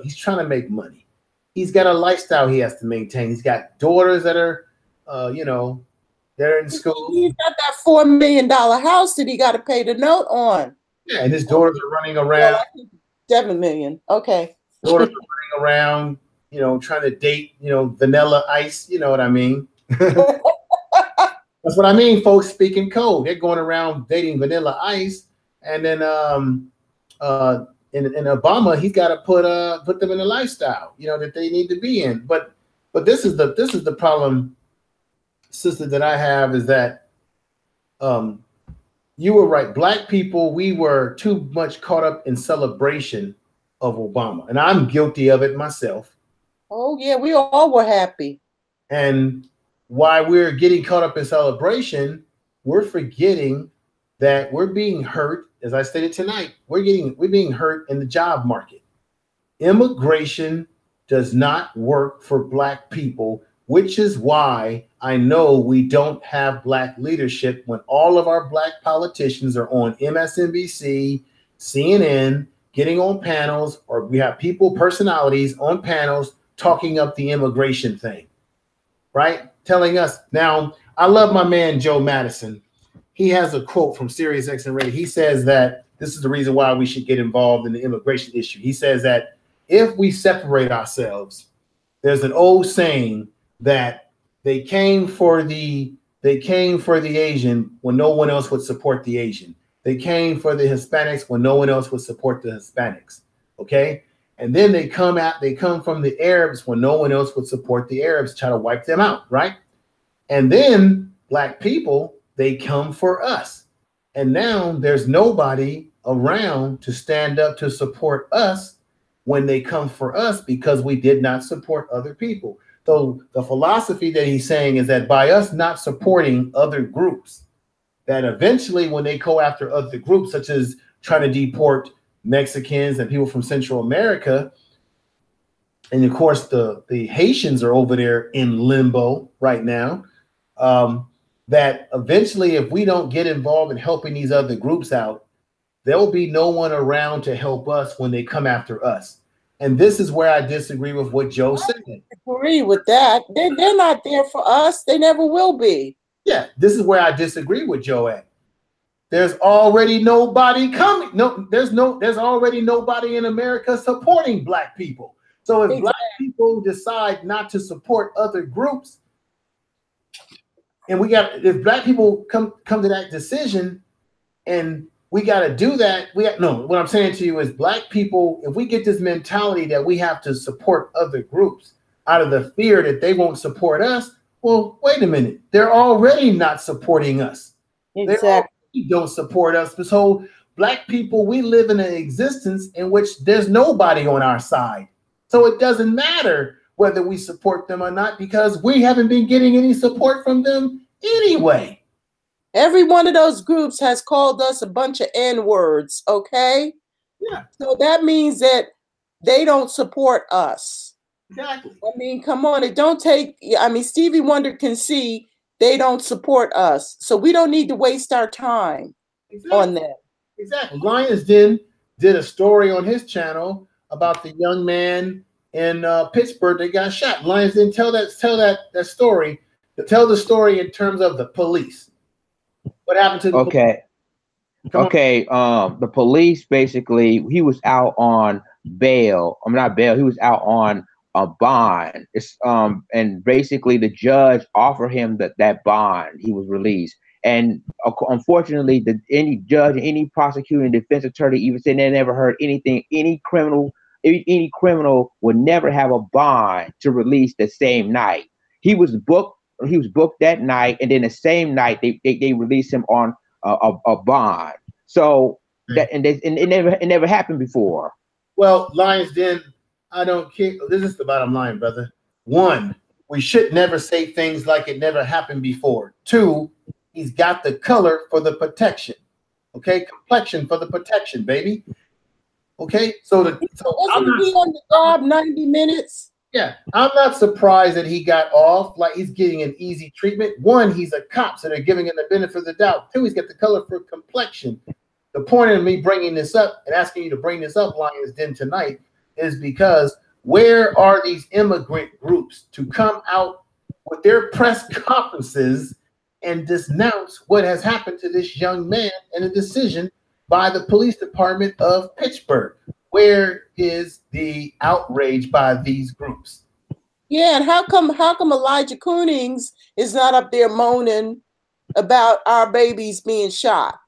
he's trying to make money. He's got a lifestyle he has to maintain. He's got daughters that are, they're in school. He's got that $4 million house that he got to pay the note on. Yeah, and his daughters are running around. Well, $7 million. Okay. Daughters are running around, trying to date, Vanilla Ice. You know what I mean? That's what I mean, folks speaking code. They're going around dating Vanilla Ice. And then in Obama, he's got to put them in a lifestyle, that they need to be in. But this is the problem sister, that I have is that you were right. Black people, we were too much caught up in celebration of Obama. And I'm guilty of it myself. Oh, yeah, we all were happy. And while we're getting caught up in celebration, we're forgetting that we're being hurt. As I stated tonight, we're being hurt in the job market. Immigration does not work for Black people, which is why I know we don't have Black leadership when all of our Black politicians are on MSNBC, CNN, getting on panels, or we have personalities on panels talking up the immigration thing, right? Telling us. Now, I love my man, Joe Madison. He has a quote from Sirius XM Radio. He says that this is the reason why we should get involved in the immigration issue. He says that if we separate ourselves, there's an old saying that they came for the Asian when no one else would support the Asian. They came for the Hispanics when no one else would support the Hispanics. Okay. And then they come from the Arabs when no one else would support the Arabs, try to wipe them out. Right. And then Black people, they come for us. And now there's nobody around to stand up to support us when they come for us because we did not support other people. So the philosophy that he's saying is that by us not supporting other groups, that eventually when they go after other groups, such as trying to deport Mexicans and people from Central America, and of course the Haitians are over there in limbo right now, that eventually if we don't get involved in helping these other groups out, there will be no one around to help us when they come after us. And this is where I disagree with what Joe said. I agree with that. They're not there for us. They never will be. Yeah, this is where I disagree with Joe at. There's already nobody coming. No, there's already nobody in America supporting Black people. So if Black people decide not to support other groups, and if Black people come to that decision, and we got to do that. What I'm saying to you is Black people, if we get this mentality that we have to support other groups out of the fear that they won't support us, well, wait a minute. They're already not supporting us. Exactly. They don't support us. So Black people, we live in an existence in which there's nobody on our side. So it doesn't matter whether we support them or not, because we haven't been getting any support from them anyway. Every one of those groups has called us a bunch of N-words, okay? Yeah. So that means that they don't support us. Exactly. I mean, come on, Stevie Wonder can see they don't support us. So we don't need to waste our time on that. Exactly. Lions Den did a story on his channel about the young man in Pittsburgh that got shot. Lions Den tell that story. To tell the story in terms of the police. What happened to the police? The police, basically, he was out on bail. Not bail. He was out on a bond. And basically the judge offered him that bond. He was released. And unfortunately, any judge, any prosecuting defense attorney even said they never heard anything. Any criminal would never have a bond to release the same night. He was booked that night, and then the same night they released him on a bond. So it never happened before. Well, Lions Den, I don't care. This is the bottom line, brother. 1, we should never say things like it never happened before. 2, he's got the color for the protection. Okay, complexion for the protection, baby. Okay, wasn't he on the job 90 minutes? Yeah, I'm not surprised that he got off. Like, he's getting an easy treatment. 1, he's a cop, so they're giving him the benefit of the doubt. 2, he's got the color for complexion. The point of me bringing this up and asking you to bring this up, Lions Den, tonight is because where are these immigrant groups to come out with their press conferences and denounce what has happened to this young man and a decision by the police department of Pittsburgh? Where is the outrage by these groups? Yeah, and how come Elijah Koonings is not up there moaning about our babies being shot?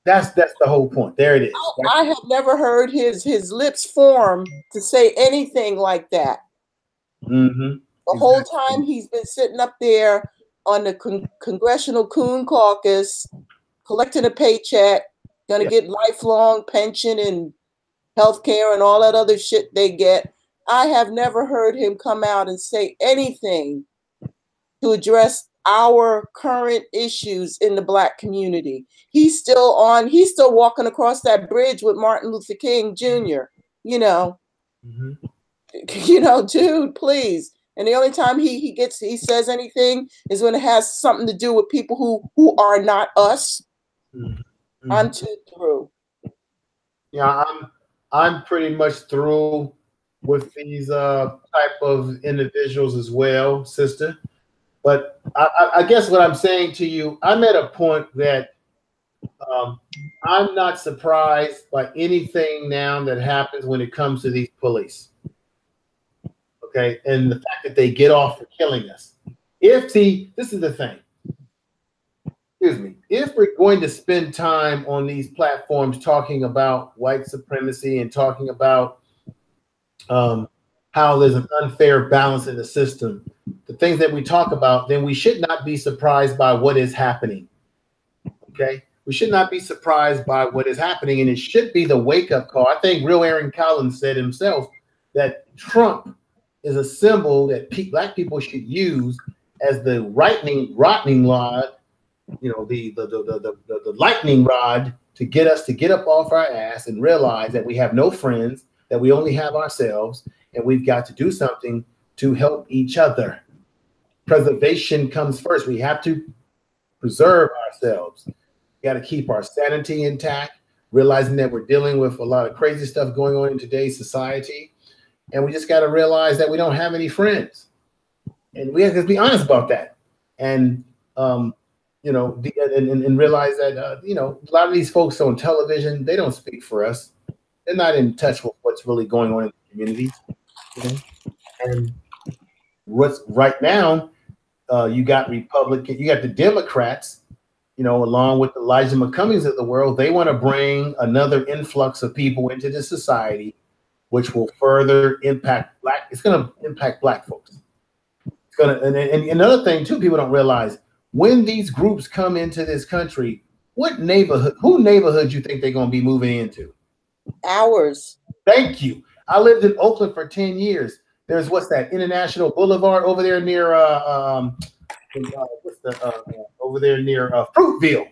That's the whole point. There it is. I have never heard his lips form to say anything like that. Mm-hmm. The whole time he's been sitting up there on the Congressional Coon Caucus, collecting a paycheck, gonna get lifelong pension and health care and all that other shit they get. I have never heard him come out and say anything to address our current issues in the Black community. He's still walking across that bridge with Martin Luther King Jr., you know. You know, dude, please. And the only time he says anything is when it has something to do with people who are not us. I'm too through. Yeah, I'm pretty much through with these type of individuals as well, sister. But I guess what I'm saying to you, I'm at a point that I'm not surprised by anything now that happens when it comes to these police. Okay, and the fact that they get off for killing us. This is the thing. Excuse me. If we're going to spend time on these platforms talking about white supremacy and talking about how there's an unfair balance in the system, the things that we talk about, then we should not be surprised by what is happening. Okay? We should not be surprised by what is happening, and it should be the wake-up call. I think real Aaron Collins said himself that Trump is a symbol that Black people should use as the rotting rod, you know, the lightning rod to get us to get up off our ass and realize that we have no friends, that we only have ourselves, and we've got to do something to help each other. Preservation comes first. We have to preserve ourselves. We got to keep our sanity intact, realizing that we're dealing with a lot of crazy stuff going on in today's society. And we just got to realize that we don't have any friends. And we have to be honest about that. And, you know, and realize that, you know, a lot of these folks on television, they don't speak for us. They're not in touch with what's really going on in the communities. You know? And what's right now, you got Republican, you got the Democrats, you know, along with Elijah McCummings of the world. They want to bring another influx of people into the society, which will further impact it's going to impact Black folks. It's going to, and another thing too, people don't realize, when these groups come into this country, who neighborhood you think they're going to be moving into? Ours. Thank you. I lived in Oakland for 10 years. There's what's that, International Boulevard over there near Fruitville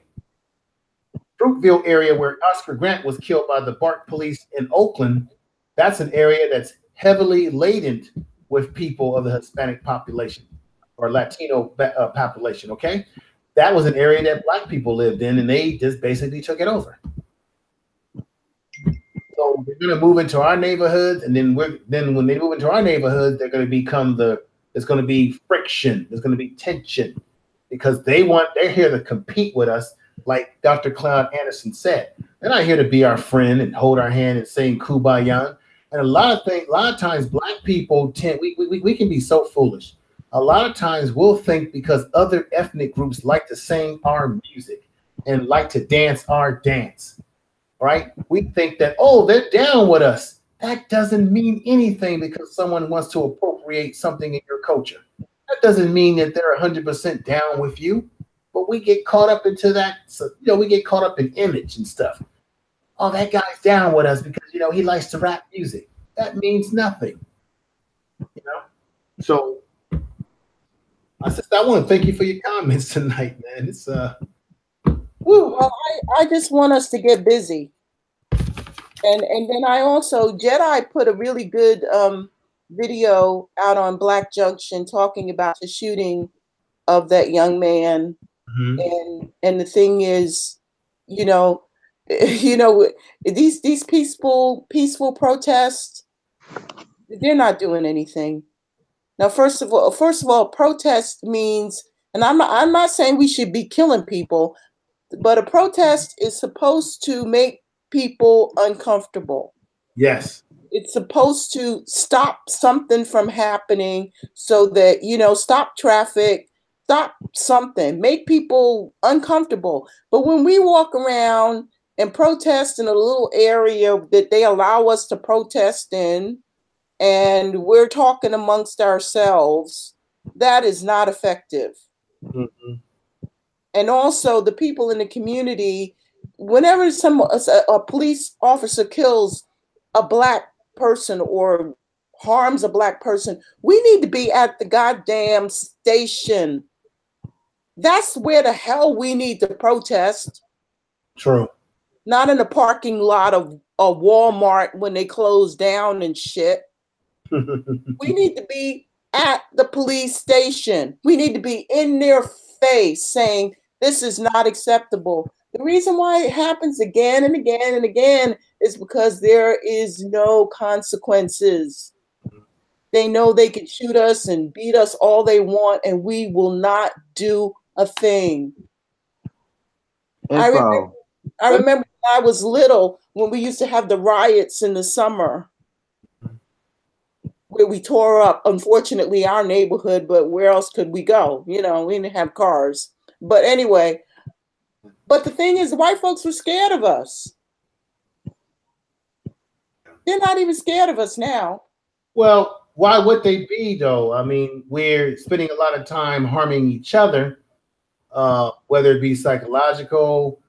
area, where Oscar Grant was killed by the BART police in Oakland. That's an area that's heavily laden with people of the Hispanic population or Latino population, okay? That was an area that Black people lived in, and they just basically took it over. So we're going to move into our neighborhoods, and then when they move into our neighborhoods, they're going to become there's going to be friction, there's going to be tension, because they're here to compete with us, like Dr. Cloud Anderson said. They're not here to be our friend and hold our hand and sing Kumbaya. And a lot of times Black people we can be so foolish. A lot of times we'll think because other ethnic groups like to sing our music and like to dance our dance, right? We think that, oh, they're down with us. That doesn't mean anything because someone wants to appropriate something in your culture. That doesn't mean that they're 100% down with you, but we get caught up into that. So, you know, we get caught up in image and stuff. Oh, that guy's down with us because, you know, he likes to rap music. That means nothing, you know? So I want to thank you for your comments tonight, man. It's woo. Well, I just want us to get busy. And then I also, Jedi put a really good video out on Black Junction talking about the shooting of that young man. And the thing is, you know, these peaceful protests, they're not doing anything. Now, first of all, protest means, and I'm not saying we should be killing people, but a protest is supposed to make people uncomfortable. Yes. It's supposed to stop something from happening so that, you know, stop traffic, stop something, make people uncomfortable. But when we walk around and protest in a little area that they allow us to protest in, and we're talking amongst ourselves, that is not effective. Mm-hmm. And also the people in the community, whenever a police officer kills a black person or harms a black person, we need to be at the goddamn station. That's where the hell we need to protest. True. Not in the parking lot of a Walmart when they close down and shit. We need to be at the police station. We need to be in their face saying, this is not acceptable. The reason why it happens again and again and again is because there is no consequences. They know they can shoot us and beat us all they want, and we will not do a thing. I remember when I was little, when we used to have the riots in the summer, where we tore up, unfortunately, our neighborhood, but where else could we go? You know, we didn't have cars. But anyway, but the thing is, the white folks were scared of us. They're not even scared of us now. Well, why would they be, though? I mean, we're spending a lot of time harming each other, whether it be psychological,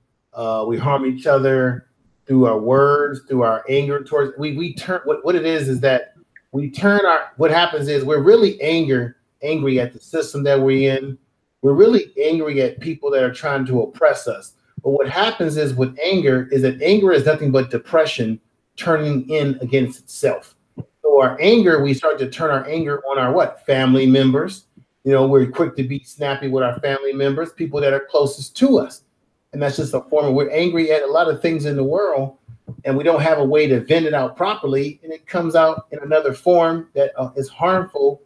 we harm each other through our words, through our anger towards, we turn, what it is that we turn what happens is we're really angry at the system that we're in. We're really angry at people that are trying to oppress us. But what happens is with anger is that anger is nothing but depression turning in against itself. So our anger, we start to turn our anger on our what? Family members. You know, we're quick to be snappy with our family members, people that are closest to us. And that's just a form of, we're angry at a lot of things in the world, and we don't have a way to vent it out properly. And it comes out in another form that is harmful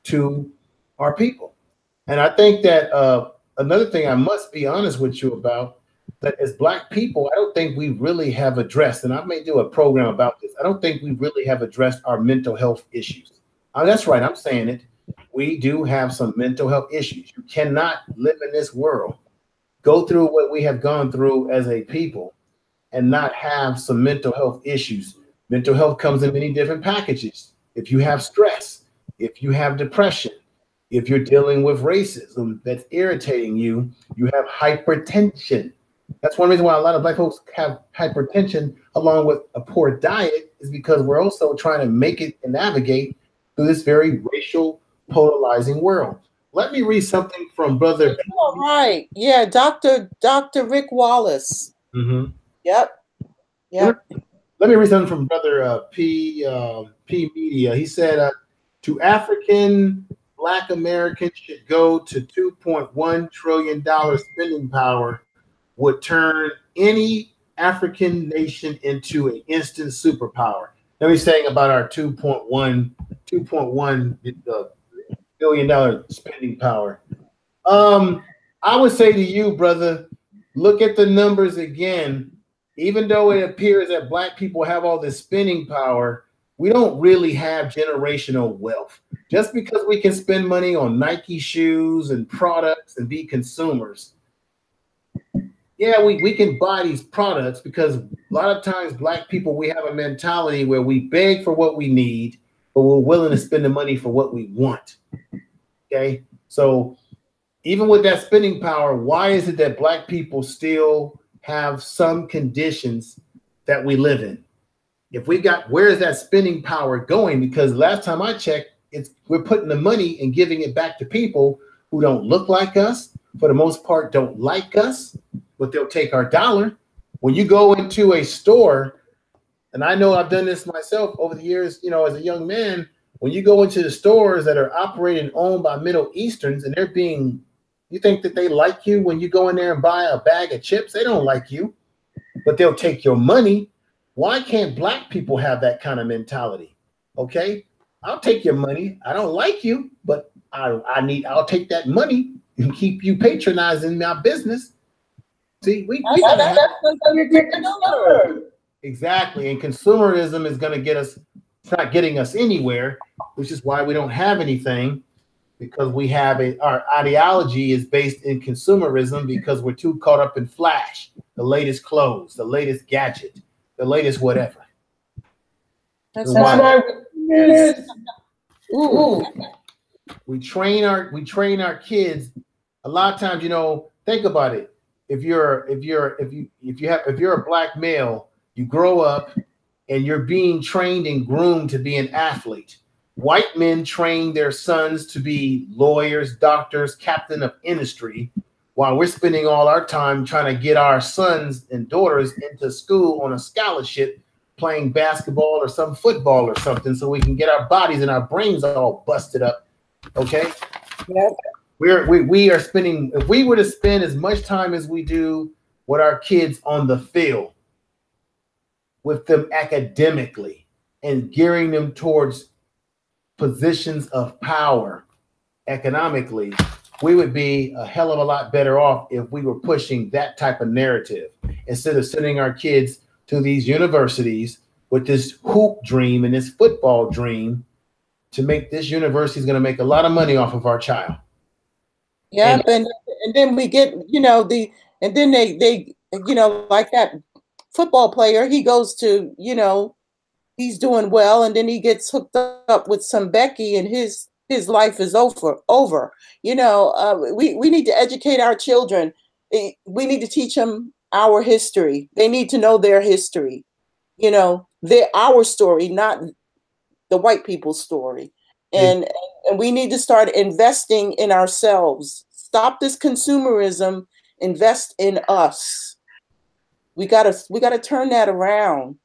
to our people. And I think that another thing I must be honest with you about, that as Black people, I don't think we really have addressed, and I may do a program about this, I don't think we really have addressed our mental health issues. That's right, I'm saying it. We do have some mental health issues. You cannot live in this world, go through what we have gone through as a people, and not have some mental health issues. Mental health comes in many different packages. If you have stress, if you have depression, if you're dealing with racism that's irritating you, you have hypertension. That's one reason why a lot of Black folks have hypertension along with a poor diet, is because we're also trying to make it and navigate through this very racial, polarizing world. Let me read something from Brother. All right. Yeah, Dr. Rick Wallace. Mm-hmm. Yep. Let me read something from Brother P Media. He said, to African Black Americans should go to $2.1 trillion spending power would turn any African nation into an instant superpower. Let me saying about our $2.1 billion spending power. I would say to you, brother, look at the numbers again. Even though it appears that Black people have all this spending power, we don't really have generational wealth. Just because we can spend money on Nike shoes and products and be consumers, yeah, we can buy these products, because a lot of times Black people, we have a mentality where we beg for what we need, but we're willing to spend the money for what we want. Okay, so even with that spending power, why is it that Black people still have some conditions that we live in? If we got, where is that spending power going? Because last time I checked, we're putting the money and giving it back to people who don't look like us, for the most part, don't like us, but they'll take our dollar. When you go into a store, and I know I've done this myself over the years, you know, as a young man, when you go into the stores that are operated and owned by Middle Easterns, and you think that they like you when you go in there and buy a bag of chips? They don't like you, but they'll take your money. Why can't Black people have that kind of mentality? Okay, I'll take your money. I don't like you, but I'll take that money and keep you patronizing my business. See, exactly, and consumerism is going to get us. It's not getting us anywhere, which is why we don't have anything, because we have our ideology is based in consumerism, because we're too caught up in flash, the latest clothes, the latest gadget, the latest whatever. That's why we train our kids A lot of times, you know, think about it. If you're a black male, you grow up and you're being trained and groomed to be an athlete. White men train their sons to be lawyers, doctors, captain of industry, while we're spending all our time trying to get our sons and daughters into school on a scholarship, playing basketball or some football or something, so we can get our bodies and our brains all busted up. Okay. Yeah. We are spending, if we were to spend as much time as we do with our kids on the field, with them academically and gearing them towards positions of power economically, we would be a hell of a lot better off if we were pushing that type of narrative instead of sending our kids to these universities with this hoop dream and this football dream to make this university is going to make a lot of money off of our child. Yeah, and then we get, you know, and then they you know, like that football player, he goes to, you know, he's doing well, and then he gets hooked up with some Becky, and his life is over. You know, we need to educate our children. We need to teach them our history. They need to know their history. You know, our story, not the white people's story. And we need to start investing in ourselves. Stop this consumerism. Invest in us. We gotta turn that around.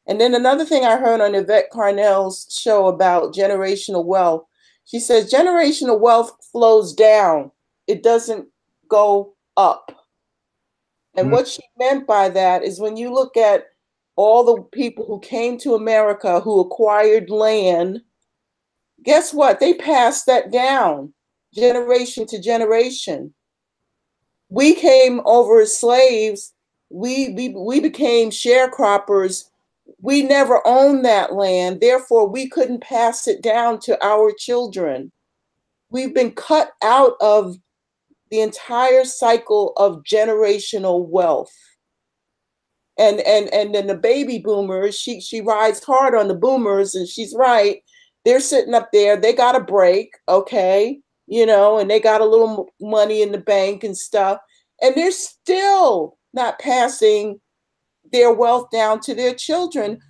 And then another thing I heard on Yvette Carnell's show about generational wealth, she says generational wealth flows down. It doesn't go up. And what she meant by that is when you look at all the people who came to America who acquired land, guess what? They passed that down generation to generation. We came over as slaves. We became sharecroppers. We never owned that land. Therefore, we couldn't pass it down to our children. We've been cut out of the entire cycle of generational wealth. And then the baby boomers, she rides hard on the boomers, and she's right. They're sitting up there, they got a break, okay, you know, and they got a little money in the bank and stuff, and they're still not passing their wealth down to their children.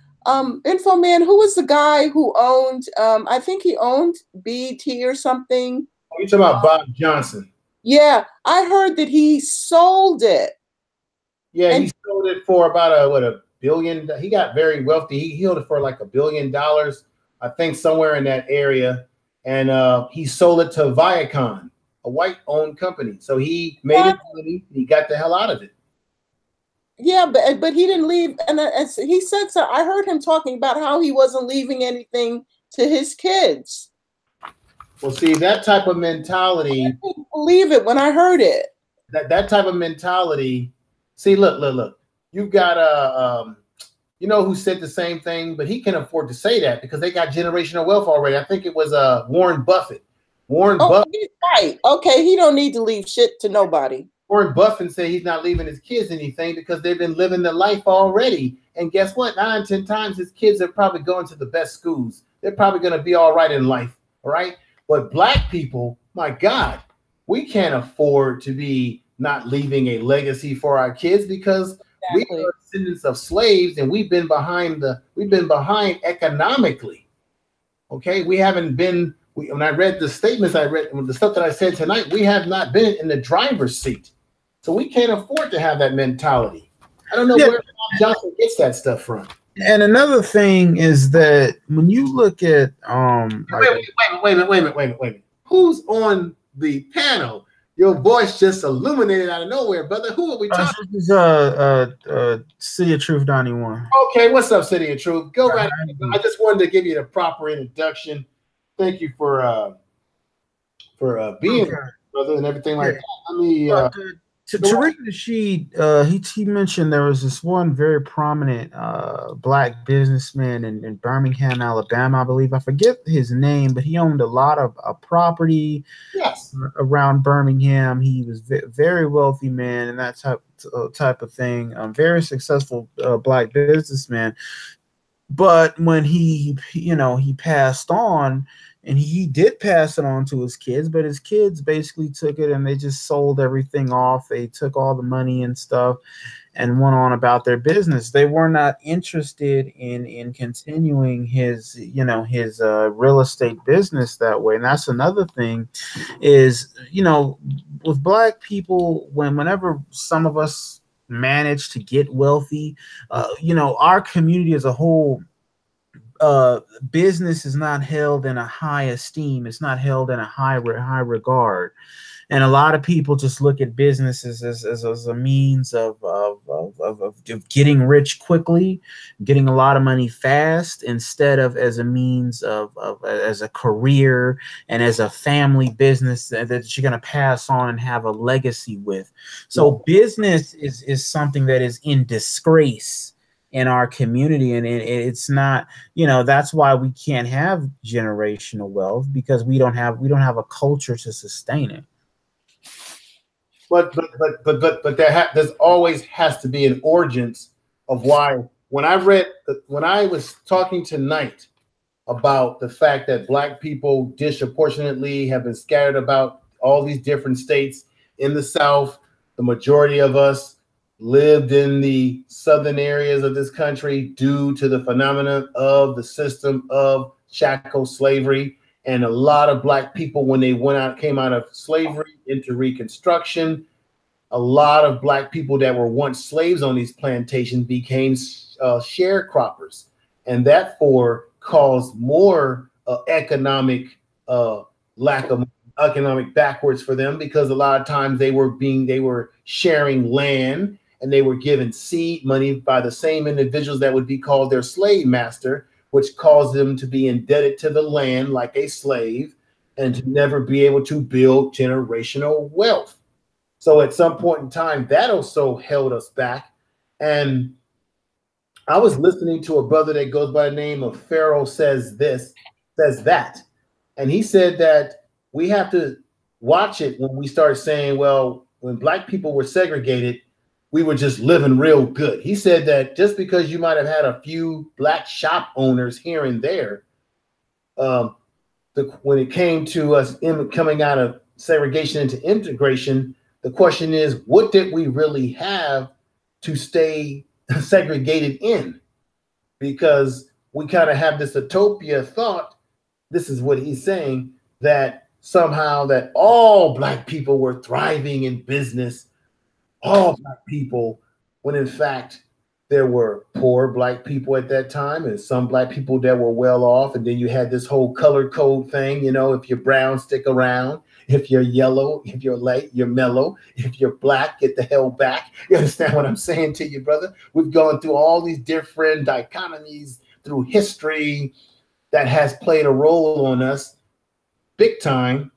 Info Man, who was the guy who owned, I think he owned BET or something? You're talking about Bob Johnson. Yeah, I heard that he sold it. Yeah, he sold it for about $1 billion. He got very wealthy. He held it for like $1 billion, I think, somewhere in that area. And he sold it to Viacom, a white-owned company. So he made it money. He got the hell out of it. Yeah, but he didn't leave. And he said so. I heard him talking about how he wasn't leaving anything to his kids. Well, see, that type of mentality. I couldn't believe it when I heard it. That type of mentality. See, look. You've got you know who said the same thing, but he can afford to say that because they got generational wealth already. I think it was Warren Buffett. Buffett. He's right. Okay, he don't need to leave shit to nobody. Warren Buffett said he's not leaving his kids anything because they've been living their life already. And guess what? 9, 10 times his kids are probably going to the best schools. They're probably going to be all right in life. All right. But black people, my God, we can't afford to be not leaving a legacy for our kids because we are descendants of slaves, and we've been behind economically. Okay, we haven't been. When I read the statements, the stuff that I said tonight, we have not been in the driver's seat, so we can't afford to have that mentality. I don't know where Bob Johnson gets that stuff from. And another thing is that when you look at wait a minute. Who's on the panel? Your voice just illuminated out of nowhere, brother. Who are we talking? This is City of Truth 91. Okay, what's up, City of Truth? Go right ahead. I just wanted to give you the proper introduction. Thank you for being here, brother, and everything like that. Let me Tariq Nasheed, he mentioned there was this one very prominent black businessman in Birmingham, Alabama, I believe. I forget his name, but he owned a lot of property around Birmingham. He was very wealthy man and that type of thing. Very successful black businessman. But when he passed on, And he did pass it on to his kids, but his kids basically took it and they just sold everything off. They took all the money and stuff and went on about their business. They were not interested in continuing his, you know, his real estate business that way. And that's another thing is, you know, with Black people, whenever some of us manage to get wealthy, you know, our community as a whole, business is not held in a high esteem. It's not held in a high regard. And a lot of people just look at businesses as a means of getting rich quickly, getting a lot of money fast, instead of as a means of as a career and as a family business that you're going to pass on and have a legacy with. So business is something that is in disgrace in our community, and it's not, you know, that's why we can't have generational wealth, because we don't have a culture to sustain it. But there's always has to be an origins of why. When I was talking tonight about the fact that Black people disproportionately have been scattered about all these different states in the South, the majority of us lived in the southern areas of this country due to the phenomenon of the system of chattel slavery. And a lot of Black people, when they came out of slavery into Reconstruction, a lot of Black people that were once slaves on these plantations became sharecroppers, and therefore caused more economic lack of economic backwards for them, because a lot of times they were sharing land, and they were given seed money by the same individuals that would be called their slave master, which caused them to be indebted to the land like a slave and to never be able to build generational wealth. So at some point in time, that also held us back. And I was listening to a brother that goes by the name of Pharaoh says that. And he said that we have to watch it when we start saying, well, when Black people were segregated, we were just living real good. He said that just because you might have had a few Black shop owners here and there, when it came to us coming out of segregation into integration, the question is, what did we really have to stay segregated in? Because we kind of have this utopia thought, this is what he's saying, that somehow that all Black people were thriving in business, all Black people, when in fact there were poor Black people at that time and some Black people that were well off. And then you had this whole color code thing, you know, if you're brown, stick around. If you're yellow, if you're light, you're mellow. If you're Black, get the hell back. You understand what I'm saying to you, brother? We've gone through all these different dichotomies through history that has played a role on us big time,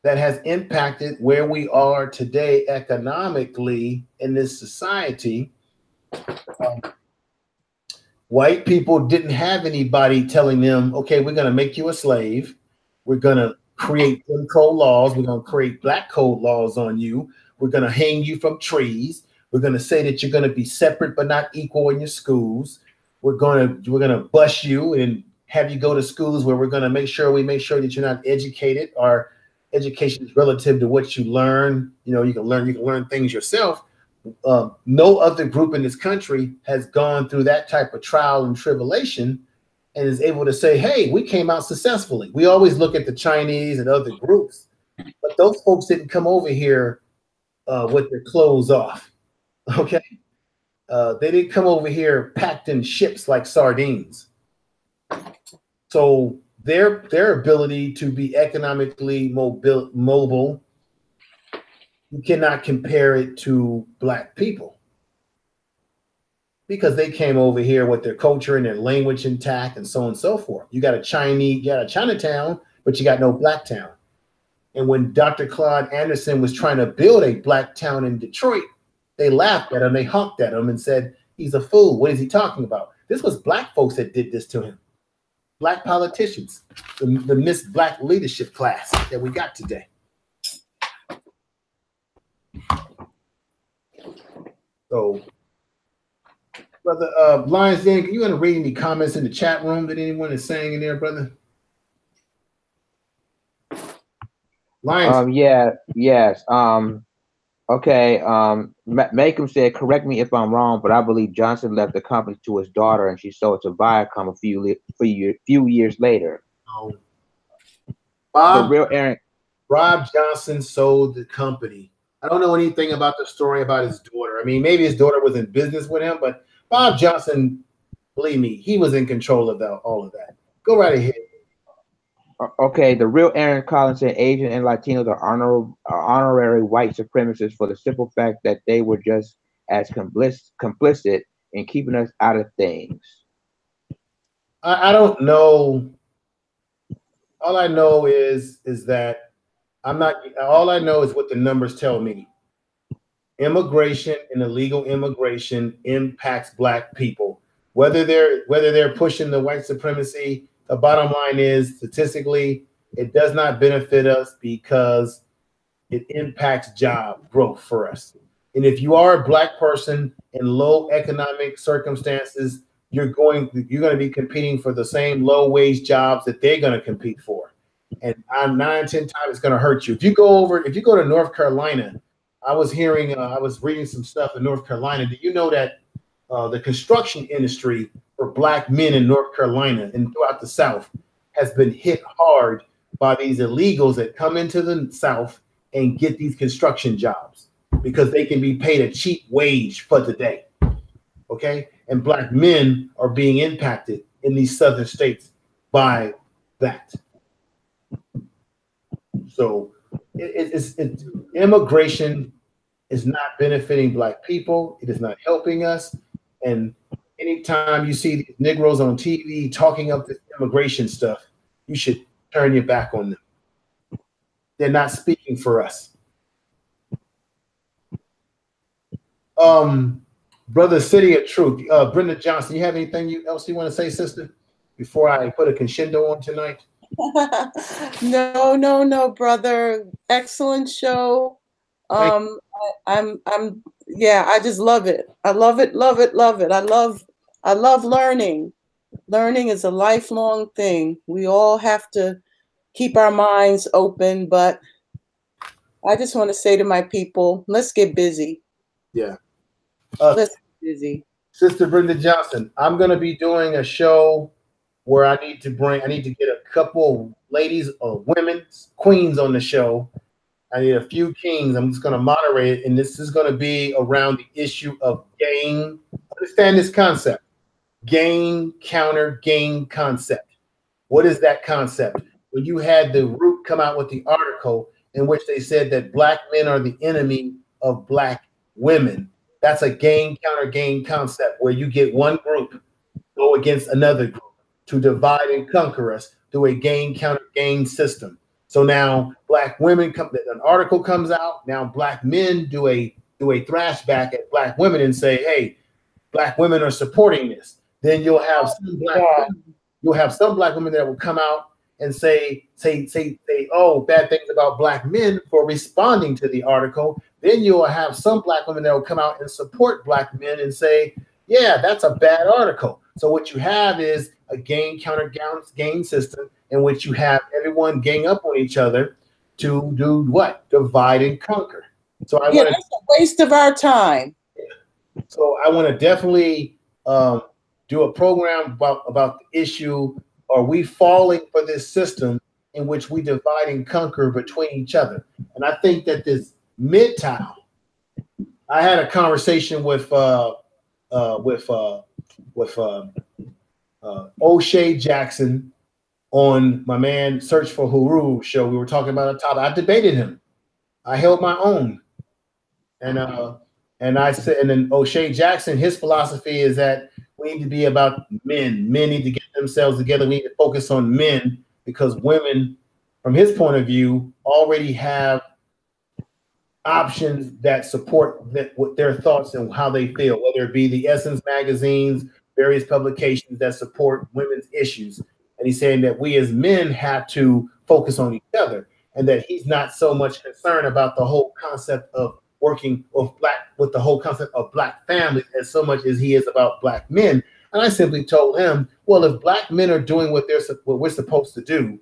that has impacted where we are today economically in this society. White people didn't have anybody telling them, okay, we're going to make you a slave. We're going to create Jim Crow laws. We're going to create Black code laws on you. We're going to hang you from trees. We're going to say that you're going to be separate but not equal in your schools. We're going to bust you and have you go to schools where we're going to make sure that you're not educated. Our education is relative to what you learn. You know, you can learn things yourself. No other group in this country has gone through that type of trial and tribulation and is able to say, hey, we came out successfully. We always look at the Chinese and other groups, but those folks didn't come over here with their clothes off, okay? They didn't come over here packed in ships like sardines. So their ability to be economically mobile, you cannot compare it to Black people, because they came over here with their culture and their language intact and so on and so forth. You got a Chinatown, but you got no Black town. And when Dr. Claude Anderson was trying to build a Black town in Detroit, they laughed at him, they honked at him and said, he's a fool. What is he talking about? This was Black folks that did this to him. Black politicians, the Miss Black leadership class that we got today. So, brother Lions Den, can you want to read any comments in the chat room that anyone is saying in there, brother? Lions. Yes. Okay. Macom said, correct me if I'm wrong, but I believe Johnson left the company to his daughter, and she sold to Viacom a few years later. Bob, the real Aaron. Rob Johnson sold the company. I don't know anything about the story about his daughter. I mean, maybe his daughter was in business with him, but Bob Johnson, believe me, he was in control of all of that. Go right ahead. Okay, the real Aaron Collins said Asian and Latinos are honorary white supremacists for the simple fact that they were just as complicit in keeping us out of things. I don't know. All I know is that I'm not. All I know is what the numbers tell me. Immigration and illegal immigration impacts Black people. Whether they're pushing the white supremacy, the bottom line is statistically, it does not benefit us because it impacts job growth for us. And if you are a Black person in low economic circumstances, you're going to be competing for the same low wage jobs that they're going to compete for. And 9, 10 times it's going to hurt you. If you go to North Carolina, I was reading some stuff in North Carolina. Do you know that the construction industry for Black men in North Carolina and throughout the South has been hit hard by these illegals that come into the South and get these construction jobs because they can be paid a cheap wage for the day. Okay? And Black men are being impacted in these southern states by that. So immigration is not benefiting Black people. It is not helping us. And anytime you see these Negroes on TV talking up this immigration stuff, you should turn your back on them. They're not speaking for us. Brother City of Truth, Brenda Johnson, you have anything else you want to say, sister, before I put a crescendo on tonight? No, brother. Excellent show. I just love it. I love it. I love learning. Learning is a lifelong thing. We all have to keep our minds open, but I just want to say to my people, let's get busy. Yeah. Let's get busy. Sister Brenda Johnson, I'm going to be doing a show where I need to get a couple of ladies or women, queens on the show. I need a few kings. I'm just going to moderate it, and this is going to be around the issue of gain. Understand this concept. Gain, counter, gain concept. What is that concept? When you had the Root come out with the article in which they said that Black men are the enemy of Black women, that's a gain, counter, gain concept where you get one group go against another group to divide and conquer us through a gain, counter, gain system. So now Black women an article comes out. Now Black men do a thrash back at Black women and say, hey, Black women are supporting this. Then you'll have some Black women that will come out and say, oh, bad things about Black men for responding to the article. Then you'll have some Black women that will come out and support Black men and say, yeah, that's a bad article. So what you have is a gain, counter, gain system in which you have everyone gang up on each other to do what? Divide and conquer. So that's a waste of our time. So I want to definitely do a program about the issue. Are we falling for this system in which we divide and conquer between each other? And I think that this Midtown, I had a conversation with O'Shea Jackson on my man Search for Huru show. We were talking about a topic. I debated him. I held my own. And I said, and then O'Shea Jackson, his philosophy is that we need to be about men. Men need to get themselves together. We need to focus on men because women, from his point of view, already have options that support with their thoughts and how they feel, whether it be the Essence magazines, various publications that support women's issues. And he's saying that we as men have to focus on each other and that he's not so much concerned about the whole concept of working with the whole concept of Black families as so much as he is about Black men. And I simply told him, well, if Black men are doing what we're supposed to do,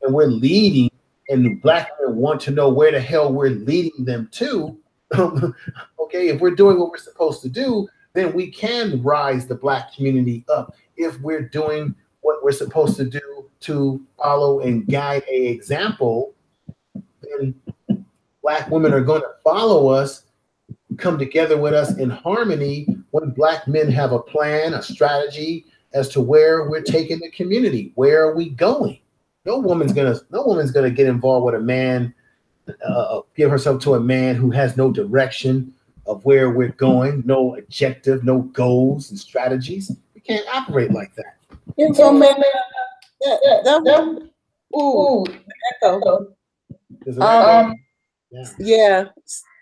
and we're leading and black men want to know where the hell we're leading them to, okay, if we're doing what we're supposed to do, then we can rise the black community up. If we're doing what we're supposed to do to follow and guide an example, then black women are going to follow us, come together with us in harmony when black men have a plan, a strategy as to where we're taking the community. Where are we going? No woman's gonna get involved with a man, give herself to a man who has no direction of where we're going, no objective, no goals and strategies. We can't operate like that. Ooh, echo. Yeah.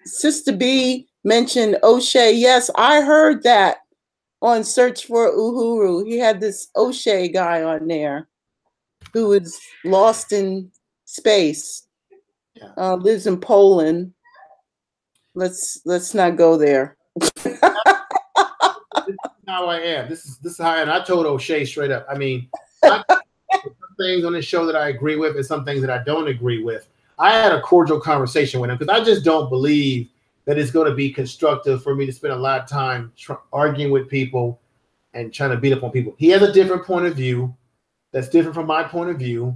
Sister B mentioned O'Shea. Yes, I heard that on Search for Uhuru. He had this O'Shea guy on there who is lost in space, lives in Poland. Let's not go there. This is how I am. This is how I am. I told O'Shea straight up. I mean, some things on this show that I agree with and some things that I don't agree with. I had a cordial conversation with him because I just don't believe that it's going to be constructive for me to spend a lot of time arguing with people and trying to beat up on people. He has a different point of view that's different from my point of view.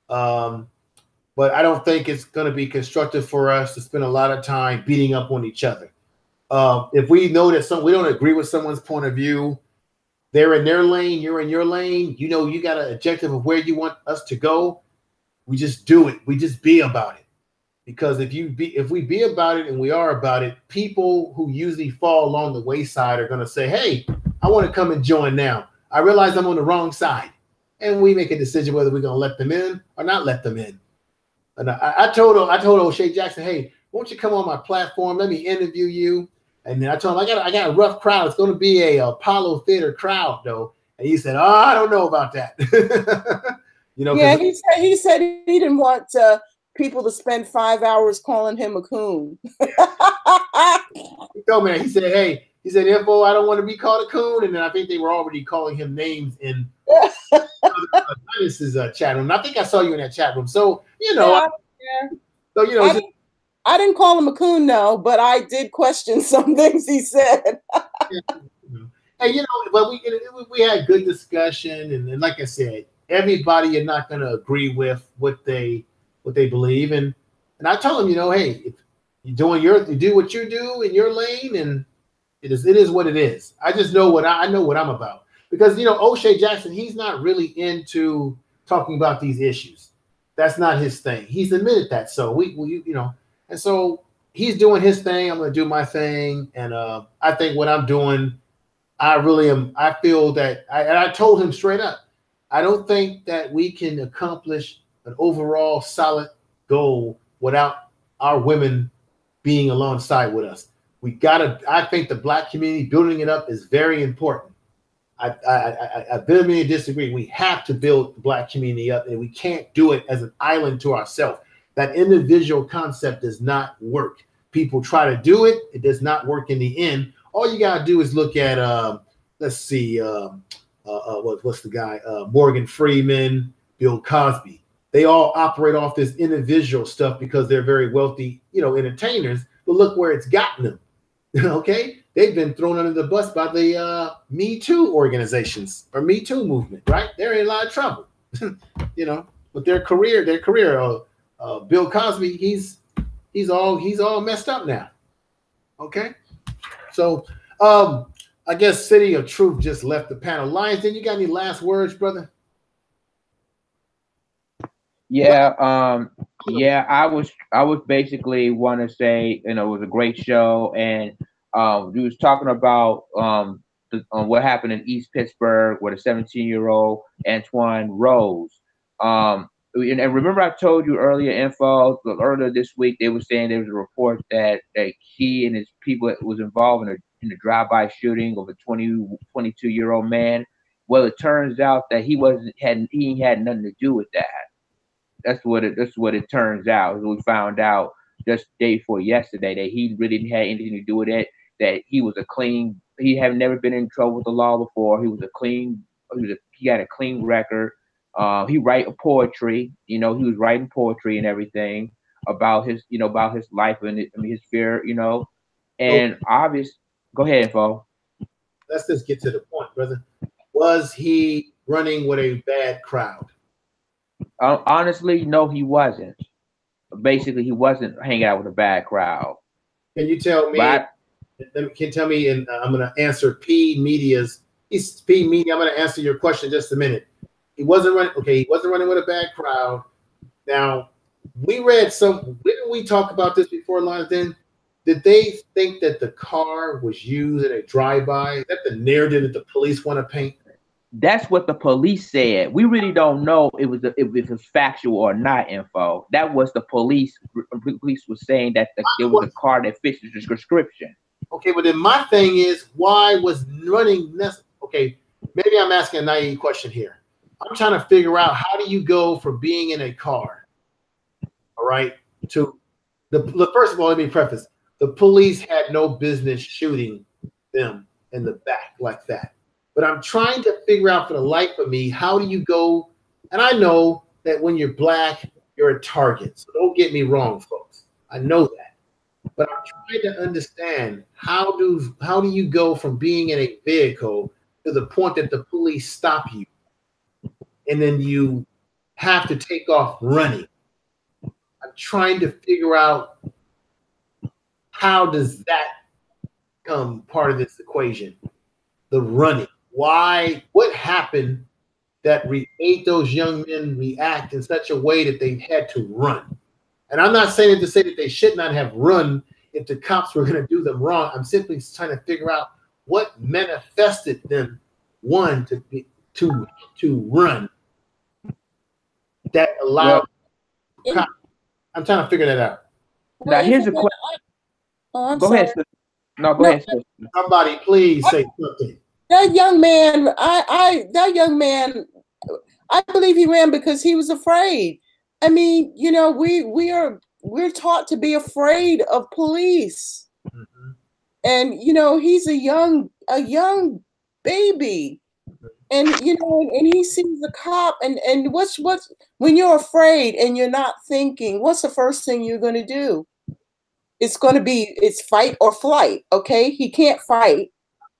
But I don't think it's going to be constructive for us to spend a lot of time beating up on each other. If we know that we don't agree with someone's point of view, they're in their lane, you're in your lane, you know, you got an objective of where you want us to go. We just do it. We just be about it. Because if we be about it and we are about it, people who usually fall along the wayside are going to say, hey, I want to come and join now. I realize I'm on the wrong side. And we make a decision whether we're going to let them in or not let them in. And I told O'Shea Jackson, hey, won't you come on my platform? Let me interview you. And then I told him, I got a rough crowd. It's going to be a Apollo Theater crowd, though. And he said, oh, I don't know about that. You know, yeah, he said he didn't want people to spend 5 hours calling him a coon. He told me that. He said, Info, I don't want to be called a coon. And then I think they were already calling him names in Linus's chat room. And I think I saw you in that chat room. So, you know, so, you know, I didn't call him a coon, no, but I did question some things he said. And, you know, but we had good discussion. And like I said, everybody you're not going to agree with what they believe. And I told him, you know, hey, if you do what you do in your lane, and it is what it is. I just know I know what I'm about. Because, you know, O'Shea Jackson, he's not really into talking about these issues. That's not his thing. He's admitted that. So we you know, and so he's doing his thing. I'm going to do my thing. And I think what I'm doing, I feel that, and I told him straight up, I don't think that we can accomplish an overall solid goal without our women being alongside with us. I think the black community, building it up is very important. I vehemently disagree. We have to build the black community up, and we can't do it as an island to ourselves. That individual concept does not work. People try to do it. It does not work in the end. All you got to do is look at, let's see, what's the guy? Morgan Freeman, Bill Cosby. They all operate off this individual stuff because they're very wealthy, you know, entertainers. But look where it's gotten them. Okay? They've been thrown under the bus by the Me Too organizations or Me Too movement, right? They're in a lot of trouble, you know. But their career, Bill Cosby, he's all messed up now. Okay, so I guess City of Truth just left the panel. Lions, then you got any last words, brother? Yeah, yeah, I was basically want to say, you know, it was a great show, and we was talking about what happened in East Pittsburgh with a 17-year-old Antoine Rose. And remember, I told you earlier this week, they were saying there was a report that he and his people was involved in a drive-by shooting of a 22-year-old man. Well, it turns out that he had nothing to do with that. That's what it turns out. We found out just the day before yesterday that he really didn't have anything to do with it. That he had never been in trouble with the law before. He had a clean record. He write poetry. You know, he was writing poetry and everything about his, you know, about his life and his fear. You know, and obvious. Go ahead, Info. Let's just get to the point, brother. Was he running with a bad crowd? Honestly, no, he wasn't. Basically, he wasn't hanging out with a bad crowd. Can you tell me? Can you tell me? And I'm going to answer P Media's. P Media. I'm going to answer your question in just a minute. He wasn't running. Okay, he wasn't running with a bad crowd. Now, we read some. Didn't we talk about this before, Lonsden? Did they think that the car was used in a drive-by? Is that the narrative that the police want to paint? That's what the police said. We really don't know if it was factual or not, Info. That was the police. Police was saying that it was a car that fits the description. Okay, but then my thing is, why was running necessary? Okay, maybe I'm asking a naive question here. I'm trying to figure out, how do you go from being in a car, all right, to first of all, let me preface. The police had no business shooting them in the back like that. But I'm trying to figure out for the life of me, how do you go? And I know that when you're black, you're a target. So don't get me wrong, folks. I know that. But I'm trying to understand, how do you go from being in a vehicle to the point that the police stop you and then you have to take off running? I'm trying to figure out, how does that become part of this equation? The running. Why? What happened that made those young men react in such a way that they had to run? And I'm not saying it to say that they should not have run if the cops were going to do them wrong. I'm simply trying to figure out what manifested them, one, to run that allowed. Well, I'm trying to figure that out. Now here's a question. Oh, go ahead. No, go ahead. Somebody please say something. That young man, I believe he ran because he was afraid. I mean, you know, we're taught to be afraid of police. Mm-hmm. And you know, he's a young baby. And you know, and he sees a cop, and what's when you're afraid and you're not thinking, what's the first thing you're going to do? It's fight or flight. Okay, he can't fight,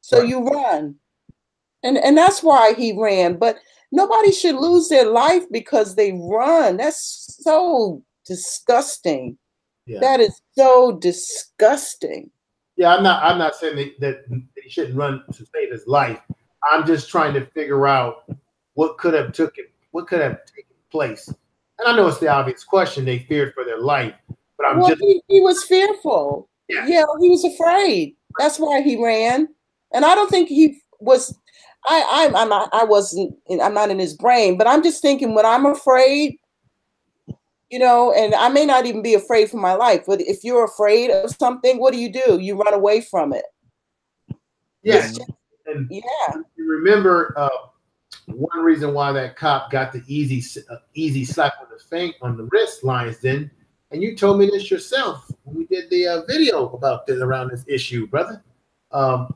so right. You run, and that's why he ran. But nobody should lose their life because they run. That's so disgusting. Yeah. That is so disgusting. Yeah, I'm not saying that he shouldn't run to save his life. I'm just trying to figure out what could have taken place. And I know it's the obvious question. They feared for their life, but he was fearful. Yeah, he was afraid. That's why he ran. And I don't think he was. I'm not in his brain, but I'm just thinking, when I'm afraid, you know, and I may not even be afraid for my life, but if you're afraid of something, what do? You run away from it. Yes. And you remember one reason why that cop got the easy slap on the wrist, Lonsden, and you told me this yourself when we did the video about this, around this issue, brother.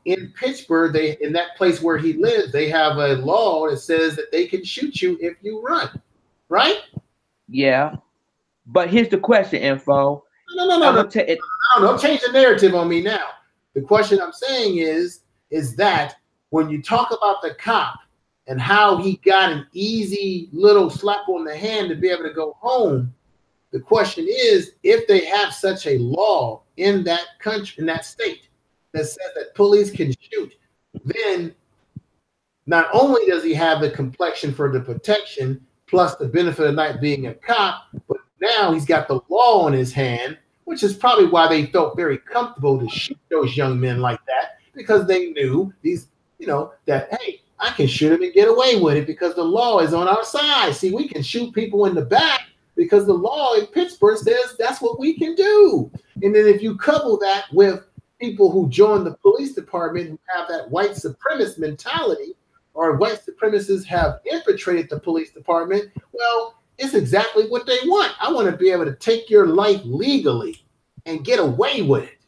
In Pittsburgh, in that place where he lives, they have a law that says that they can shoot you if you run, right? Yeah, but here's the question, Info. No. Don't change the narrative on me now. The question I'm saying is that when you talk about the cop and how he got an easy little slap on the hand to be able to go home, the question is, if they have such a law in that country, in that state, that says that police can shoot, then not only does he have the complexion for the protection plus the benefit of not being a cop, but now he's got the law in his hand, which is probably why they felt very comfortable to shoot those young men like that, because they knew that, hey, I can shoot him and get away with it because the law is on our side. See, we can shoot people in the back because the law in Pittsburgh says that's what we can do. And then if you couple that with people who join the police department who have that white supremacist mentality, or white supremacists have infiltrated the police department, well, it's exactly what they want. I want to be able to take your life legally and get away with it.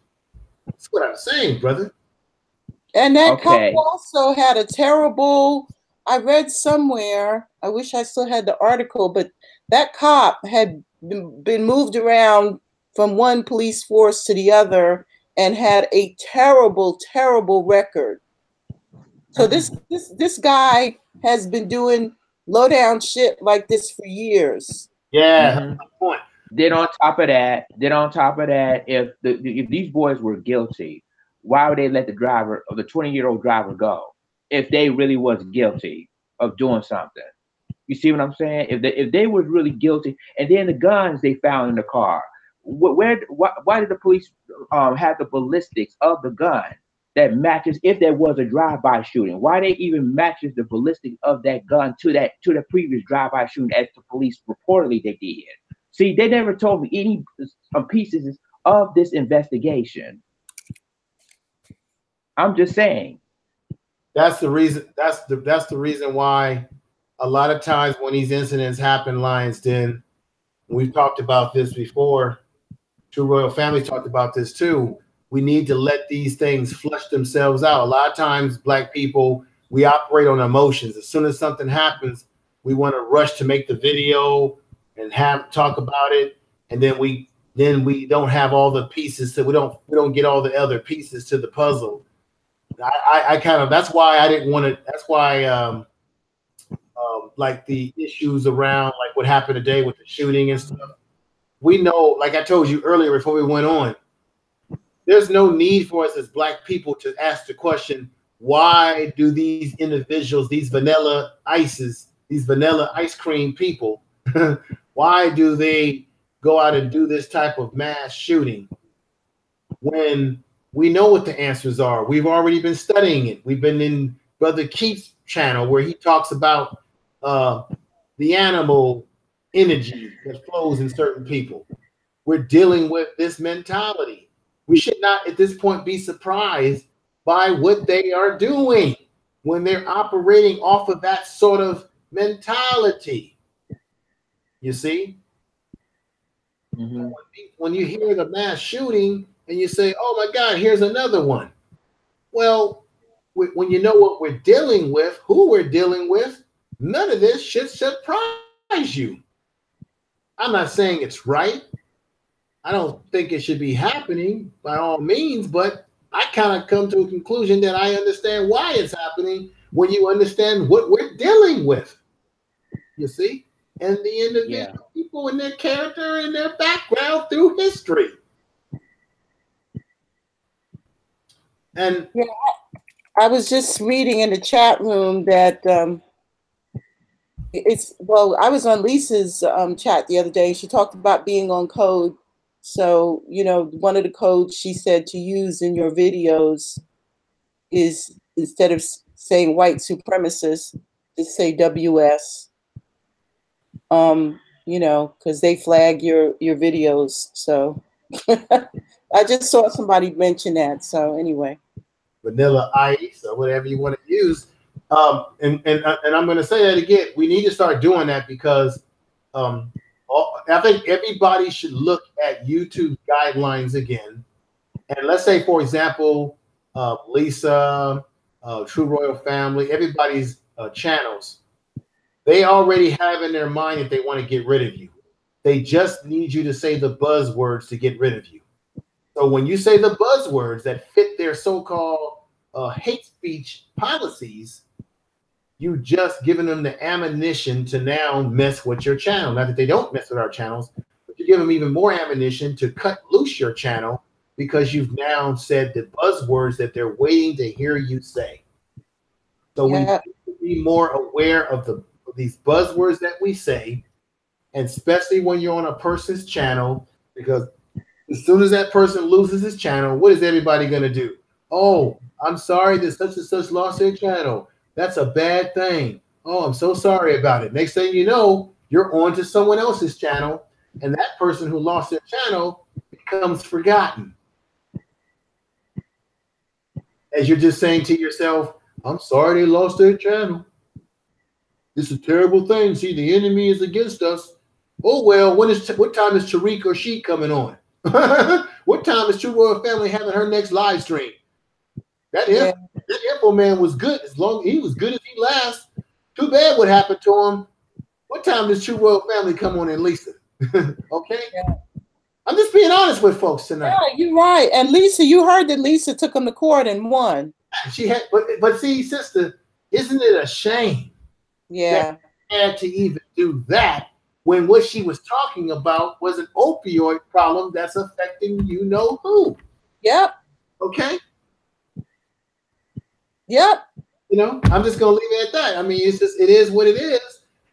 That's what I'm saying, brother. And that cop also had a terrible I read somewhere, I wish I still had the article, but that cop had been moved around from one police force to the other and had a terrible, terrible record. So this guy has been doing low down shit like this for years. Yeah, that's the point. Then on top of that, if if these boys were guilty, why would they let the driver, or the 20-year-old driver, go? If they really was guilty of doing something, you see what I'm saying? If they was really guilty, and then the guns they found in the car, why did the police have the ballistics of the gun that matches if there was a drive-by shooting? Why they even matches the ballistics of that gun to the previous drive-by shooting as the police reportedly they did? See, they never told me any pieces of this investigation. I'm just saying. That's the reason. That's the reason why a lot of times when these incidents happen, Lions Den, we've talked about this before. True Royal Family talked about this too. We need to let these things flush themselves out. A lot of times, Black people, we operate on emotions. As soon as something happens, we want to rush to make the video and talk about it, and then we don't have all the pieces. So we don't get all the other pieces to the puzzle. I kind of, that's why I didn't want to. That's why like the issues around like what happened today with the shooting and stuff. We know, like I told you earlier before we went on, there's no need for us as Black people to ask the question, why do these individuals, these vanilla ice cream people, why do they go out and do this type of mass shooting when we know what the answers are? We've already been studying it. We've been in Brother Keith's channel where he talks about the animal energy that flows in certain people. We're dealing with this mentality. We should not at this point be surprised by what they are doing when they're operating off of that sort of mentality. You see? Mm-hmm. When you hear the mass shooting and you say, oh my God, here's another one. Well, when you know what we're dealing with, who we're dealing with, none of this should surprise you. I'm not saying it's right. I don't think it should be happening by all means, but I kind of come to a conclusion that I understand why it's happening when you understand what we're dealing with. You see? And the individual people and their character and their background through history. And I was just reading in the chat room that I was on Lisa's chat the other day. She talked about being on code. So, you know, one of the codes she said to use in your videos is, instead of saying white supremacist, just say WS. You know, because they flag your videos. So I just saw somebody mention that. So anyway. Vanilla ice or whatever you want to use. And I'm going to say that again. We need to start doing that because I think everybody should look at YouTube guidelines again. And let's say, for example, Lisa, True Royal Family, everybody's channels, they already have in their mind that they want to get rid of you. They just need you to say the buzzwords to get rid of you. So when you say the buzzwords that fit their so-called hate speech policies, you just given them the ammunition to now mess with your channel. Not that they don't mess with our channels, but you give them even more ammunition to cut loose your channel because you've now said the buzzwords that they're waiting to hear you say. So we need to be more aware of these buzzwords that we say, and especially when you're on a person's channel, because as soon as that person loses his channel, what is everybody going to do? Oh, I'm sorry that such and such lost their channel. That's a bad thing. Oh, I'm so sorry about it. Next thing you know, you're on to someone else's channel, and that person who lost their channel becomes forgotten. As you're just saying to yourself, I'm sorry they lost their channel. It's a terrible thing. See, the enemy is against us. Oh, well, what time is Tariq or she coming on? What time is True Royal Family having her next live stream? That info man was good as long as he was good as he lasts. Too bad what happened to him. What time does True Royal Family come on in, Lisa? Okay. Yeah. I'm just being honest with folks tonight. Yeah, you're right. And Lisa, you heard that Lisa took him to court and won. She had, but see, sister, isn't it a shame? Yeah. That she had to even do that when what she was talking about was an opioid problem that's affecting you know who. Yep. Okay. Yep. You know, I'm just gonna leave it at that. I mean, it's just, it is what it is.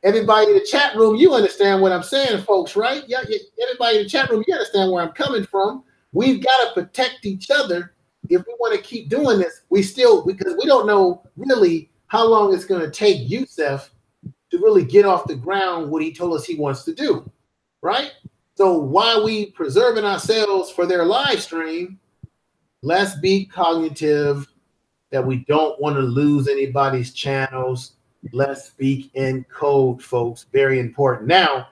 Everybody in the chat room, you understand what I'm saying, folks, right? Yeah, everybody in the chat room, you understand where I'm coming from. We've got to protect each other if we want to keep doing this. Because we don't know really how long it's going to take Yusef to really get off the ground what he told us he wants to do, right? So while we preserving ourselves for their live stream, let's be cognitive that we don't want to lose anybody's channels. Let's speak in code, folks. Very important. Now,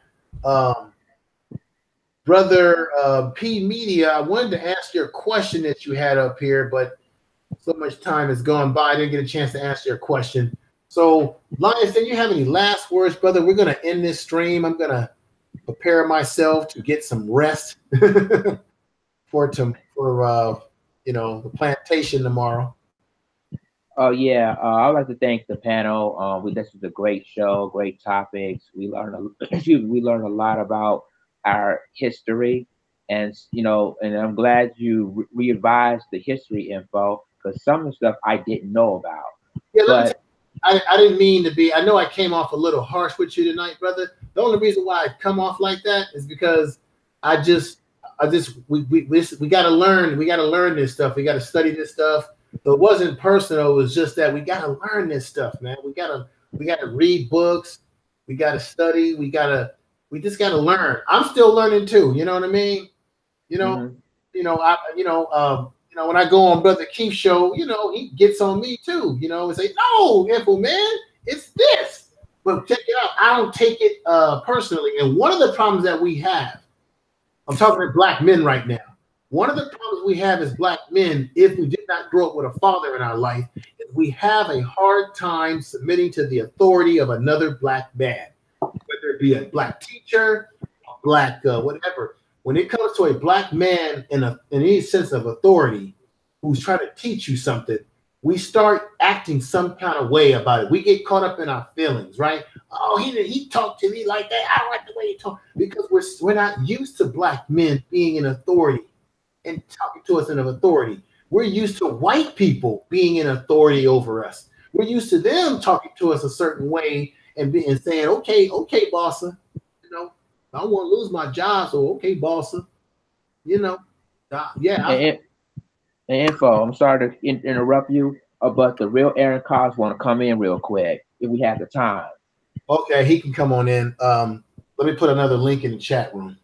Brother P Media, I wanted to ask your question that you had up here, but so much time has gone by. I didn't get a chance to answer your question. So, Lions, do you have any last words, brother? We're going to end this stream. I'm going to prepare myself to get some rest for you know, the plantation tomorrow. Oh yeah, I'd like to thank the panel. This was a great show, great topics. We learned a lot about our history, and you know, and I'm glad you revised the history info because some of the stuff I didn't know about. Yeah, but I didn't mean to be. I know I came off a little harsh with you tonight, brother. The only reason why I come off like that is because we got to learn. We got to learn this stuff. We got to study this stuff. So it wasn't personal. It was just that we got to learn this stuff, man. We got to read books. We got to study. We just got to learn. I'm still learning too. You know what I mean? You know, when I go on Brother Keith's show, you know, he gets on me too, you know, and say, no, Info Man, it's this. But check it out. I don't take it personally. And one of the problems that we have, I'm talking to black men right now. One of the problems we have as black men, if we did not grow up with a father in our life, is we have a hard time submitting to the authority of another black man, whether it be a black teacher, a black whatever. When it comes to a black man in any sense of authority who's trying to teach you something, we start acting some kind of way about it. We get caught up in our feelings, right? Oh, he talked to me like that. I don't like the way he talked, because we're not used to black men being in authority and talking to us in authority. We're used to white people being in authority over us. We're used to them talking to us a certain way and saying, okay, bossa, you know, I don't want to lose my job, so okay, bossa, you know, yeah. Info, I'm sorry to interrupt you, but the real Aaron Collins want to come in real quick if we have the time. Okay, he can come on in. Let me put another link in the chat room.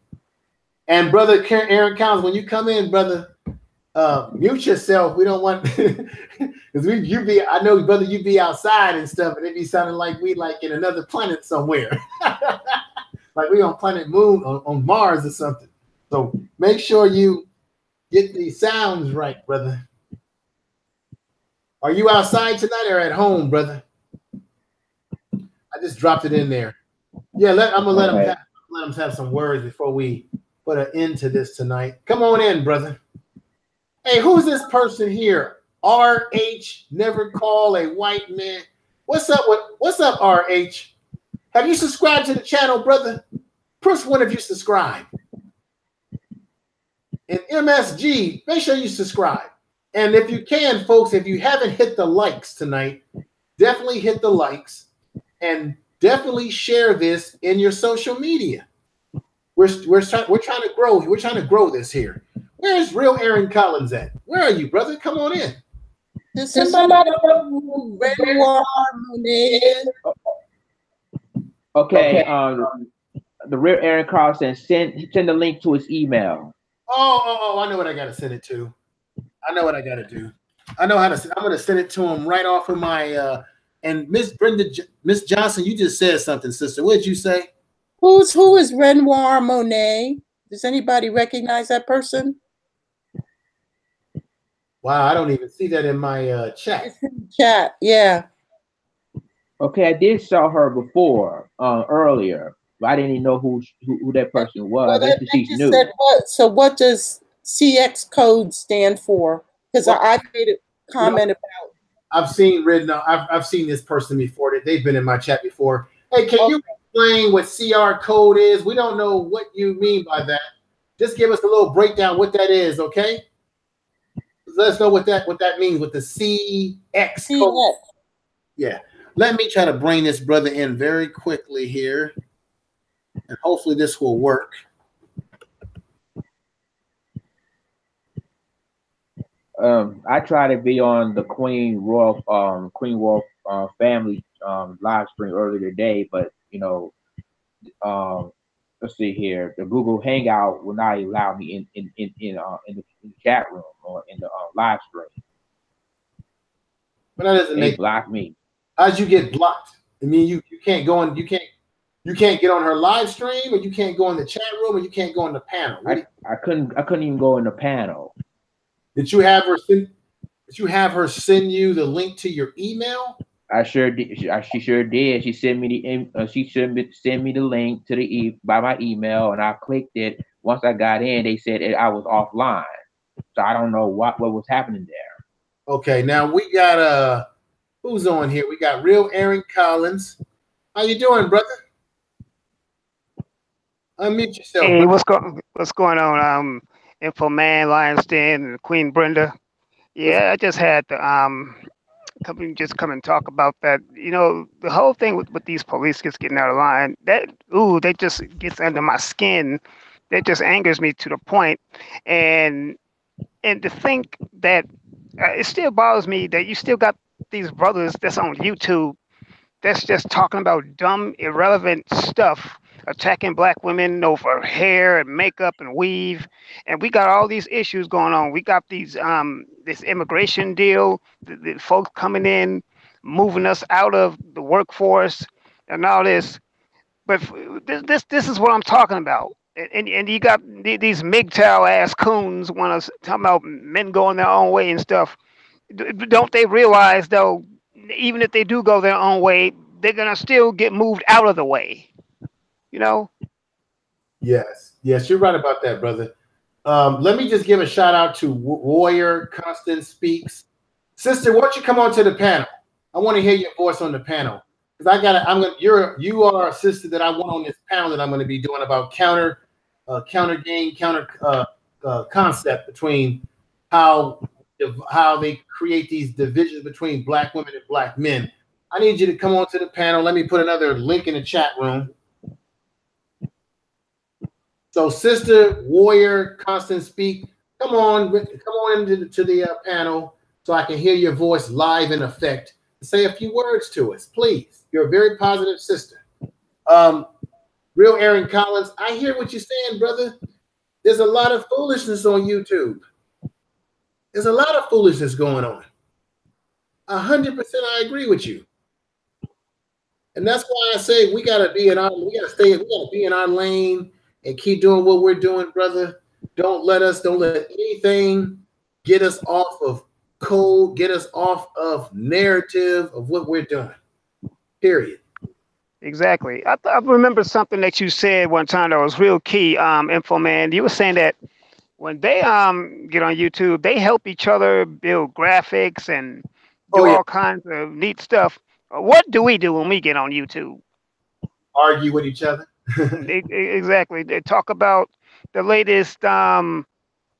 And brother Aaron Collins, when you come in, brother, mute yourself. We don't want because I know, brother, you be outside and stuff, and it be sounding like we like in another planet somewhere. Like we on planet Moon on Mars or something. So make sure you get the sounds right, brother. Are you outside tonight or at home, brother? I just dropped it in there. Yeah, I'm gonna let them have some words before we put an end to this tonight. Come on in, brother. Hey, who's this person here? RH, never call a white man. What's up, RH? Have you subscribed to the channel, brother? Press one if you subscribe. And MSG, make sure you subscribe. And if you can, folks, if you haven't hit the likes tonight, definitely hit the likes and definitely share this in your social media. We're trying to grow. We're trying to grow this here. Where's real Aaron Collins at? Where are you, brother? Come on in. Does somebody Okay. The real Aaron Collins said send the link to his email. Oh, I know what I gotta send it to. I know what I gotta do. I know how to. I'm gonna send it to him right off of my. And Miss Johnson, you just said something, sister. What did you say? Who is Renoir Monet? Does anybody recognize that person? Wow, I don't even see that in my chat. It's in the chat, yeah. Okay, I did saw her before, earlier, but I didn't even know who that person was. Well, I guess they she's just new. said what? So what does CX code stand for? Because Well, I made a comment about. I've seen written. I've seen this person before. That they've been in my chat before. Hey, can Okay. you explain what CR code is? We don't know what you mean by that. Just give us a little breakdown what that is, okay? Let us know what that means with the CX code. Yeah. Let me try to bring this brother in very quickly here, and hopefully this will work. I try to be on the Queen Royal family live stream earlier today, but you know, let's see here. The Google Hangout will not allow me in the chat room or in the live stream. But that doesn't They block me. How'd you get blocked? I mean, you can't go on. You can't get on her live stream, or you can't go in the chat room, or you can't go in the panel. I couldn't even go in the panel. Did you have her send? Did you have her send you the link to your email? I sure did. She sure did. She sent me the link to by my email, and I clicked it. Once I got in, they said I was offline, so I don't know what was happening there. Okay, now we got who's on here? We got Real Aaron Collins. How you doing, brother? Unmute yourself. Hey, brother. what's going on? Info Man, Lion's Den, and Queen Brenda. Yeah, I just had to come and talk about that. You know, the whole thing with these police just getting out of line, that just gets under my skin. That just angers me to the point. And to think that it still bothers me that you still got these brothers that's on YouTube that's just talking about dumb, irrelevant stuff, attacking black women over hair and makeup and weave. And we got all these issues going on. We got these this immigration deal, the folks coming in, moving us out of the workforce and all this. But this is what I'm talking about. And you got these MGTOW ass coons want to talk about men going their own way and stuff. Don't they realize though, even if they do go their own way, they're gonna still get moved out of the way, you know? Yes, you're right about that, brother. Let me just give a shout out to Warrior Constant Speaks. Sister, why don't you come on to the panel? I want to hear your voice on the panel. Because you are a sister that I want on this panel that I'm going to be doing about counter concept between how they create these divisions between black women and black men. I need you to come on to the panel. Let me put another link in the chat room. So, Sister Warrior Constant Speak, come on into the panel so I can hear your voice live in effect. Say a few words to us, please. You're a very positive sister. Real Aaron Collins, I hear what you're saying, brother. There's a lot of foolishness on YouTube. There's a lot of foolishness going on. 100% I agree with you. And that's why I say we gotta be in our lane and keep doing what we're doing, brother. Don't let anything get us off of code, get us off of narrative of what we're doing. Period. Exactly. I remember something that you said one time that was real key, Info Man. You were saying that when they get on YouTube, they help each other build graphics and do all kinds of neat stuff. What do we do when we get on YouTube? Argue with each other. Exactly. They talk about the latest hell,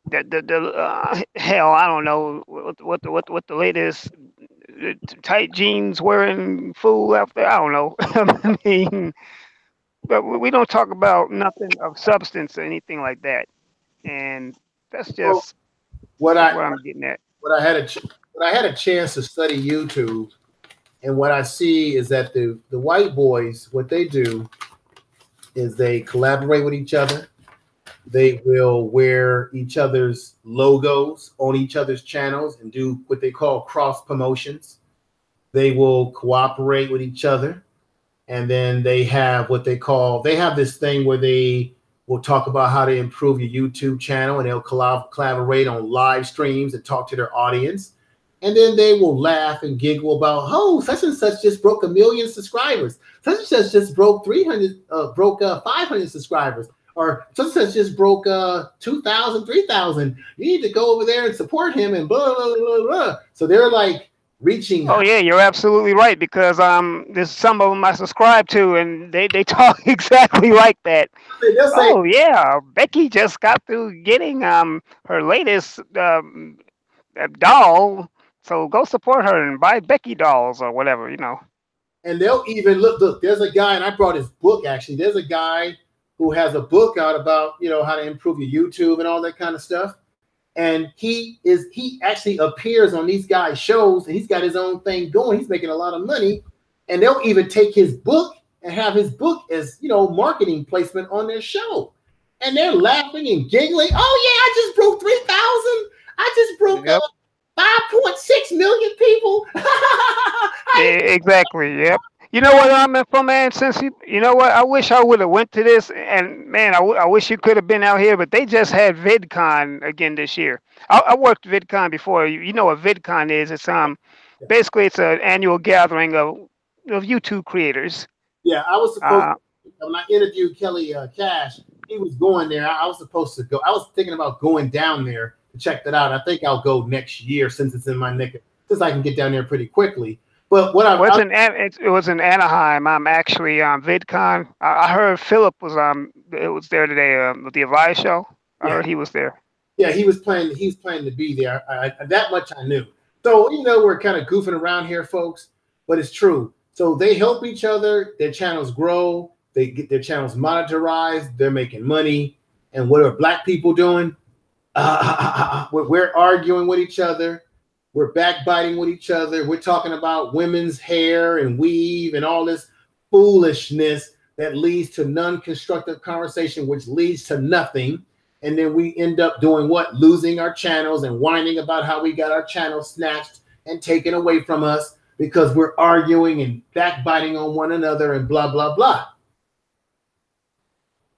I don't know what the latest tight jeans wearing fool out there. I don't know. I mean, but we don't talk about nothing of substance or anything like that. And that's just what I'm getting at. When I had a chance to study YouTube, and what I see is that the white boys, what they do is they collaborate with each other. They will wear each other's logos on each other's channels and do what they call cross promotions. They will cooperate with each other. And then they have this thing where they will talk about how to improve your YouTube channel, and they'll collaborate on live streams and talk to their audience. And then they will laugh and giggle about, oh, such and such just broke 1 million subscribers. Such and such just broke 500 subscribers. Or such and such just broke 2,000, 3,000. You need to go over there and support him and blah, blah, blah, blah. So they're like reaching. Oh yeah, you're absolutely right, because there's some of them I subscribe to, and they talk exactly like that. They'll say, oh yeah, Becky just got through getting her latest doll, so go support her and buy Becky dolls or whatever, you know. And they'll even look, there's a guy, and I brought his book actually. There's a guy who has a book out about, you know, how to improve your YouTube and all that kind of stuff. And he actually appears on these guys' shows, and he's got his own thing going. He's making a lot of money, and they'll even take his book and have his book as, you know, marketing placement on their show. And they're laughing and giggling. Oh yeah, I just broke 3,000. I just broke 5.6 million people. Exactly. Yep. You know what, Info Man? Since you know what, I wish I would have went to this, and man, I wish you could have been out here. But they just had VidCon again this year. I worked VidCon before. You know what VidCon is? It's basically it's an annual gathering of YouTube creators. Yeah, I was supposed to, when I interviewed Kelly Cash, he was going there. I was supposed to go. I was thinking about going down there to check that out. I think I'll go next year since it's in my neck, since I can get down there pretty quickly. But what it was in Anaheim. I'm actually VidCon. I heard Philip was there today with the Elias show. I heard he was there. Yeah, he was planning to be there. That much I knew. So you know, we're kind of goofing around here, folks, but it's true. So they help each other. Their channels grow. They get their channels monetized. They're making money. And what are black people doing? We're arguing with each other. We're backbiting with each other. We're talking about women's hair and weave and all this foolishness that leads to non-constructive conversation, which leads to nothing. And then we end up doing what? Losing our channels and whining about how we got our channels snatched and taken away from us because we're arguing and backbiting on one another and blah, blah, blah.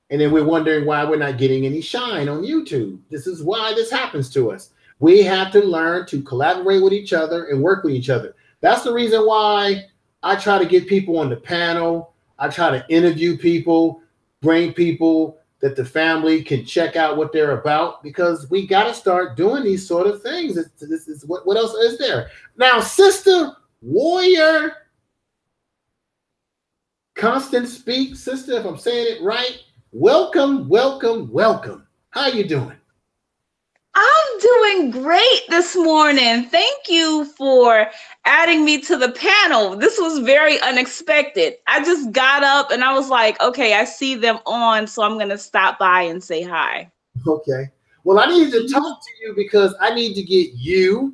And then we're wondering why we're not getting any shine on YouTube. This is why this happens to us. We have to learn to collaborate with each other and work with each other. That's the reason why I try to get people on the panel. I try to interview people, bring people that the family can check out what they're about, because we got to start doing these sort of things. This is what else is there? Now, Sister Warrior Constant Speak, sister, if I'm saying it right, welcome, welcome, welcome. How you doing? I'm doing great this morning. Thank you for adding me to the panel. This was very unexpected. I just got up and I was like, okay, I see them on, so I'm going to stop by and say hi. Okay. Well, I need to talk to you because I need to get you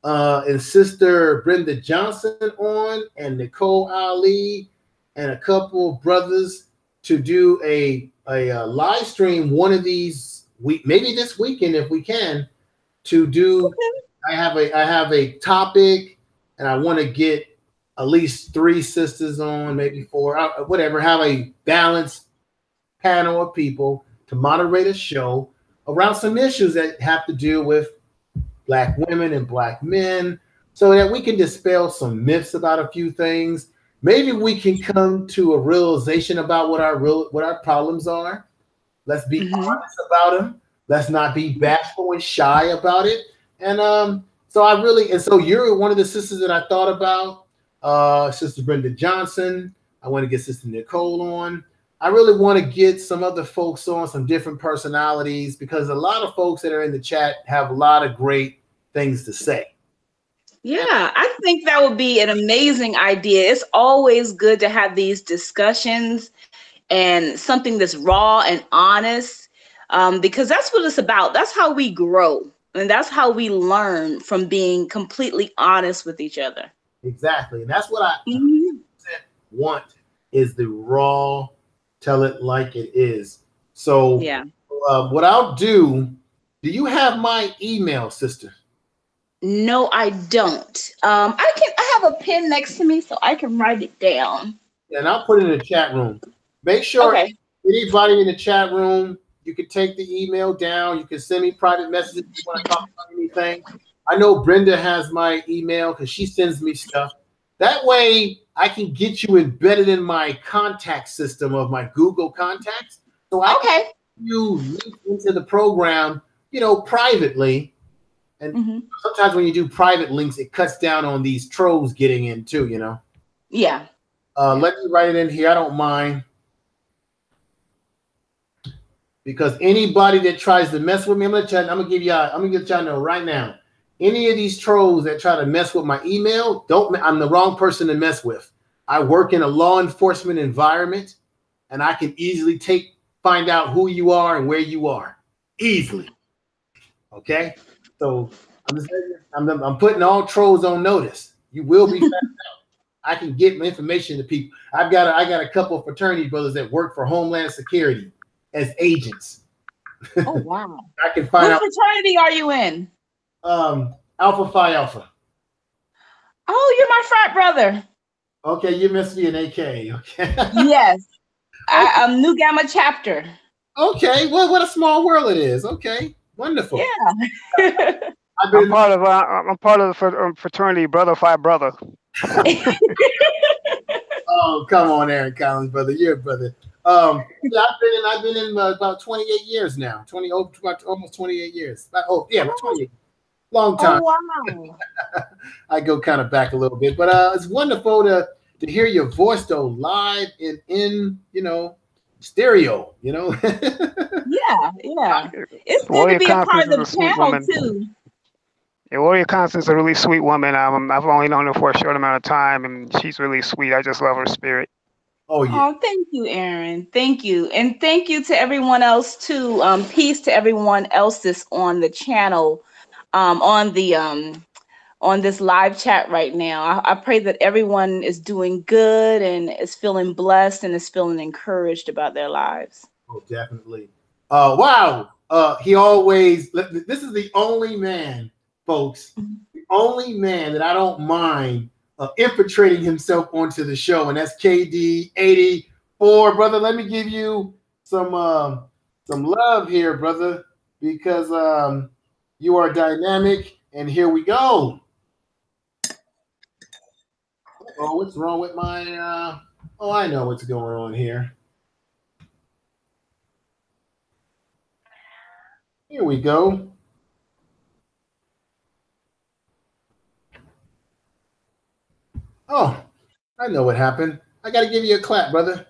and Sister Brenda Johnson on, and Nicole Ali, and a couple of brothers to do a live stream one of these week, maybe this weekend if we can, to do. Okay. I have a topic, and I want to get at least 3 sisters on, maybe 4, whatever. Have a balanced panel of people to moderate a show around some issues that have to do with Black women and Black men, so that we can dispel some myths about a few things. Maybe we can come to a realization about what our problems are. Let's be honest about them. Let's not be bashful and shy about it. And so you're one of the sisters that I thought about, Sister Brenda Johnson. I want to get Sister Nicole on. I really want to get some other folks on, some different personalities, because a lot of folks that are in the chat have a lot of great things to say. Yeah, I think that would be an amazing idea. It's always good to have these discussions and something that's raw and honest, because that's what it's about. That's how we grow, and that's how we learn, from being completely honest with each other. Exactly, and that's what I want, is the raw, tell it like it is. So yeah, what I'll do you have my email, sister? No, I don't. I have a pen next to me, so I can write it down. And I'll put it in the chat room. Make sure anybody in the chat room, you can take the email down. You can send me private messages if you want to talk about anything. I know Brenda has my email because she sends me stuff. That way I can get you embedded in my contact system of my Google contacts. So I can get you linked into the program, you know, privately. And sometimes when you do private links, it cuts down on these trolls getting in too, you know? Yeah. Let me write it in here. I don't mind. Because anybody that tries to mess with me, I'm gonna get y'all know right now. Any of these trolls that try to mess with my email, I'm the wrong person to mess with. I work in a law enforcement environment, and I can easily find out who you are and where you are. Easily. Okay? So I'm putting all trolls on notice. You will be found out. I can get my information to people. I got a couple of fraternity brothers that work for Homeland Security as agents. Oh wow! I can find out. What fraternity are you in? Alpha Phi Alpha. Oh, you're my frat brother. Okay, you must be an AK. Okay. Yes, I'm Nu Gamma chapter. Okay, well, what a small world it is. Okay, wonderful. Yeah. I'm part of the fraternity, Brother Phi Brother. Oh, come on, Aaron Collins, brother. You're a brother. Yeah, I've been in about 28 years now. Almost 28 years. 28. Long time. Oh wow. I go kind of back a little bit, but it's wonderful to hear your voice though live in you know, stereo, you know. Yeah. It's good to be a part of the panel too. Yeah, Warrior Constance is a really sweet woman. I've only known her for a short amount of time, and she's really sweet. I just love her spirit. Oh yeah. Oh, thank you, Aaron. Thank you, and thank you to everyone else too. Peace to everyone else that's on the channel, on this live chat right now. I pray that everyone is doing good and is feeling blessed and is feeling encouraged about their lives. Oh, definitely. Wow. This is the only man, folks, the only man that I don't mind infiltrating himself onto the show, and that's KD84, brother. Let me give you some love here, brother, because you are dynamic, and here we go. Oh, what's wrong with my oh, I know what's going on here. Here we go. Oh, I know what happened. I got to give you a clap, brother.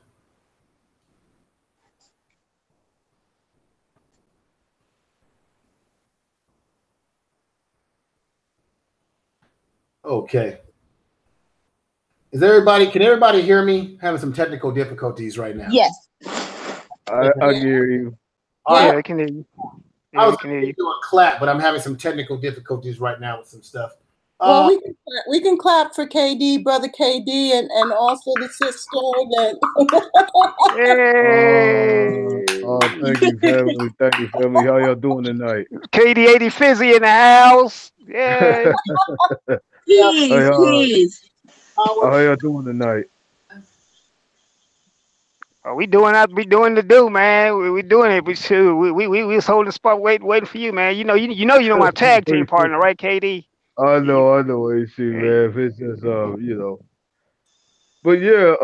Okay. Can everybody hear me? Having some technical difficulties right now. Yes. I hear you. Yeah, I can hear you. Yeah, I was going to do a clap, but I'm having some technical difficulties right now with some stuff. Well, we can clap for KD, brother KD, and also the sister. Thank you, family. Thank you, family. How y'all doing tonight? KD80 Fizzy in the house. Yeah. Please. How y'all doing tonight? We doing the do, man. We doing it. We was holding the spot, waiting for you, man. You know my tag team partner, right, KD? I know, AC, man. It's just you know. But yeah,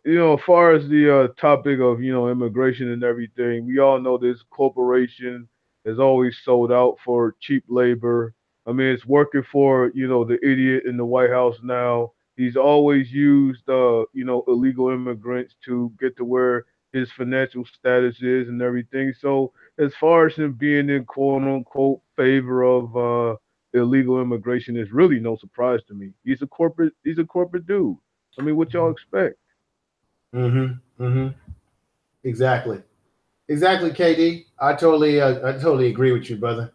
you know, as far as the topic of, you know, immigration and everything, we all know this corporation is always sold out for cheap labor. I mean, it's working for, you know, the idiot in the White House now. He's always used, you know, illegal immigrants to get to where his financial status is and everything. So as far as him being in quote unquote favor of illegal immigration is really no surprise to me. He's a corporate dude. I mean, what y'all expect? Exactly, KD. I totally agree with you, brother.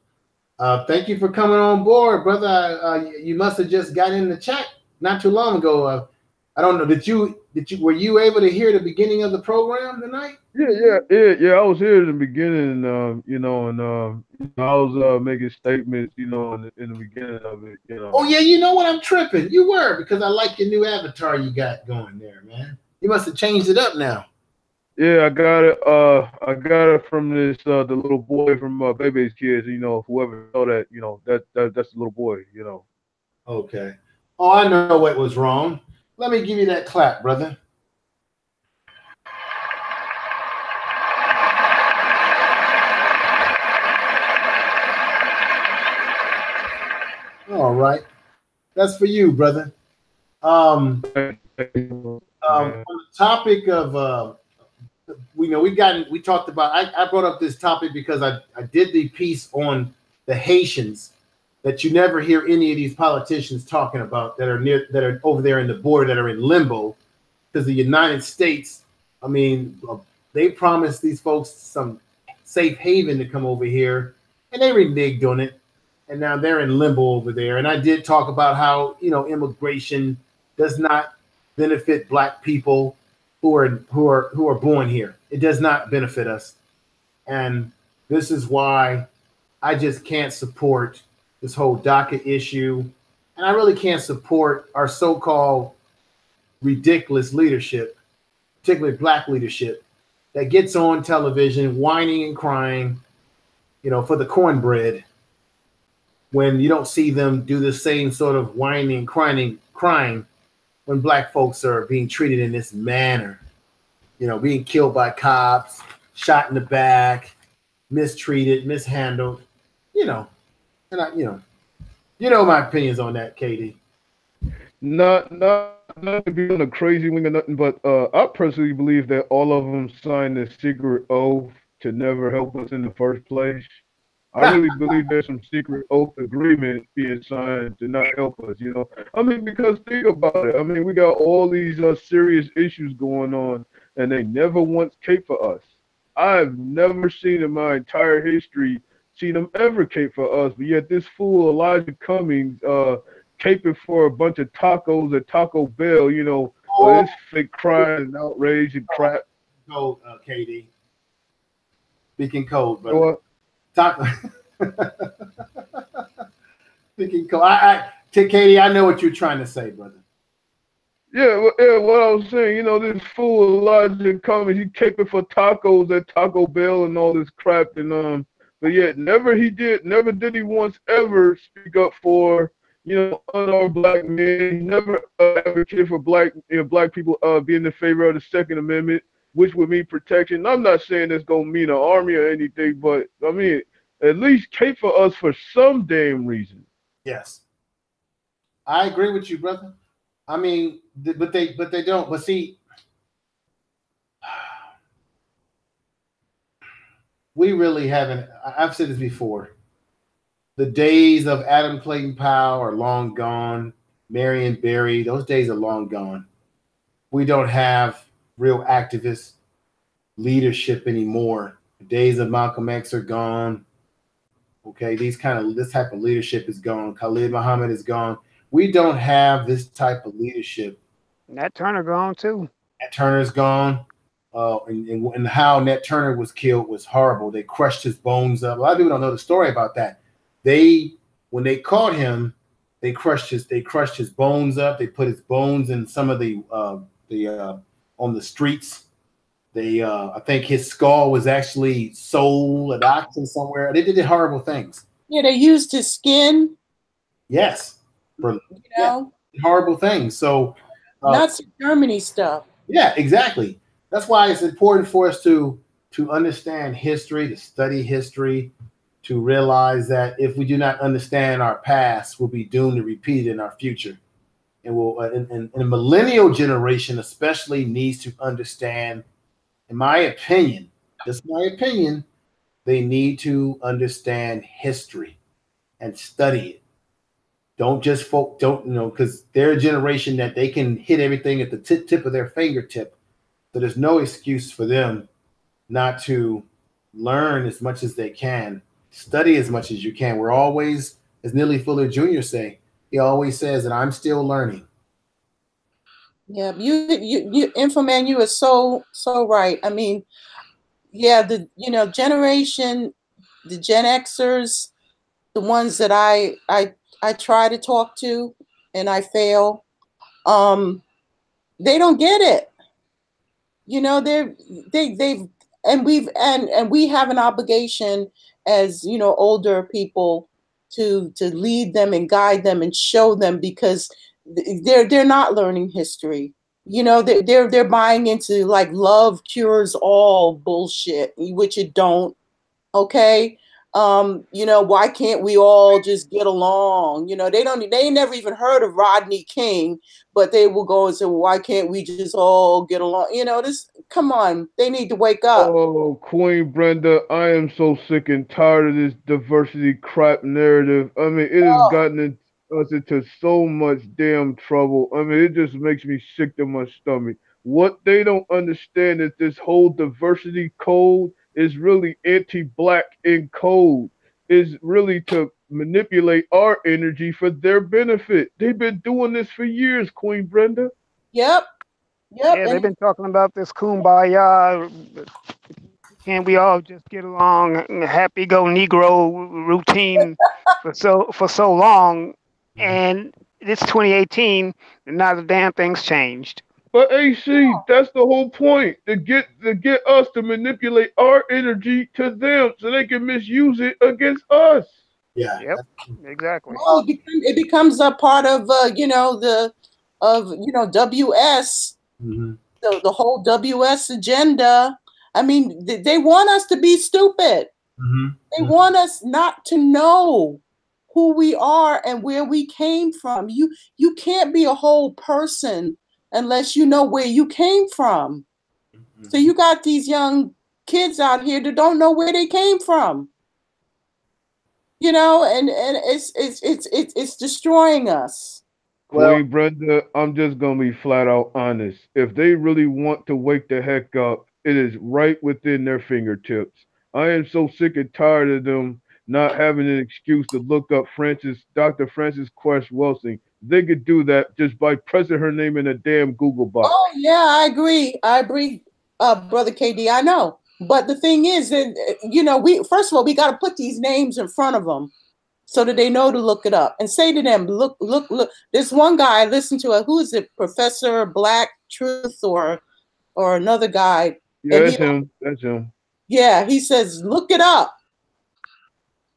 Thank you for coming on board, brother. You must have just got in the chat not too long ago. I don't know. Were you able to hear the beginning of the program tonight? Yeah. I was here in the beginning, you know, and I was making statements, you know, in the beginning of it, you know. Oh yeah, you know what? I'm tripping. You were, because I like your new avatar you got going there, man. You must have changed it up now. Yeah, I got it from this the little boy from Baby's Kids. You know, whoever saw that, you know, that's the little boy. You know. Okay. Oh, I know what was wrong. Let me give you that clap, brother. All right. That's for you, brother. On the topic of we talked about, I brought up this topic because I did the piece on the Haitians that you never hear any of these politicians talking about that are over there in the border, that are in limbo, because the United States, I mean, they promised these folks some safe haven to come over here, and they reneged on it, and now they're in limbo over there. And I did talk about how, you know, immigration does not benefit Black people who are born here. It does not benefit us, and this is why I just can't support this whole DACA issue, and I really can't support our so-called ridiculous leadership, particularly Black leadership, that gets on television whining and crying, you know, for the cornbread, when you don't see them do the same sort of whining and crying when Black folks are being treated in this manner, you know, being killed by cops, shot in the back, mistreated, mishandled, you know. And you know my opinions on that, Katie. Not to be on a crazy wing or nothing, but I personally believe that all of them signed a secret oath to never help us in the first place. I really believe there's some secret oath agreement being signed to not help us, you know. I mean, because think about it. I mean, we got all these serious issues going on, and they never once cape for us. I've never seen in my entire history seen them ever cape for us, but yet this fool Elijah Cummings caping for a bunch of tacos at Taco Bell, you know, this fake crime and outrage and crap. Code, Katie. Speaking code, brother. Taco. Speaking code. Katie, I know what you're trying to say, brother. Yeah, what I was saying, you know, this fool Elijah Cummings, he caping for tacos at Taco Bell and all this crap, and but yet never did he once ever speak up for, you know, unarmed Black men. He never advocated for Black people being in favor of the Second Amendment, which would mean protection. I'm not saying it's gonna mean an army or anything, but I mean, at least cape for us for some damn reason. Yes, I agree with you, brother. I mean, but they don't. But see, we really haven't. I've said this before. The days of Adam Clayton Powell are long gone. Marion Barry, those days are long gone. We don't have real activist leadership anymore. The days of Malcolm X are gone. Okay, this type of leadership is gone. Khalid Muhammad is gone. We don't have this type of leadership. Nat Turner gone too. Nat Turner's gone. And how Nat Turner was killed was horrible. They crushed his bones up. A lot of people don't know the story about that. When they caught him, they crushed his bones up. They put his bones in some of the on the streets. I think his skull was actually sold at auction somewhere. They did horrible things. Yeah, they used his skin. Yes, horrible things. So Nazi Germany stuff. Yeah, exactly. That's why it's important for us to understand history, to study history, to realize that if we do not understand our past, we'll be doomed to repeat it in our future. And and the millennial generation especially needs to understand, in my opinion, just my opinion, they need to understand history and study it. Don't just because they're a generation that they can hit everything at the tip of their fingertip. So there's no excuse for them not to learn as much as they can, study as much as you can. We're always, as Neely Fuller Jr. say, he always says that I'm still learning. Yeah, you Infoman, you are so right. I mean, yeah, the generation, the Gen Xers, the ones that I try to talk to and I fail, they don't get it. You know, they've and we have an obligation as, you know, older people to lead them and guide them and show them, because they're not learning history. You know, they're buying into like love cures all bullshit, which it don't. Okay. You know, why can't we all just get along? You know, they never even heard of Rodney King, but they will go and say, well, why can't we just all get along? You know, come on, they need to wake up. Oh, Queen Brenda, I am so sick and tired of this diversity crap narrative. I mean, it has Oh, gotten us into so much damn trouble. I mean, it just makes me sick to my stomach. What they don't understand is this whole diversity code is really anti-black in code. Is really to manipulate our energy for their benefit. They've been doing this for years, Queen Brenda. yep. Yeah, they've been talking about this kumbaya. Can we all just get along? Happy go Negro routine for so long, and it's 2018, and now the damn thing's changed. But AC, that's the whole point. To get us to manipulate our energy to them so they can misuse it against us. Yeah. Yep. Exactly. Well, it becomes a part of you know, WS, the whole WS agenda. I mean, they want us to be stupid. They want us not to know who we are and where we came from. You can't be a whole person unless you know where you came from. So you got these young kids out here that don't know where they came from. You know, and it's destroying us. Queen Brenda, I'm just gonna be flat out honest. If they really want to wake the heck up, it is right within their fingertips. I am so sick and tired of them not having an excuse to look up Dr. Frances Quest Wilson. They could do that just by pressing her name in a damn Google box. Oh yeah, I agree, brother KD. I know, but the thing is that, you know, we first of all we got to put these names in front of them so that they know to look it up and say to them, look. This one guy I listened to, who is it, Professor Black Truth or another guy? Yeah, that's him. That's him. Yeah, he says, look it up.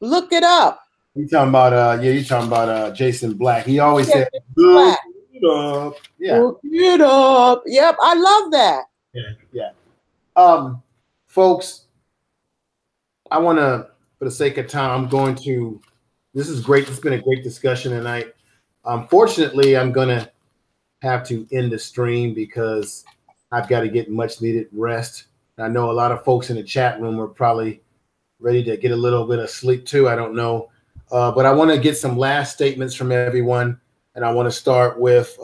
Look it up. You talking about you're talking about Jason Black. He always said, Black. Look it up. Yeah. Look it up. Yep, I love that. Yeah. Folks, I want to, for the sake of time, I'm going to. This is great. It's been a great discussion tonight. Unfortunately, I'm going to have to end the stream because I've got to get much needed rest. I know a lot of folks in the chat room are probably ready to get a little bit of sleep too. I don't know. But I want to get some last statements from everyone. And I want to start with,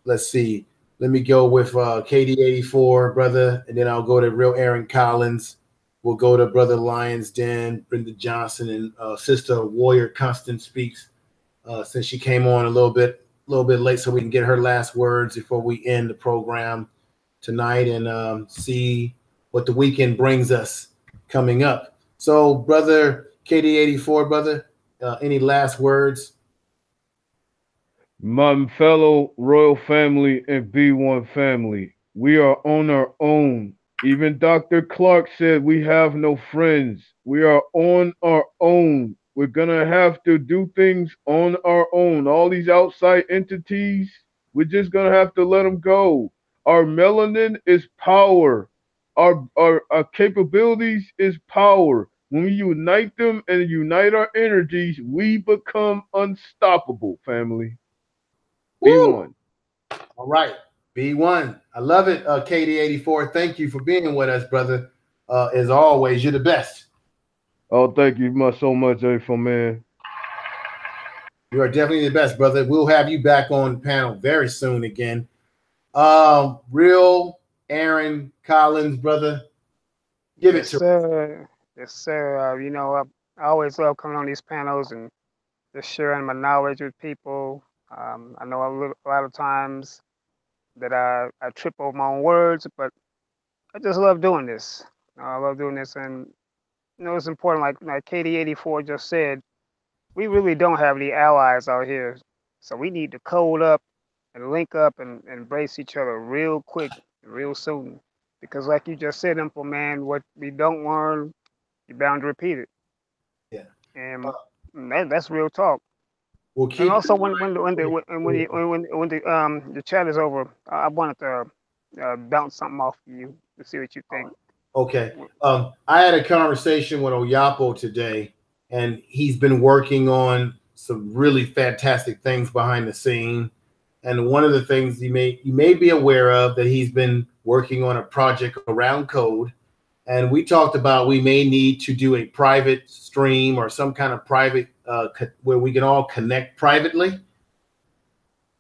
let's see. Let me go with KD84, brother. And then I'll go to Real Aaron Collins. We'll go to Brother Lions Den, Brenda Johnson, and Sister Warrior Constant Speaks, since she came on a little bit late, so we can get her last words before we end the program tonight and see what the weekend brings us coming up. So, Brother KD84, brother, any last words? My fellow royal family and B1 family, we are on our own. Even Dr. Clark said we have no friends. We are on our own. We're going to have to do things on our own. All these outside entities, we're just going to have to let them go. Our melanin is power. Our capabilities is power. When we unite them and unite our energies, we become unstoppable, family. B1. All right. B1. I love it, KD84. Thank you for being with us, brother. As always, you're the best. Oh, thank you so much, April, man. You are definitely the best, brother. We'll have you back on the panel very soon again. Real Aaron Collins, brother. Give it to us. Yes, sir. You know, I always love coming on these panels and just sharing my knowledge with people. I know a lot of times that I trip over my own words, but I just love doing this. I love doing this, and you know, it's important. Like KD84 just said, we really don't have any allies out here, so we need to code up and link up and embrace each other real quick, real soon. Because like you just said, Info Man, what we don't learn, you're bound to repeat it. Yeah. And that's real talk. We'll keep And also, when the chat is over, I wanted to bounce something off you to see what you think. Okay. I had a conversation with Oyapo today, and he's been working on some really fantastic things behind the scene. And one of the things you may be aware of, that he's been working on a project around code. And we talked about we may need to do a private stream or some kind of private where we can all connect privately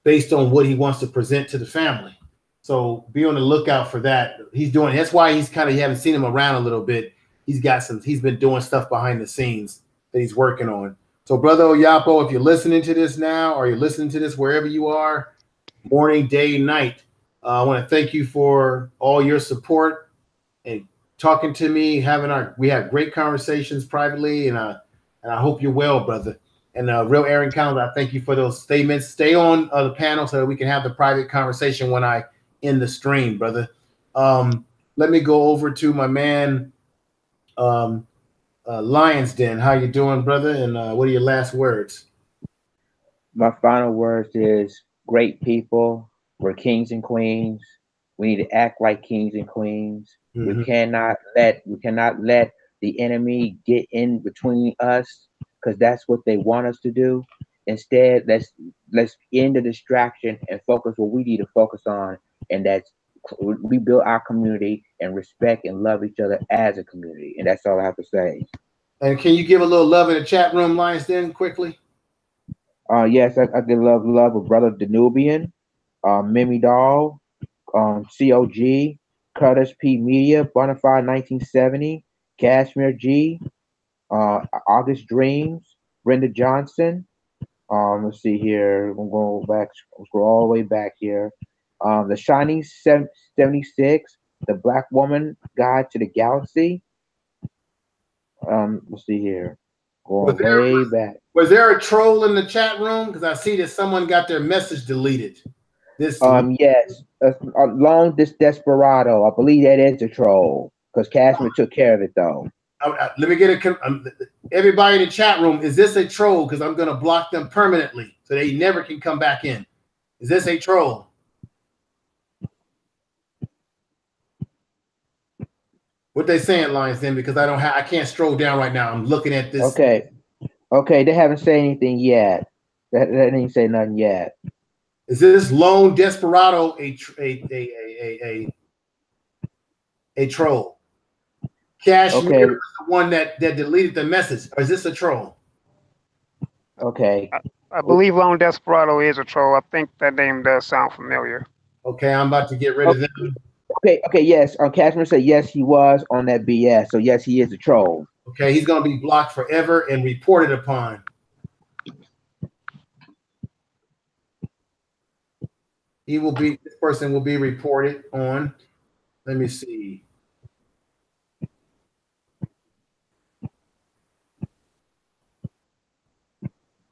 based on what he wants to present to the family. So be on the lookout for that. He's doing, that's why he's kind of, you haven't seen him around a little bit. He's been doing stuff behind the scenes that he's working on. So Brother Oyapo, if you're listening to this now, or you're listening to this wherever you are, morning, day, night, I want to thank you for all your support and talking to me, we have great conversations privately, and I hope you're well, brother. And Real Aaron Collins, I thank you for those statements. Stay on the panel so that we can have the private conversation when I end the stream, brother. Let me go over to my man, Lions Den. How you doing, brother? And what are your last words? My final words is great people. We're kings and queens. We need to act like kings and queens. We cannot let the enemy get in between us, because that's what they want us to do. Instead, let's end the distraction and focus what we need to focus on, and that's we build our community and respect and love each other as a community. And that's all I have to say. And can you give a little love in the chat room, Lions Den, quickly? Yes, I did love with Brother Danubian, Mimi Doll, COG, Curtis P. Media, Bonafide 1970, Cashmere G, August Dreams, Brenda Johnson. Let's see here. I'm going back. Let's go all the way back here. The Shining 76, The Black Woman Guide to the Galaxy. Let's see here. Going way back. Was there a troll in the chat room? Because I see that someone got their message deleted. Yes, Long Desperado. I believe that is a troll, because Cashmere took care of it though. Let me get everybody in the chat room. Is this a troll? Because I'm going to block them permanently so they never can come back in. Is this a troll? What they saying, Lions Den? Because I can't scroll down right now. I'm looking at this. Okay. They haven't said anything yet. They didn't say nothing yet. Is this Lone Desperado a troll? Cashmere is the one that deleted the message. Or is this a troll? Okay. I believe Lone Desperado is a troll. I think that name does sound familiar. Okay, I'm about to get rid of them. Okay, yes. Cashmere said yes, he was on that BS. So yes, he is a troll. Okay, he's going to be blocked forever and reported upon. This person will be reported on. Let me see.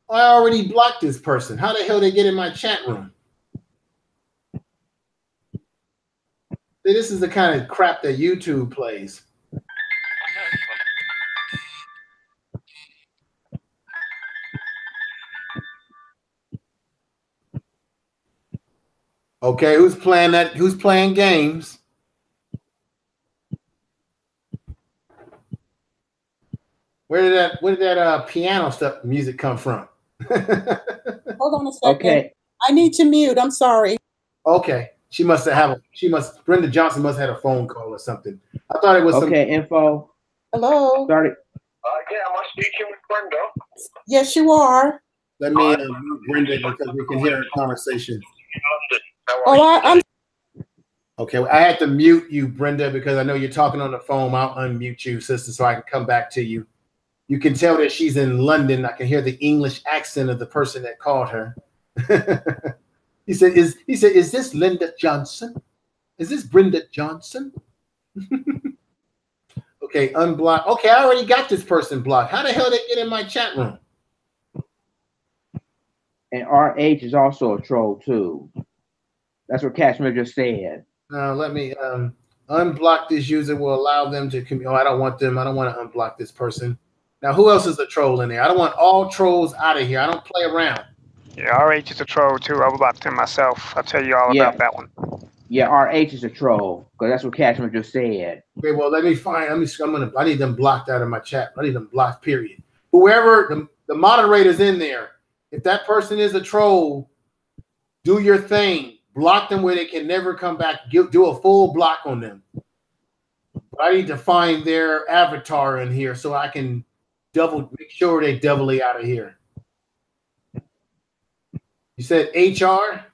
I already blocked this person. How the hell they get in my chat room? See, this is the kind of crap that YouTube plays. Okay, who's playing that? Who's playing games? Where did that piano stuff music come from? Hold on a second. Okay. I need to mute. I'm sorry. Okay. Brenda Johnson must have had a phone call or something. I thought it was info. Hello. Started. Yeah, am I speaking with Brenda? Yes, you are. Let me mute Brenda because we can hear her conversation. I'm okay. I had to mute you, Brenda, because I know you're talking on the phone. I'll unmute you, sister, so I can come back to you. You can tell that she's in London. I can hear the English accent of the person that called her. He said, is this Linda Johnson? Is this Brenda Johnson? Okay, unblock. Okay, I already got this person blocked. How the hell they get in my chat room? And RH is also a troll too. That's what Cashmere just said. Let me Unblock this user will allow them to oh, I don't want them. I don't want to unblock this person. Now, who else is a troll in there? I don't want all trolls out of here. I don't play around. Yeah, RH is a troll too. I blocked him myself. I'll tell you all about that one. Yeah, RH is a troll because that's what Cashman just said. Okay, well, let me find. I need them blocked out of my chat. I need them blocked. Period. Whoever the moderator's in there, if that person is a troll, do your thing. Block them where they can never come back. Do a full block on them. But I need to find their avatar in here so I can make sure they doubly out of here. You said HR?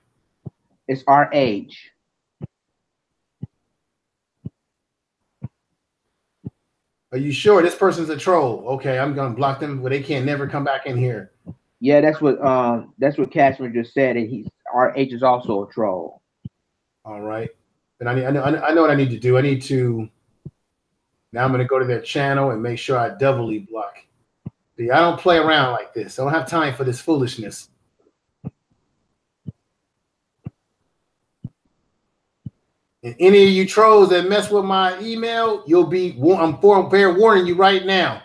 It's RH. Are you sure this person's a troll? Okay, I'm gonna block them where they can't never come back in here. Yeah, that's what Cashman just said. And RH is also a troll. All right, and I know what I need to do. I need to. Now I'm gonna go to their channel and make sure I doubly block. See, I don't play around like this. I don't have time for this foolishness. And any of you trolls that mess with my email, I'm fair warning you right now.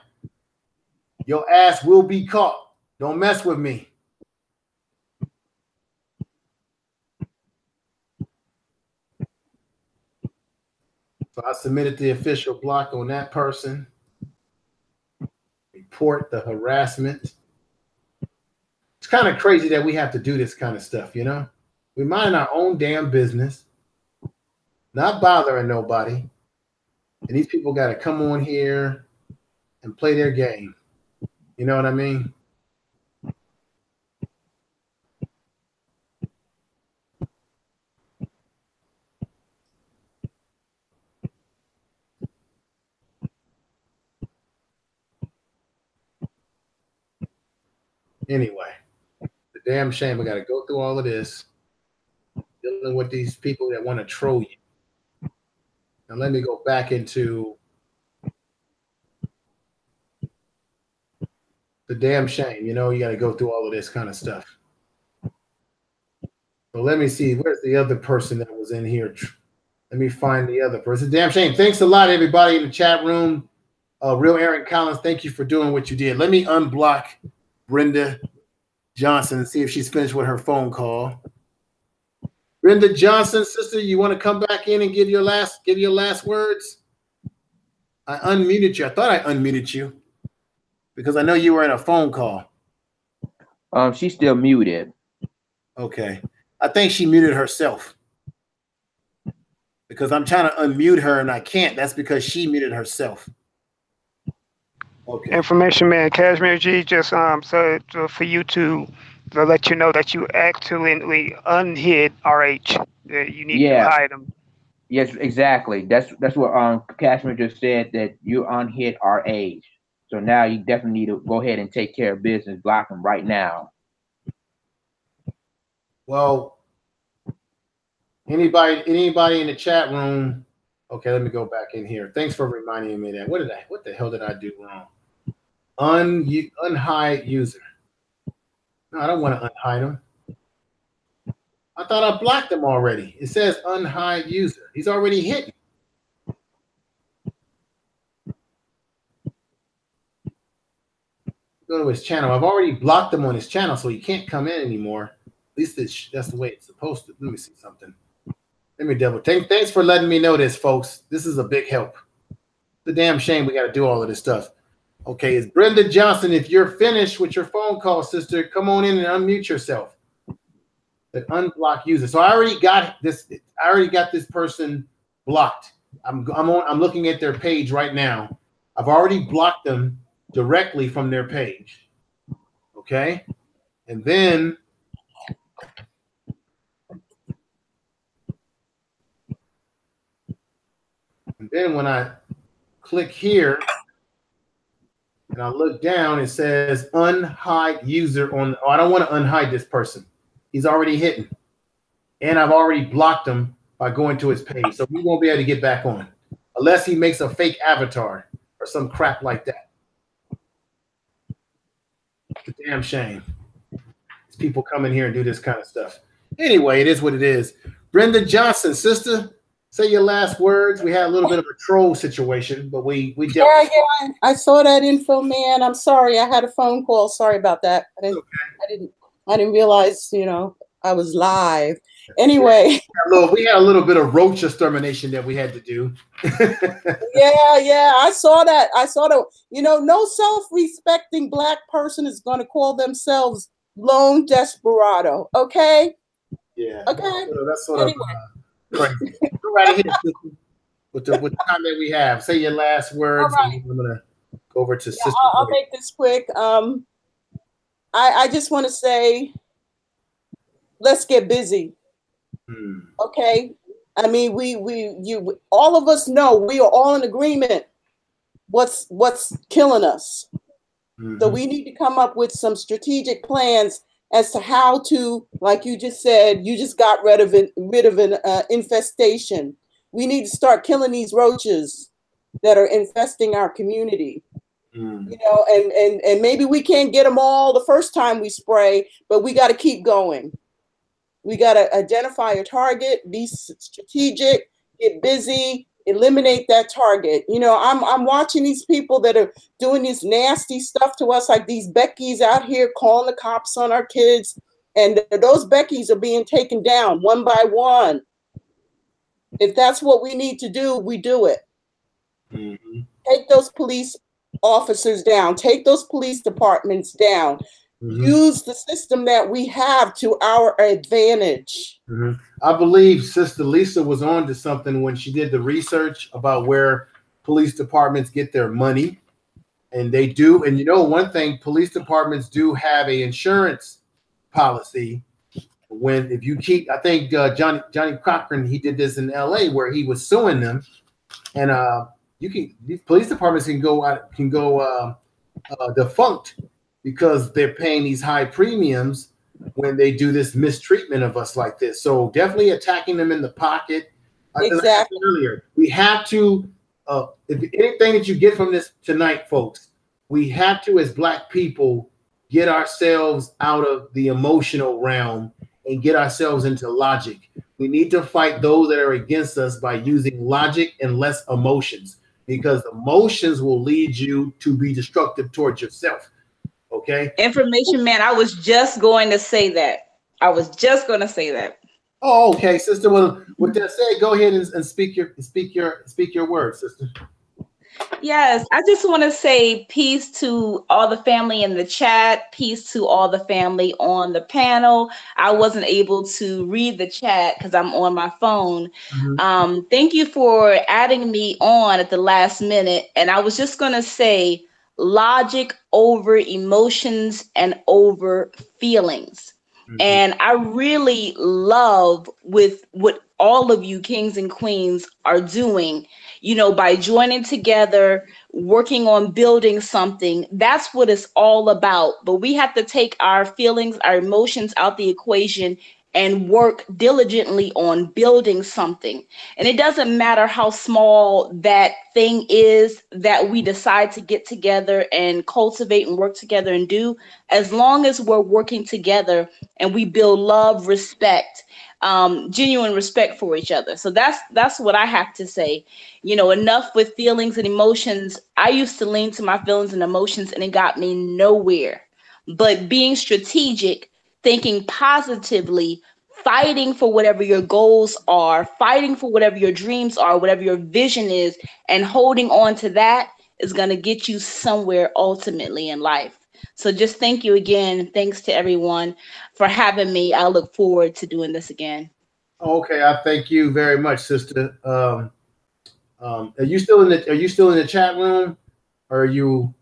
Your ass will be caught. Don't mess with me. So I submitted the official block on that person. Report the harassment. It's kind of crazy that we have to do this kind of stuff, you know? We mind our own damn business. Not bothering nobody. And these people got to come on here and play their game. You know what I mean? Anyway, the damn shame we got to go through all of this. Dealing with these people that want to troll you. Now let me go back into the damn shame. You know, you got to go through all of this kind of stuff. So let me see. Where's the other person that was in here? Let me find the other person. Damn shame. Thanks a lot, everybody in the chat room. Real Aaron Collins, thank you for doing what you did. Let me unblock Brenda Johnson and see if she's finished with her phone call. Brenda Johnson, sister, you want to come back in and give your last words? I unmuted you. I thought I unmuted you because I know you were in a phone call. She's still muted. Okay. I think she muted herself because I'm trying to unmute her and I can't. That's because she muted herself. Okay. Information man, Cashmere G, just so for you to let you know that you accidentally unhid RH. You need to hide them. Yes, exactly. That's what Cashmere just said, that you unhid RH. So now you definitely need to go ahead and take care of business. Block them right now. Well, anybody in the chat room? Okay, let me go back in here. Thanks for reminding me that. What the hell did I do wrong? Unhide user. No, I don't want to unhide him. I thought I blocked him already. It says unhide user. He's already hidden. Go to his channel. I've already blocked him on his channel, so he can't come in anymore. At least that's the way it's supposed to. Let me see something. Let me double take. Thanks for letting me know this, folks. This is a big help. It's a damn shame we got to do all of this stuff. Okay, it's Brenda Johnson. If you're finished with your phone call, sister, come on in and unmute yourself. That unblock user. So I already got this. I already got this person blocked. I'm looking at their page right now. I've already blocked them directly from their page. Okay, and then when I click here and I look down, it says unhide user on. Oh, I don't want to unhide this person. He's already hidden, and I've already blocked him by going to his page, so we won't be able to get back on unless he makes a fake avatar or some crap like that. It's a damn shame. These people come in here and do this kind of stuff. Anyway, it is what it is. Brenda Johnson, sister, say your last words. We had a little bit of a troll situation, but we yeah, I saw that info, man. I'm sorry, I had a phone call. Sorry about that. I didn't realize, you know, I was live. Anyway, we had a little bit of roach extermination that we had to do. yeah, I saw that. You know, no self-respecting Black person is going to call themselves lone desperado. Okay. Yeah. Okay. So that's sort of crazy. Go right ahead with the time that we have. Say your last words. All right. I'm gonna go over to Sister. I'll make this quick. I just want to say, let's get busy. Okay. I mean, you all of us know, we are all in agreement what's killing us. So we need to come up with some strategic plans as to how to, like you just said, you just got rid of an infestation. We need to start killing these roaches that are infesting our community. You know, and maybe we can't get them all the first time we spray, but we got to keep going. We got to identify a target, be strategic, get busy, eliminate that target. You know, I'm watching these people that are doing this nasty stuff to us, like these Beckys out here calling the cops on our kids, and those Beckys are being taken down one by one. If that's what we need to do, we do it. Take those police officers down, take those police departments down. Use the system that we have to our advantage. I believe Sister Lisa was on to something when she did the research about where police departments get their money. And they do. And you know, one thing, police departments do have an insurance policy. If you keep, I think Johnny Cochran, he did this in LA where he was suing them. And these police departments can go defunct because they're paying these high premiums when they do this mistreatment of us like this. So definitely attacking them in the pocket. Exactly. Like I said earlier, we have to, if anything that you get from this tonight, folks, we have to, as Black people, get ourselves out of the emotional realm and get ourselves into logic. We need to fight those that are against us by using logic and less emotions, because emotions will lead you to be destructive towards yourself. Okay. Information man, I was just going to say that. Oh, okay, sister. Well, with that said, go ahead and speak your words, sister. Yes, I just want to say peace to all the family in the chat, peace to all the family on the panel. I wasn't able to read the chat because I'm on my phone. Thank you for adding me on at the last minute. And I was just going to say logic over emotions and over feelings. And I really love with what all of you kings and queens are doing, you know, by joining together, working on building something. That's what it's all about. But we have to take our feelings, our emotions out the equation and work diligently on building something. And it doesn't matter how small that thing is that we decide to get together and cultivate and work together and do, as long as we're working together and we build love, respect, genuine respect for each other. So that's what I have to say. You know, enough with feelings and emotions. I used to lean to my feelings and emotions and it got me nowhere. But being strategic, thinking positively, fighting for whatever your goals are, fighting for whatever your dreams are, whatever your vision is, and holding on to that is going to get you somewhere ultimately in life. So just thank you again. Thanks to everyone for having me. I look forward to doing this again. Okay, I thank you very much, sister. Are you still in the chat room, or did you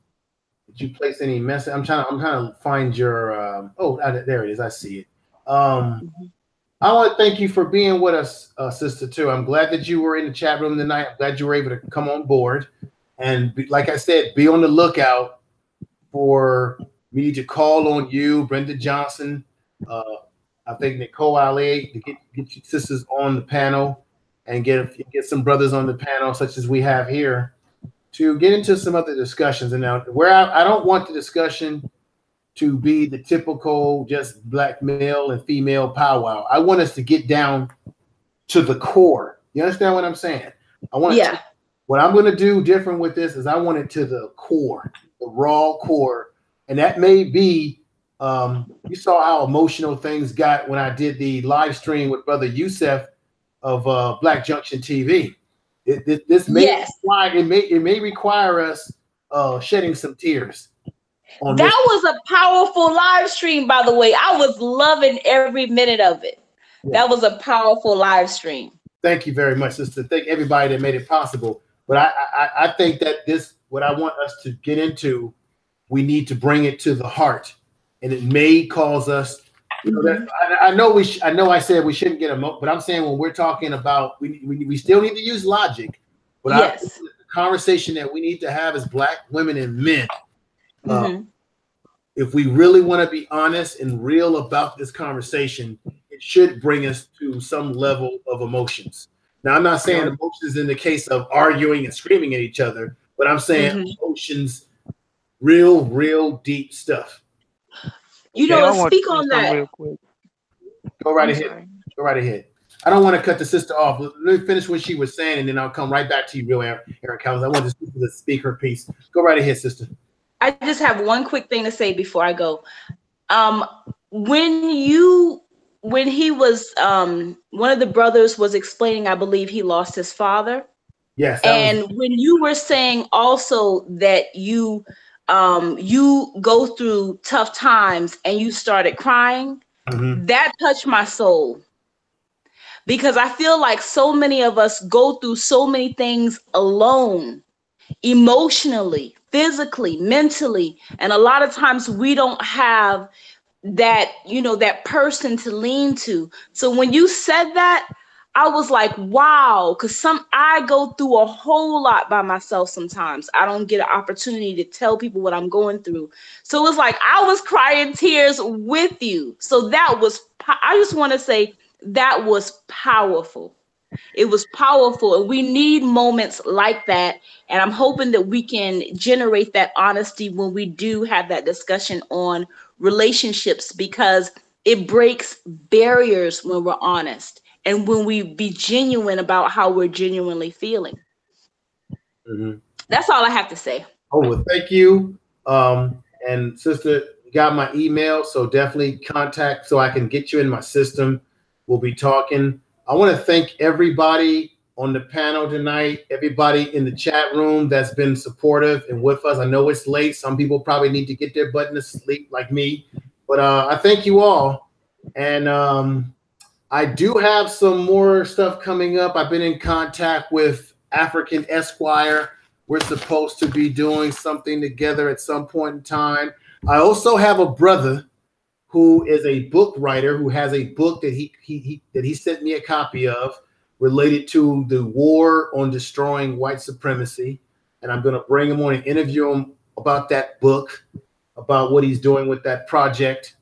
place any message? I'm trying to find your there it is. I see it. I want to thank you for being with us, sister, too. I'm glad that you were in the chat room tonight. I'm glad you were able to come on board. And like I said, be on the lookout for me to call on you, Brenda Johnson. I think Nicole Ali, to get your sisters on the panel and get some brothers on the panel, such as we have here, to get into some other discussions. And now, where I don't want the discussion to be the typical just Black male and female powwow. I want us to get down to the core You understand what I'm saying? I want Yeah. what I'm going to do different with this is I want it to the core, the raw core. And that may be, you saw how emotional things got when I did the live stream with Brother Youssef of Black Junction TV. This may require, it may require us shedding some tears. That was a powerful live stream, by the way. I was loving every minute of it. Yeah. That was a powerful live stream. Thank you very much, sister. Thank everybody that made it possible. But I think that this, what I want us to get into, we need to bring it to the heart, and it may cause us. You know, that I know I know I said we shouldn't get emotional, but I'm saying when we're talking about, we still need to use logic. But yes, the conversation that we need to have as Black women and men. If we really want to be honest and real about this conversation, it should bring us to some level of emotions. Now, I'm not saying emotions in the case of arguing and screaming at each other, but I'm saying emotions, real deep stuff. You know, speak on that. Real quick. Go right ahead. Go right ahead. I don't want to cut the sister off. Let me finish what she was saying, and then I'll come right back to you, real Aaron Collins. I want to speak her piece. Go right ahead, sister. I just have one quick thing to say before I go. When he was one of the brothers was explaining, I believe he lost his father. Yes. And when you were saying also that you go through tough times and you started crying, that touched my soul. Because I feel like so many of us go through so many things alone, emotionally, physically, mentally, and a lot of times we don't have that, that person to lean to. So when you said that, I was like, wow, because I go through a whole lot by myself sometimes. I don't get an opportunity to tell people what I'm going through. So it was like I was crying tears with you. So that was, I just want to say that was powerful. It was powerful, and we need moments like that. And I'm hoping that we can generate that honesty when we do have that discussion on relationships, because it breaks barriers when we're honest and when we be genuine about how we're genuinely feeling. That's all I have to say. Oh, well, thank you. And sister, you got my email, so definitely contact so I can get you in my system. We'll be talking. I want to thank everybody on the panel tonight, everybody in the chat room that's been supportive and with us. I know it's late. Some people probably need to get their butt to sleep like me, but I thank you all. And I do have some more stuff coming up. I've been in contact with African Esquire. We're supposed to be doing something together at some point in time. I also have a brother who is a book writer who has a book that he sent me a copy of related to the war on destroying white supremacy. And I'm going to bring him on and interview him about that book, about what he's doing with that project.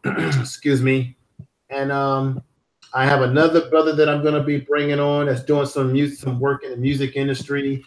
Excuse me. And I have another brother that I'm going to be bringing on that's doing some work in the music industry.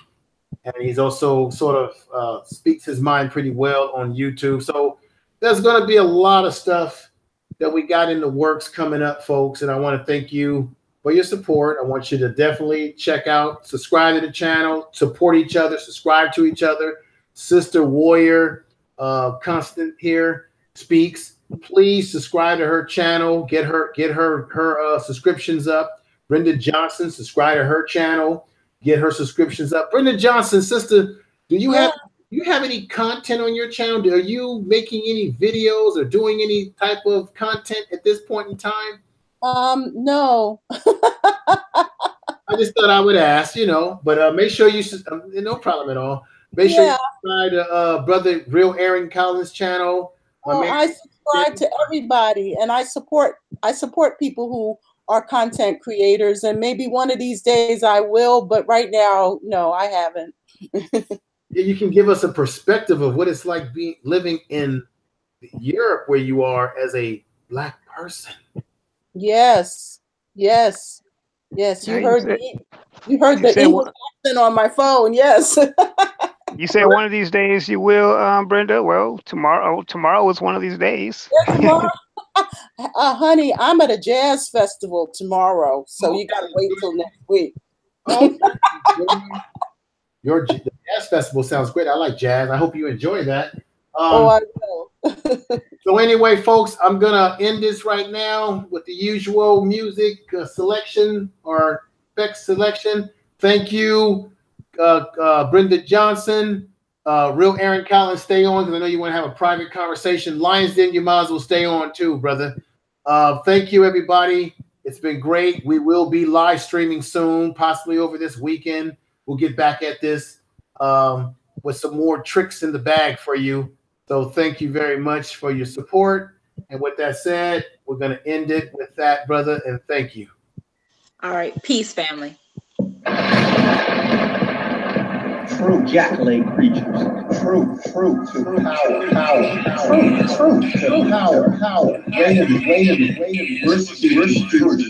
And he's also sort of speaks his mind pretty well on YouTube. So there's going to be a lot of stuff that we got in the works coming up, folks. And I want to thank you for your support. I want you to definitely check out, subscribe to the channel, support each other, subscribe to each other. Sister Warrior Constant here speaks. Please subscribe to her channel. Get her subscriptions up. Brenda Johnson, subscribe to her channel. Get her subscriptions up. Brenda Johnson, sister, do you have any content on your channel? Are you making any videos or doing any type of content at this point in time? No. I just thought I would ask, but make sure you, no problem at all. Make sure you subscribe to brother Real Aaron Collins channel. I subscribe to everybody, and I support people who are content creators, and maybe one of these days I will, but right now, no, I haven't. You can give us a perspective of what it's like living in Europe where you are as a Black person. Yes. You heard the English accent on my phone. Yes. You said one of these days you will, Brenda. Well, tomorrow is one of these days. Yeah, Honey, I'm at a jazz festival tomorrow, so you got to wait till next week. Oh, the jazz festival sounds great. I like jazz. I hope you enjoy that. Oh, I will. So anyway, folks, I'm gonna end this right now with the usual music selection or effects selection. Thank you, Brenda Johnson. Real Aaron Collins, stay on because I know you want to have a private conversation. Lions Den, you might as well stay on too, brother. Thank you, everybody. It's been great. We will be live streaming soon, possibly over this weekend. We'll get back at this with some more tricks in the bag for you. So thank you very much for your support. And with that said, we're going to end it with that, brother, and thank you. All right. Peace, family. True jack-leg creatures. True to power. To power. Wait a minute. Truth to power.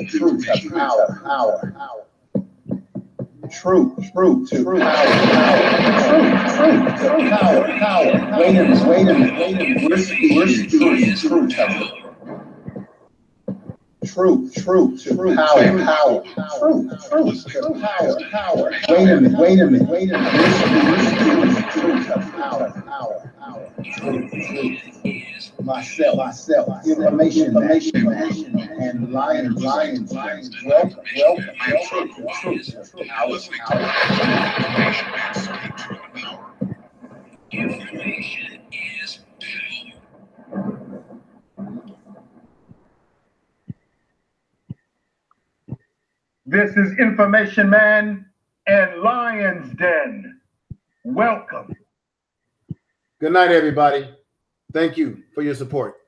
True to power. Power. Wait a minute. Truth to power. Power. Wait a minute. Truth to power. Myself. Information, and lions. Welcome. Information is power. This is Information Man and Lion's Den. Welcome. Good night, everybody. Thank you for your support.